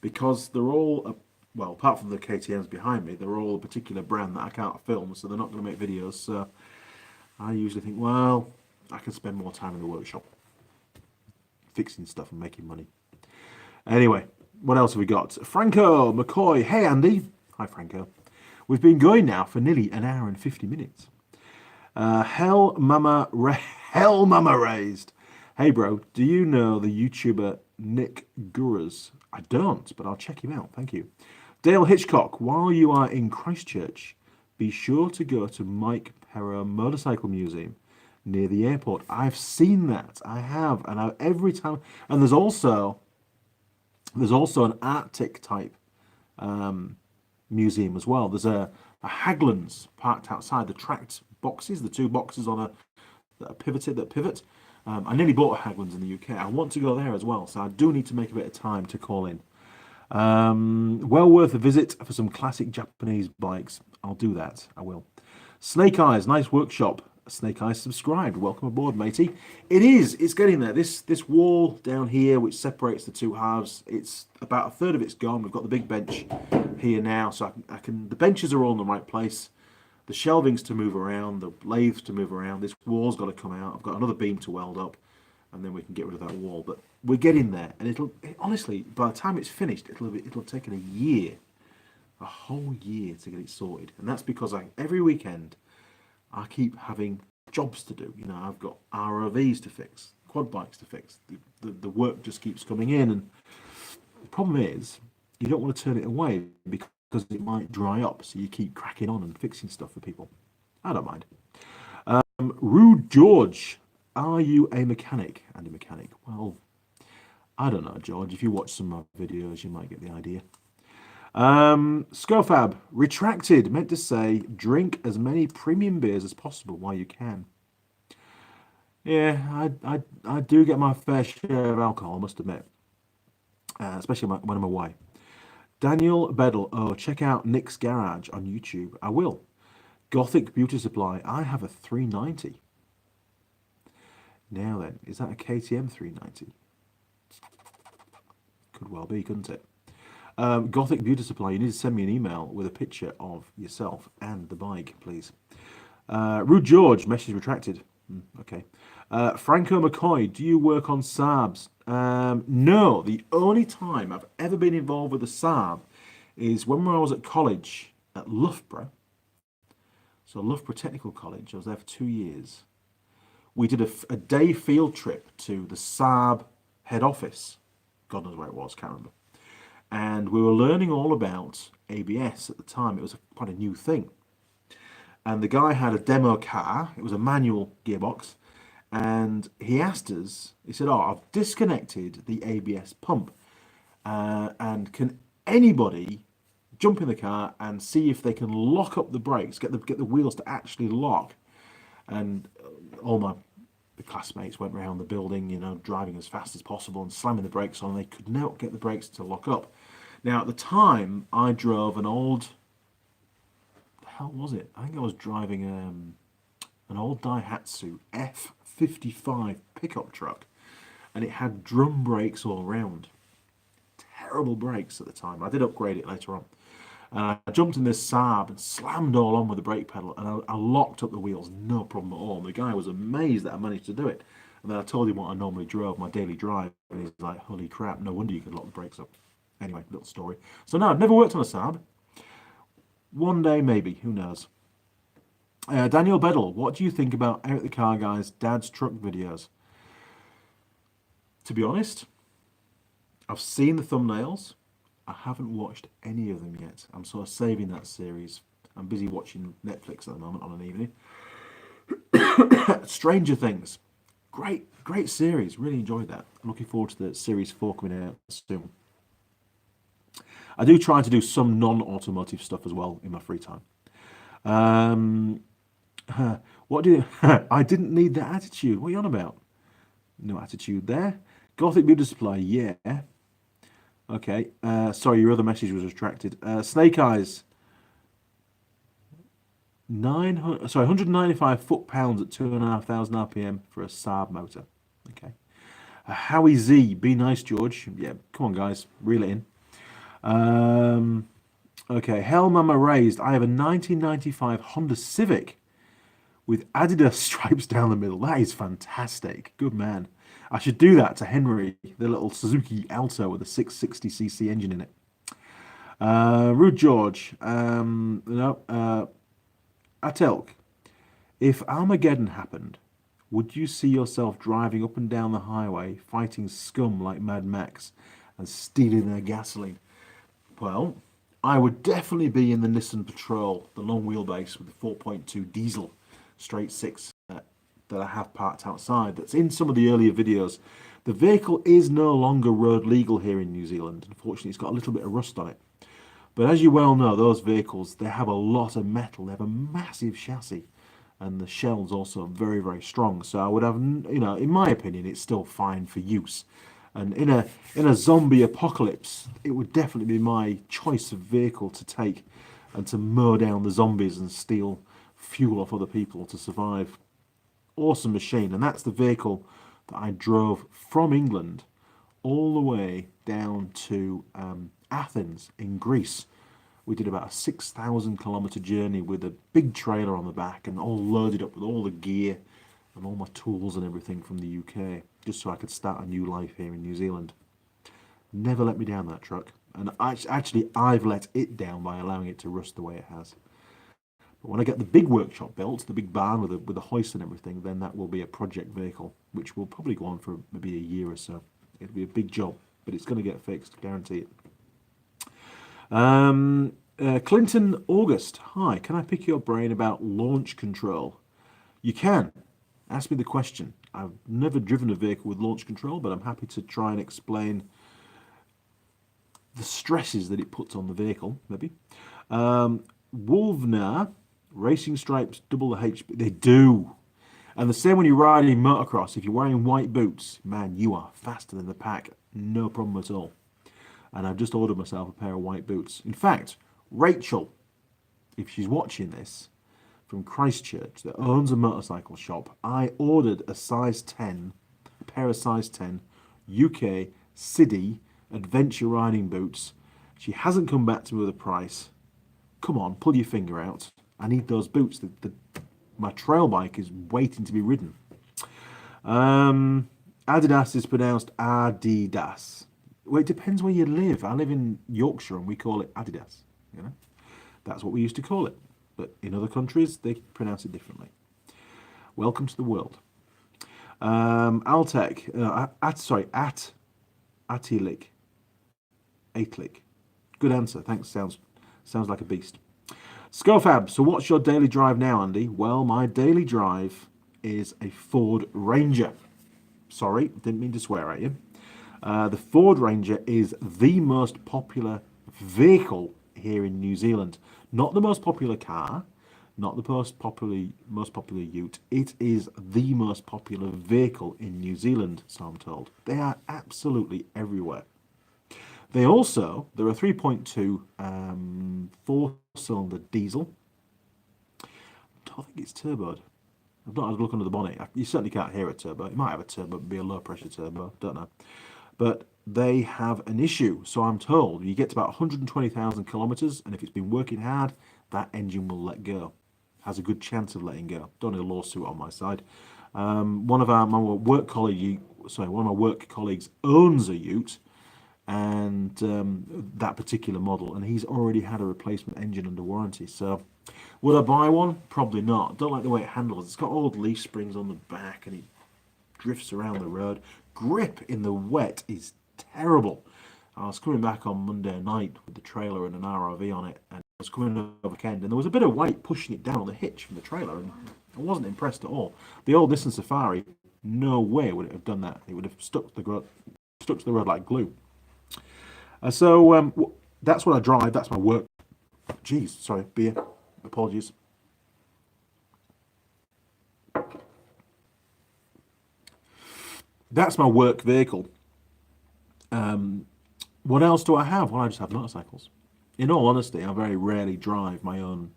Because they're all, well, apart from the KTMs behind me, they're all a particular brand that I can't film, so they're not going to make videos. So I usually think, well, I can spend more time in the workshop fixing stuff and making money. Anyway, what else have we got? Franco McCoy. Hey, Andy. Hi, Franco. We've been going now for nearly an hour and 50 minutes. Hell Mama Raised. Hey, bro, do you know the YouTuber Nick Gurras? I don't, but I'll check him out. Thank you. Dale Hitchcock, while you are in Christchurch, be sure to go to Mike Perra Motorcycle Museum near the airport. I've seen that. I have. And every time. And there's also an Arctic type museum as well. There's a Haglands parked outside, the tracked boxes, the 2 boxes on that pivot. I nearly bought a Haglands in the UK. I want to go there as well, so I do need to make a bit of time to call in. Well worth a visit for some classic Japanese bikes. I'll do that. I will. Snake Eyes, nice workshop. Snake Eyes subscribed. Welcome aboard, matey. It is. It's getting there. This wall down here, which separates the 2 halves, it's about a third of it's gone. We've got the big bench here now, so I can. The benches are all in the right place. The shelving's to move around, the lathes to move around. This wall's got to come out. I've got another beam to weld up, and then we can get rid of that wall. But we're getting there, and honestly, by the time it's finished, it'll have taken a year, a whole year to get it sorted. And that's because every weekend I keep having jobs to do. You know, I've got ROVs to fix, quad bikes to fix. The work just keeps coming in, and the problem is you don't want to turn it away because it might dry up. So you keep cracking on and fixing stuff for people. I don't mind. Rude George, are you a mechanic? And a mechanic? Well, I don't know, George. If you watch some of my videos, you might get the idea. Scofab, retracted, meant to say drink as many premium beers as possible while you can. Yeah, I do get my fair share of alcohol, I must admit, especially when I'm away. Daniel Beddle, oh, check out Nick's Garage on YouTube. I will. Gothic Beauty Supply, I have a 390. Now then, is that a KTM 390? Could well be, couldn't it? Gothic Beauty Supply, you need to send me an email with a picture of yourself and the bike, please. Rude George, message retracted. Okay. Franco McCoy, do you work on Saabs? No, the only time I've ever been involved with a Saab is when I was at college at Loughborough. So Loughborough Technical College, I was there for 2 years. We did a day field trip to the Saab head office. God knows where it was, can't remember. And we were learning all about ABS at the time. It was quite a new thing. And the guy had a demo car. It was a manual gearbox. And he asked us, he said, oh, I've disconnected the ABS pump. And can anybody jump in the car and see if they can lock up the brakes, get the wheels to actually lock. And all my the classmates went around the building, driving as fast as possible and slamming the brakes on. They could not get the brakes to lock up. Now, at the time, I drove an old, the hell was it? I think I was driving an old Daihatsu F55 pickup truck, and it had drum brakes all around. Terrible brakes at the time. I did upgrade it later on. I jumped in this Saab and slammed all on with the brake pedal, and I locked up the wheels, no problem at all. And the guy was amazed that I managed to do it. And then I told him what I normally drove, my daily drive, and he's like, holy crap, no wonder you could lock the brakes up. Anyway, little story. So no, I've never worked on a Saab. One day, maybe, who knows. Daniel Bedell, what do you think about Eric the Car Guy's dad's truck videos? To be honest, I've seen the thumbnails. I haven't watched any of them yet. I'm sort of saving that series. I'm busy watching Netflix at the moment on an evening. Stranger Things. Great series. Really enjoyed that. I'm looking forward to the series 4 coming out soon. I do try to do some non-automotive stuff as well in my free time. What do you... I didn't need that attitude. What are you on about? No attitude there. Gothic Beauty Supply, yeah. Okay. Sorry, your other message was retracted. Snake Eyes. 195 foot-pounds at 2,500 RPM for a Saab motor. Okay. Howie Z, be nice, George. Yeah, come on, guys, reel it in. Okay, Hell Mama Raised. I have a 1995 Honda Civic with Adidas stripes down the middle. That is fantastic. Good man. I should do that to Henry, the little Suzuki Alto with a 660cc engine in it. Rude George. Atelk. If Armageddon happened, would you see yourself driving up and down the highway, fighting scum like Mad Max and stealing their gasoline? Well, I would definitely be in the Nissan Patrol, the long wheelbase with the 4.2 diesel straight six that I have parked outside. That's in some of the earlier videos. The vehicle is no longer road legal here in New Zealand. Unfortunately, it's got a little bit of rust on it. But as you well know, those vehicles, they have a lot of metal. They have a massive chassis. And the shell's also very, very strong. So I would have, in my opinion, it's still fine for use. And in a zombie apocalypse, it would definitely be my choice of vehicle to take and to mow down the zombies and steal fuel off other people to survive. Awesome machine. And that's the vehicle that I drove from England all the way down to Athens in Greece. We did about a 6,000 kilometre journey with a big trailer on the back and all loaded up with all the gear and all my tools and everything from the UK, just so I could start a new life here in New Zealand. Never let me down, that truck. And actually, I've let it down by allowing it to rust the way it has. But when I get the big workshop built, the big barn with the hoist and everything, then that will be a project vehicle, which will probably go on for maybe a year or so. It'll be a big job, but it's going to get fixed, guarantee it. Clinton August, hi, can I pick your brain about launch control? You can. Ask me the question. I've never driven a vehicle with launch control, but I'm happy to try and explain the stresses that it puts on the vehicle, maybe. Wolvner, racing stripes double the HP. They do. And the same when you're riding motocross. If you're wearing white boots, man, you are faster than the pack. No problem at all. And I've just ordered myself a pair of white boots. In fact, Rachel, if she's watching this, from Christchurch, that owns a motorcycle shop, I ordered a pair of size 10 UK City adventure riding boots. She hasn't come back to me with a price. Come on, pull your finger out. I need those boots. My trail bike is waiting to be ridden. Adidas is pronounced Adidas. Well, it depends where you live. I live in Yorkshire and we call it Adidas. That's what we used to call it. But in other countries, they pronounce it differently. Welcome to the world. Altec, Atlic. Good answer. Thanks. Sounds like a beast. Scofab, so what's your daily drive now, Andy? Well, my daily drive is a Ford Ranger. Sorry, didn't mean to swear at you. The Ford Ranger is the most popular vehicle here in New Zealand. Not the most popular car, not the most popular ute. It is the most popular vehicle in New Zealand, so I'm told. They are absolutely everywhere. There are 3.2 four-cylinder diesel. I don't think it's turboed. I've not had a look under the bonnet. You certainly can't hear a turbo. It might have a turbo, but be a low-pressure turbo. Don't know. But they have an issue. So I'm told you get to about 120,000 kilometres, and if it's been working hard, that engine will let go. Has a good chance of letting go. Don't need a lawsuit on my side. One of my work colleagues owns a ute, and that particular model, and he's already had a replacement engine under warranty. So would I buy one? Probably not. Don't like the way it handles. It's got old leaf springs on the back, and it drifts around the road. Grip in the wet is terrible. I was coming back on Monday night with the trailer and an RRV on it, and I was coming over weekend, and there was a bit of weight pushing it down on the hitch from the trailer, and I wasn't impressed at all. The old Nissan Safari, no way would it have done that. It would have stuck to the road like glue. So that's what I drive. That's my work. Jeez, sorry, beer. Apologies. That's my work vehicle. What else do I have? Well, I just have motorcycles. In all honesty, I very rarely drive my own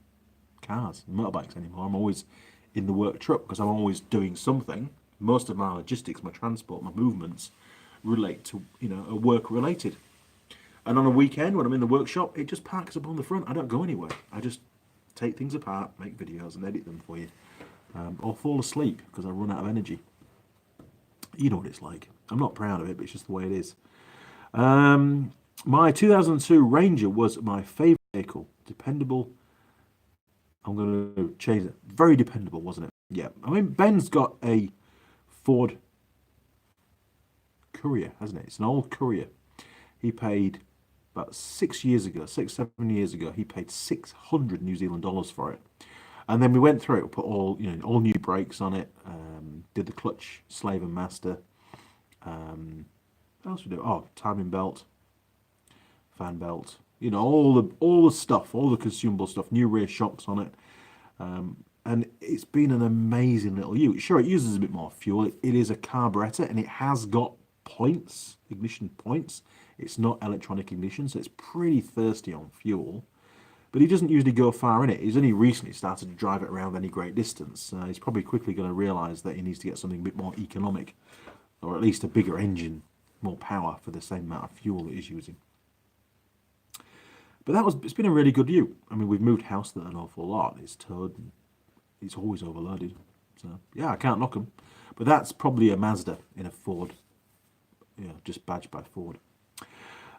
cars, motorbikes anymore. I'm always in the work truck because I'm always doing something. Most of my logistics, my transport, my movements relate to, are work related. And on a weekend when I'm in the workshop, it just parks up on the front. I don't go anywhere. I just take things apart, make videos and edit them for you. Or fall asleep because I run out of energy. You know what it's like. I'm not proud of it, but it's just the way it is. My 2002 Ranger was my favourite vehicle. Dependable. I'm going to change it. Very dependable, wasn't it? Yeah. I mean, Ben's got a Ford Courier, hasn't it? It's an old Courier. He paid about 7 years ago, he paid 600 New Zealand dollars for it. And then we went through it, put all new brakes on it, did the clutch, slave and master. What else we do? Oh, timing belt, fan belt, all the stuff, all the consumable stuff, new rear shocks on it. And it's been an amazing little ute. Sure, it uses a bit more fuel. It is a carburetor, and it has got points, ignition points. It's not electronic ignition, so it's pretty thirsty on fuel. But he doesn't usually go far in it. He's only recently started to drive it around any great distance. He's probably quickly going to realise that he needs to get something a bit more economic, or at least a bigger engine, more power for the same amount of fuel that he's using. But it's been a really good ute. I mean, we've moved house there an awful lot. It's towed, and it's always overloaded. So yeah, I can't knock them. But that's probably a Mazda in a Ford. Yeah, just badged by Ford.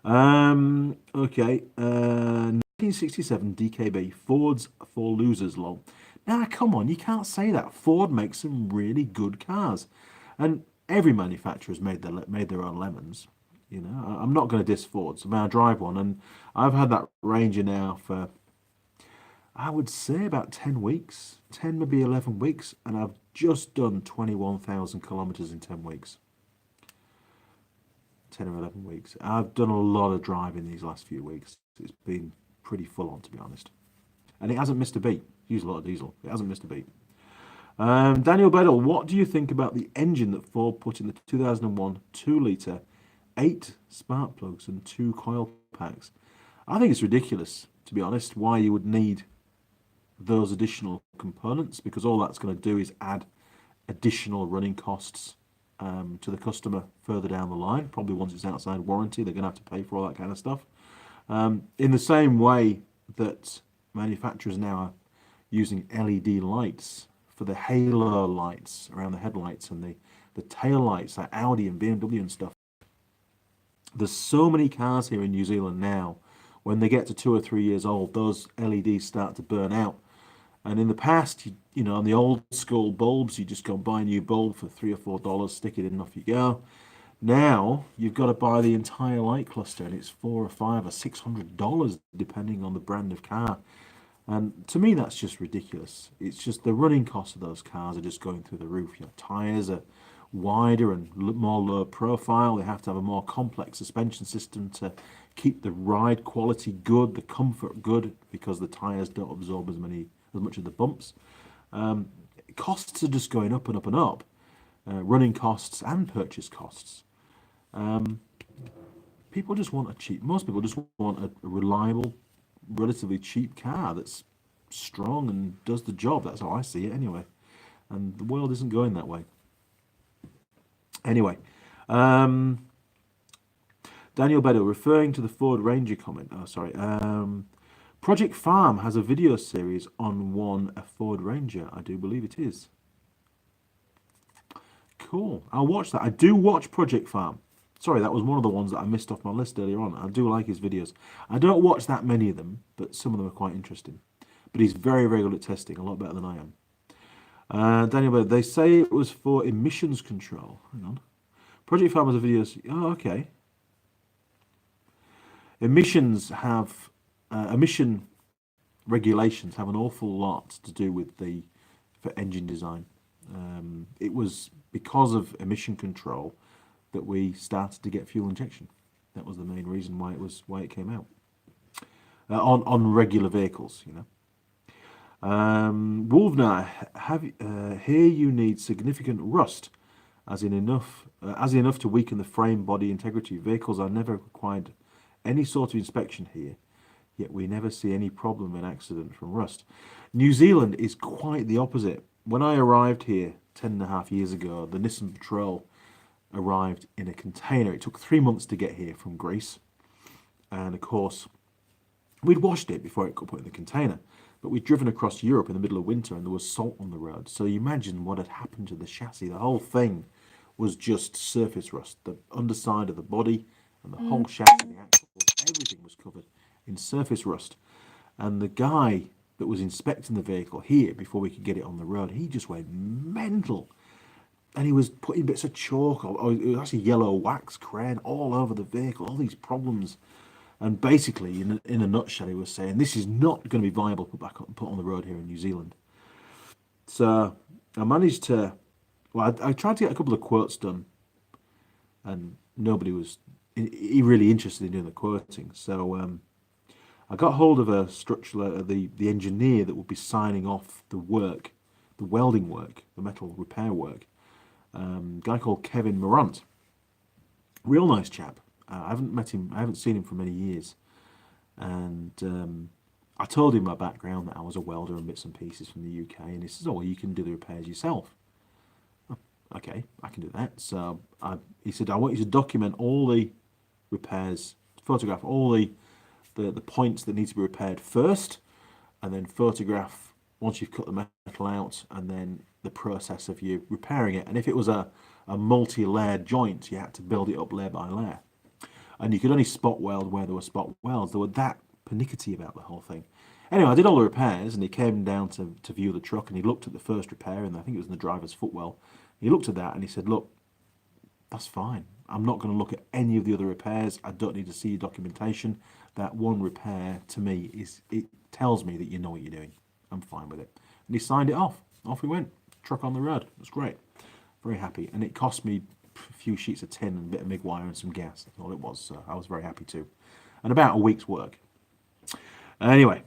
Okay. 1967 DKB, Ford's for losers, lol. Now, come on, you can't say that. Ford makes some really good cars. And every manufacturer's made their own lemons. I'm not going to diss Ford. So I drive one, and I've had that Ranger now for, I would say, about 10 weeks, 10, maybe 11 weeks, and I've just done 21,000 kilometres in 10 weeks. 10 or 11 weeks. I've done a lot of driving these last few weeks. It's been pretty full on, to be honest. And it hasn't missed a beat. Use a lot of diesel. It hasn't missed a beat. Daniel Bedell, what do you think about the engine that Ford put in the 2001 2-litre, 8 spark plugs and 2 coil packs? I think it's ridiculous, to be honest, why you would need those additional components, because all that's going to do is add additional running costs to the customer further down the line. Probably once it's outside warranty, they're going to have to pay for all that kind of stuff. In the same way that manufacturers now are using LED lights for the halo lights around the headlights and the tail lights, like Audi and BMW and stuff. There's so many cars here in New Zealand now, when they get to 2 or 3 years old, those LEDs start to burn out. And in the past, on the old school bulbs, you just go and buy a new bulb for $3 or $4, stick it in, and off you go. Now you've got to buy the entire light cluster, and it's $400 or $500 or $600 depending on the brand of car. And to me, that's just ridiculous. It's just the running costs of those cars are just going through the roof. Tires are wider and more low profile. They have to have a more complex suspension system to keep the ride quality good, the comfort good, because the tyres don't absorb as much of the bumps. Costs are just going up and up and up, running costs and purchase costs. People just want most people just want a reliable, relatively cheap car that's strong and does the job. That's how I see it anyway. And the world isn't going that way. Anyway, Daniel Bedell, referring to the Ford Ranger comment. Oh, sorry. Project Farm has a video series on a Ford Ranger. I do believe it is. Cool. I'll watch that. I do watch Project Farm. Sorry, that was one of the ones that I missed off my list earlier on. I do like his videos. I don't watch that many of them, but some of them are quite interesting. But he's very, very good at testing, a lot better than I am. Daniel Bedell, they say it was for emissions control. Hang on. Project Farm has a video. Oh, okay. Emission regulations have an awful lot to do with for engine design. It was because of emission control that we started to get fuel injection. That was the main reason why it came out on regular vehicles. Wolfner, here you need significant rust, as in enough to weaken the frame body integrity. Vehicles are never required any sort of inspection here, yet we never see any problem in accident from rust. New Zealand is quite the opposite. When I arrived here 10.5 years ago, the Nissan Patrol arrived in a container. It took 3 months to get here from Greece. And of course, we'd washed it before it got put in the container. But we'd driven across Europe in the middle of winter and there was salt on the road. So you imagine what had happened to the chassis. The whole thing was just surface rust. The underside of the body and the whole chassis, the axles, everything was covered in surface rust. And the guy that was inspecting the vehicle here before we could get it on the road, he just went mental. And he was putting bits of chalk, or it was actually yellow wax crayon all over the vehicle, all these problems. And basically, in a nutshell, he was saying, this is not going to be viable to put on the road here in New Zealand. So I managed to, I tried to get a couple of quotes done, and nobody was really interested in doing the quoting. So I got hold of the engineer that would be signing off the work, the welding work, the metal repair work. A guy called Kevin Morant. Real nice chap. I haven't met him, I haven't seen him for many years. And I told him my background, that I was a welder and bits and pieces from the UK. And he says, oh, well, you can do the repairs yourself. Oh, okay, I can do that. So he said, I want you to document all the repairs, photograph all the points that need to be repaired first, and then photograph once you've cut the metal out, and then the process of you repairing it. And if it was a multi-layered joint, you had to build it up layer by layer. And you could only spot weld where there were spot welds. There were that pernickety about the whole thing. Anyway, I did all the repairs, and he came down to view the truck, and he looked at the first repair, and I think it was in the driver's footwell. He looked at that, and he said, look, that's fine. I'm not going to look at any of the other repairs. I don't need to see your documentation. That one repair, to me, it tells me that you know what you're doing. I'm fine with it. And he signed it off. Off we went. Truck on the road. It was great. Very happy. And it cost me a few sheets of tin and a bit of MIG wire and some gas. That's all it was. So I was very happy too. And about a week's work. Anyway.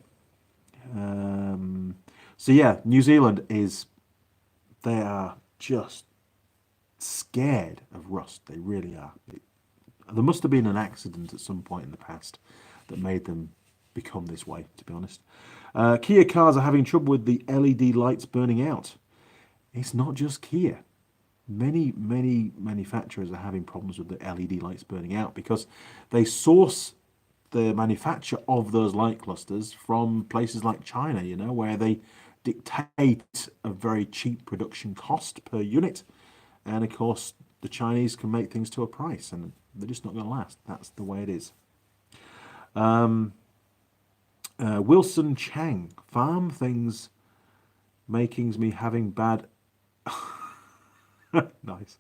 So yeah, New Zealand they are just scared of rust. They really are. There must have been an accident at some point in the past that made them become this way, to be honest. Kia cars are having trouble with the LED lights burning out. It's not just Kia. Many manufacturers are having problems with the LED lights burning out because they source the manufacture of those light clusters from places like China, where they dictate a very cheap production cost per unit. And of course, the Chinese can make things to a price, and they're just not going to last. That's the way it is. Wilson Chang, farm things makings me having bad. Nice.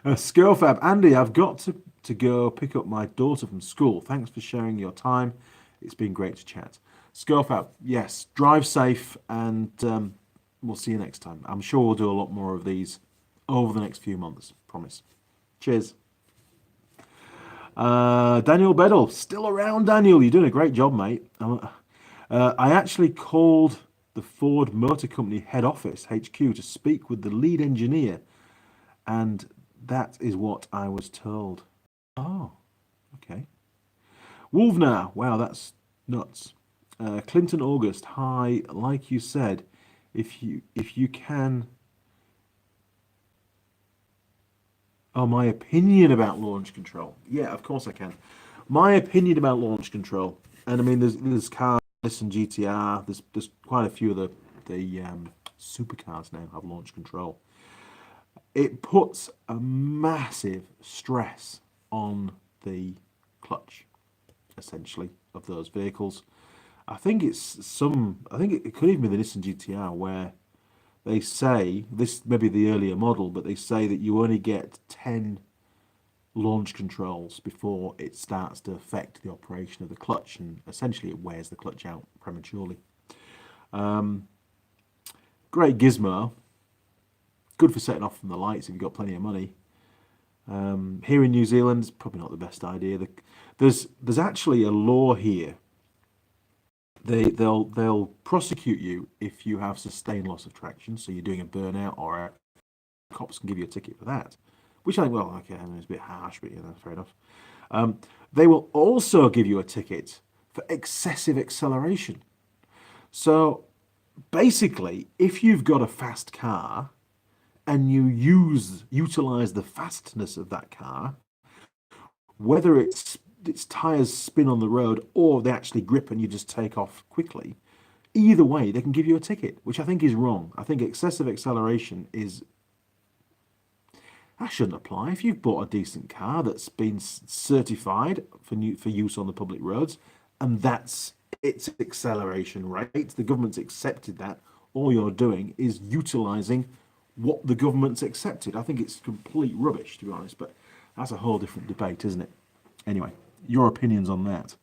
Skirlfab, Andy, I've got to go pick up my daughter from school. Thanks for sharing your time. It's been great to chat. Skirlfab, yes, drive safe, and we'll see you next time. I'm sure we'll do a lot more of these over the next few months. Promise. Cheers. Daniel Bedell, still around, Daniel. You're doing a great job, mate. I actually called the Ford Motor Company head office, HQ, to speak with the lead engineer, and that is what I was told. Oh, okay. Wolvnar, wow, that's nuts. Clinton August, hi. Like you said, if you can. Oh, my opinion about launch control. Yeah, of course I can. My opinion about launch control, and I mean, there's cars, and GTR. There's quite a few of the supercars now have launch control. It puts a massive stress on the clutch, essentially, of those vehicles. I think it's some. I think it could even be the Nissan GTR where they say this may be the earlier model, but they say that you only get 10 launch controls before it starts to affect the operation of the clutch, and essentially it wears the clutch out prematurely. Great gizmo, good for setting off from the lights if you've got plenty of money. Here in New Zealand, it's probably not the best idea. There's actually a law here. They'll prosecute you if you have sustained loss of traction, so you're doing a burnout, or cops can give you a ticket for that. Which I think, well, okay, I mean, it's a bit harsh, but fair enough. They will also give you a ticket for excessive acceleration. So basically, if you've got a fast car and you utilize the fastness of that car, whether its tires spin on the road or they actually grip and you just take off quickly, either way, they can give you a ticket, which I think is wrong. I think excessive acceleration is that shouldn't apply. If you've bought a decent car that's been certified for use on the public roads, and that's its acceleration rate, the government's accepted that, all you're doing is utilising what the government's accepted. I think it's complete rubbish, to be honest, but that's a whole different debate, isn't it? Anyway, your opinions on that.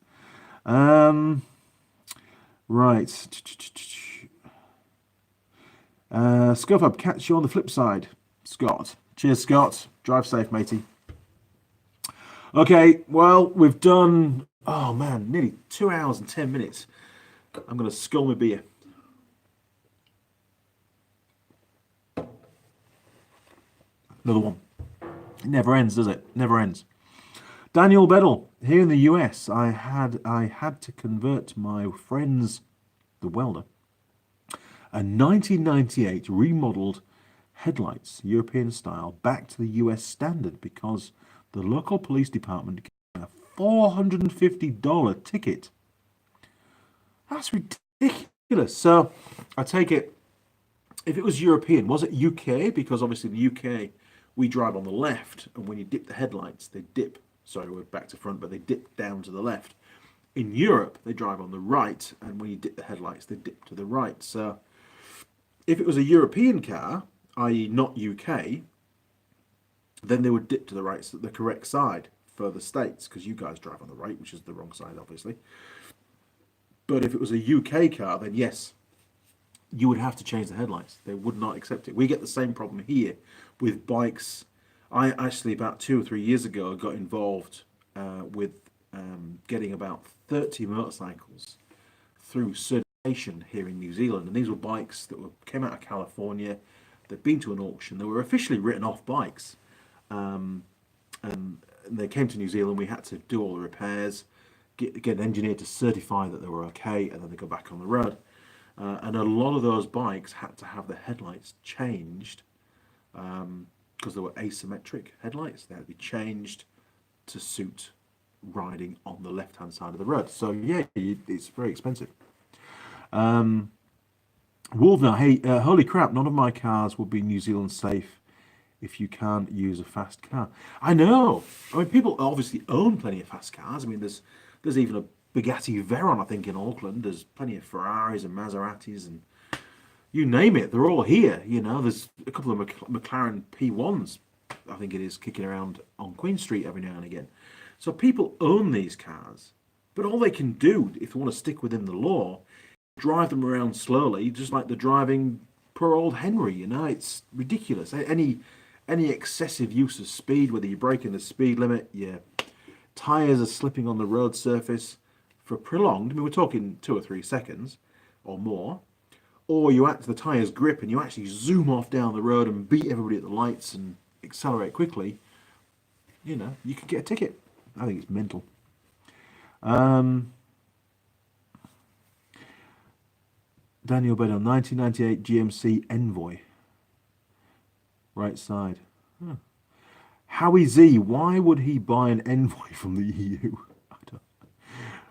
Right. Scofab, catch you on the flip side, Scott. Cheers, Scott. Drive safe, matey. Okay, well, we've done, oh man, nearly 2 hours and 10 minutes. I'm going to scull my beer. Another one. It never ends, does it? Never ends. Daniel Bedell, here in the US, I had to convert my friend's, the welder, a 1998 remodeled headlights, European style, back to the US standard because the local police department gave a $450 ticket. That's ridiculous. So I take it, if it was European, was it UK? Because obviously in the UK, we drive on the left, and when you dip the headlights, they dip. Sorry, we're back to front, but they dip down to the left. In Europe, they drive on the right, and when you dip the headlights, they dip to the right. So if it was a European car, i.e. not UK, then they would dip to the right, so the correct side for the States, because you guys drive on the right, which is the wrong side, obviously. But if it was a UK car, then yes, you would have to change the headlights. They would not accept it. We get the same problem here with bikes. I actually, about 2 or 3 years ago, got involved with getting about 30 motorcycles through certification here in New Zealand. And these were bikes that came out of California. They'd been to an auction. They were officially written off bikes. And they came to New Zealand. We had to do all the repairs, get an engineer to certify that they were okay, and then they go back on the road. And a lot of those bikes had to have the headlights changed because they were asymmetric headlights. They had to be changed to suit riding on the left-hand side of the road. So yeah, it's very expensive. Wolfner, hey, holy crap, none of my cars would be New Zealand safe if you can't use a fast car. I know. I mean, people obviously own plenty of fast cars. I mean, there's even a Bugatti Veyron, I think, in Auckland. There's plenty of Ferraris and Maseratis and you name it. They're all here. You know, there's a couple of McLaren P1s, I think it is, kicking around on Queen Street every now and again. So people own these cars, but all they can do, if they want to stick within the law, drive them around slowly, just like they're driving poor old Henry. You know, it's ridiculous. Any excessive use of speed, whether you're breaking the speed limit, tyres are slipping on the road surface for prolonged, I mean, we're talking 2 or 3 seconds or more, or the tyres grip and you actually zoom off down the road and beat everybody at the lights and accelerate quickly, you know, you could get a ticket. I think it's mental. Daniel Bedell, 1998 GMC Envoy. Right side. Huh. Howie Z, why would he buy an Envoy from the EU?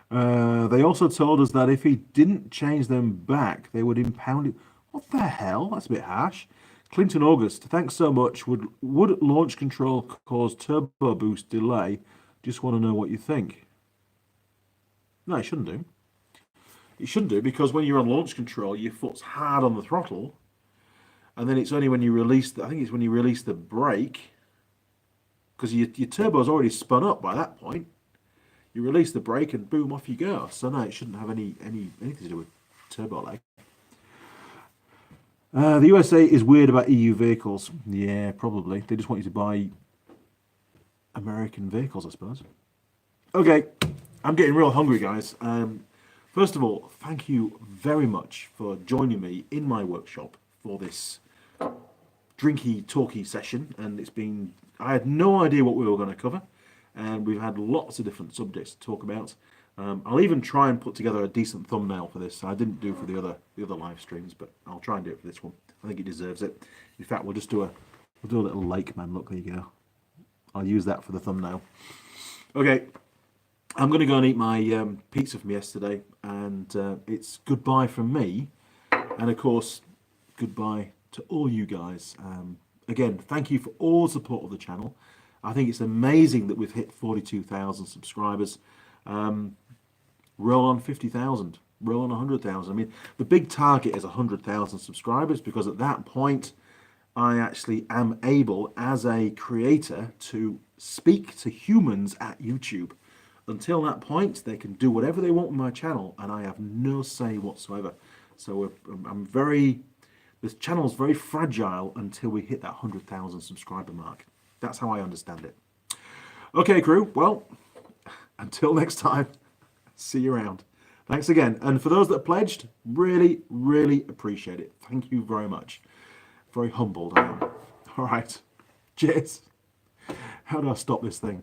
They also told us that if he didn't change them back, they would impound it. What the hell? That's a bit harsh. Clinton August, thanks so much. Would launch control cause turbo boost delay? Just want to know what you think. No, it shouldn't do. It shouldn't do, because when you're on launch control, your foot's hard on the throttle, and then it's only when you release I think it's when you release the brake, because your turbo's already spun up by that point. You release the brake and boom, off you go. So no, it shouldn't have anything to do with turbo lag. The USA is weird about EU vehicles. Yeah, probably. They just want you to buy American vehicles, I suppose. Okay, I'm getting real hungry, guys. First of all, thank you very much for joining me in my workshop for this drinky, talky session. And I had no idea what we were going to cover. And we've had lots of different subjects to talk about. I'll even try and put together a decent thumbnail for this. I didn't do for the other live streams, but I'll try and do it for this one. I think it deserves it. In fact, we'll do a little lake man look. There you go. I'll use that for the thumbnail. Okay, I'm going to go and eat my pizza from yesterday, and it's goodbye from me, and of course, goodbye to all you guys. Again, thank you for all the support of the channel. I think it's amazing that we've hit 42,000 subscribers. Roll on 50,000, roll on 100,000. I mean, the big target is 100,000 subscribers, because at that point, I actually am able, as a creator, to speak to humans at YouTube. Until that point, they can do whatever they want with my channel, and I have no say whatsoever. So this channel's very fragile until we hit that 100,000 subscriber mark. That's how I understand it. Okay, crew. Well, until next time, see you around. Thanks again. And for those that pledged, really, really appreciate it. Thank you very much. Very humbled I am. All right. Cheers. How do I stop this thing?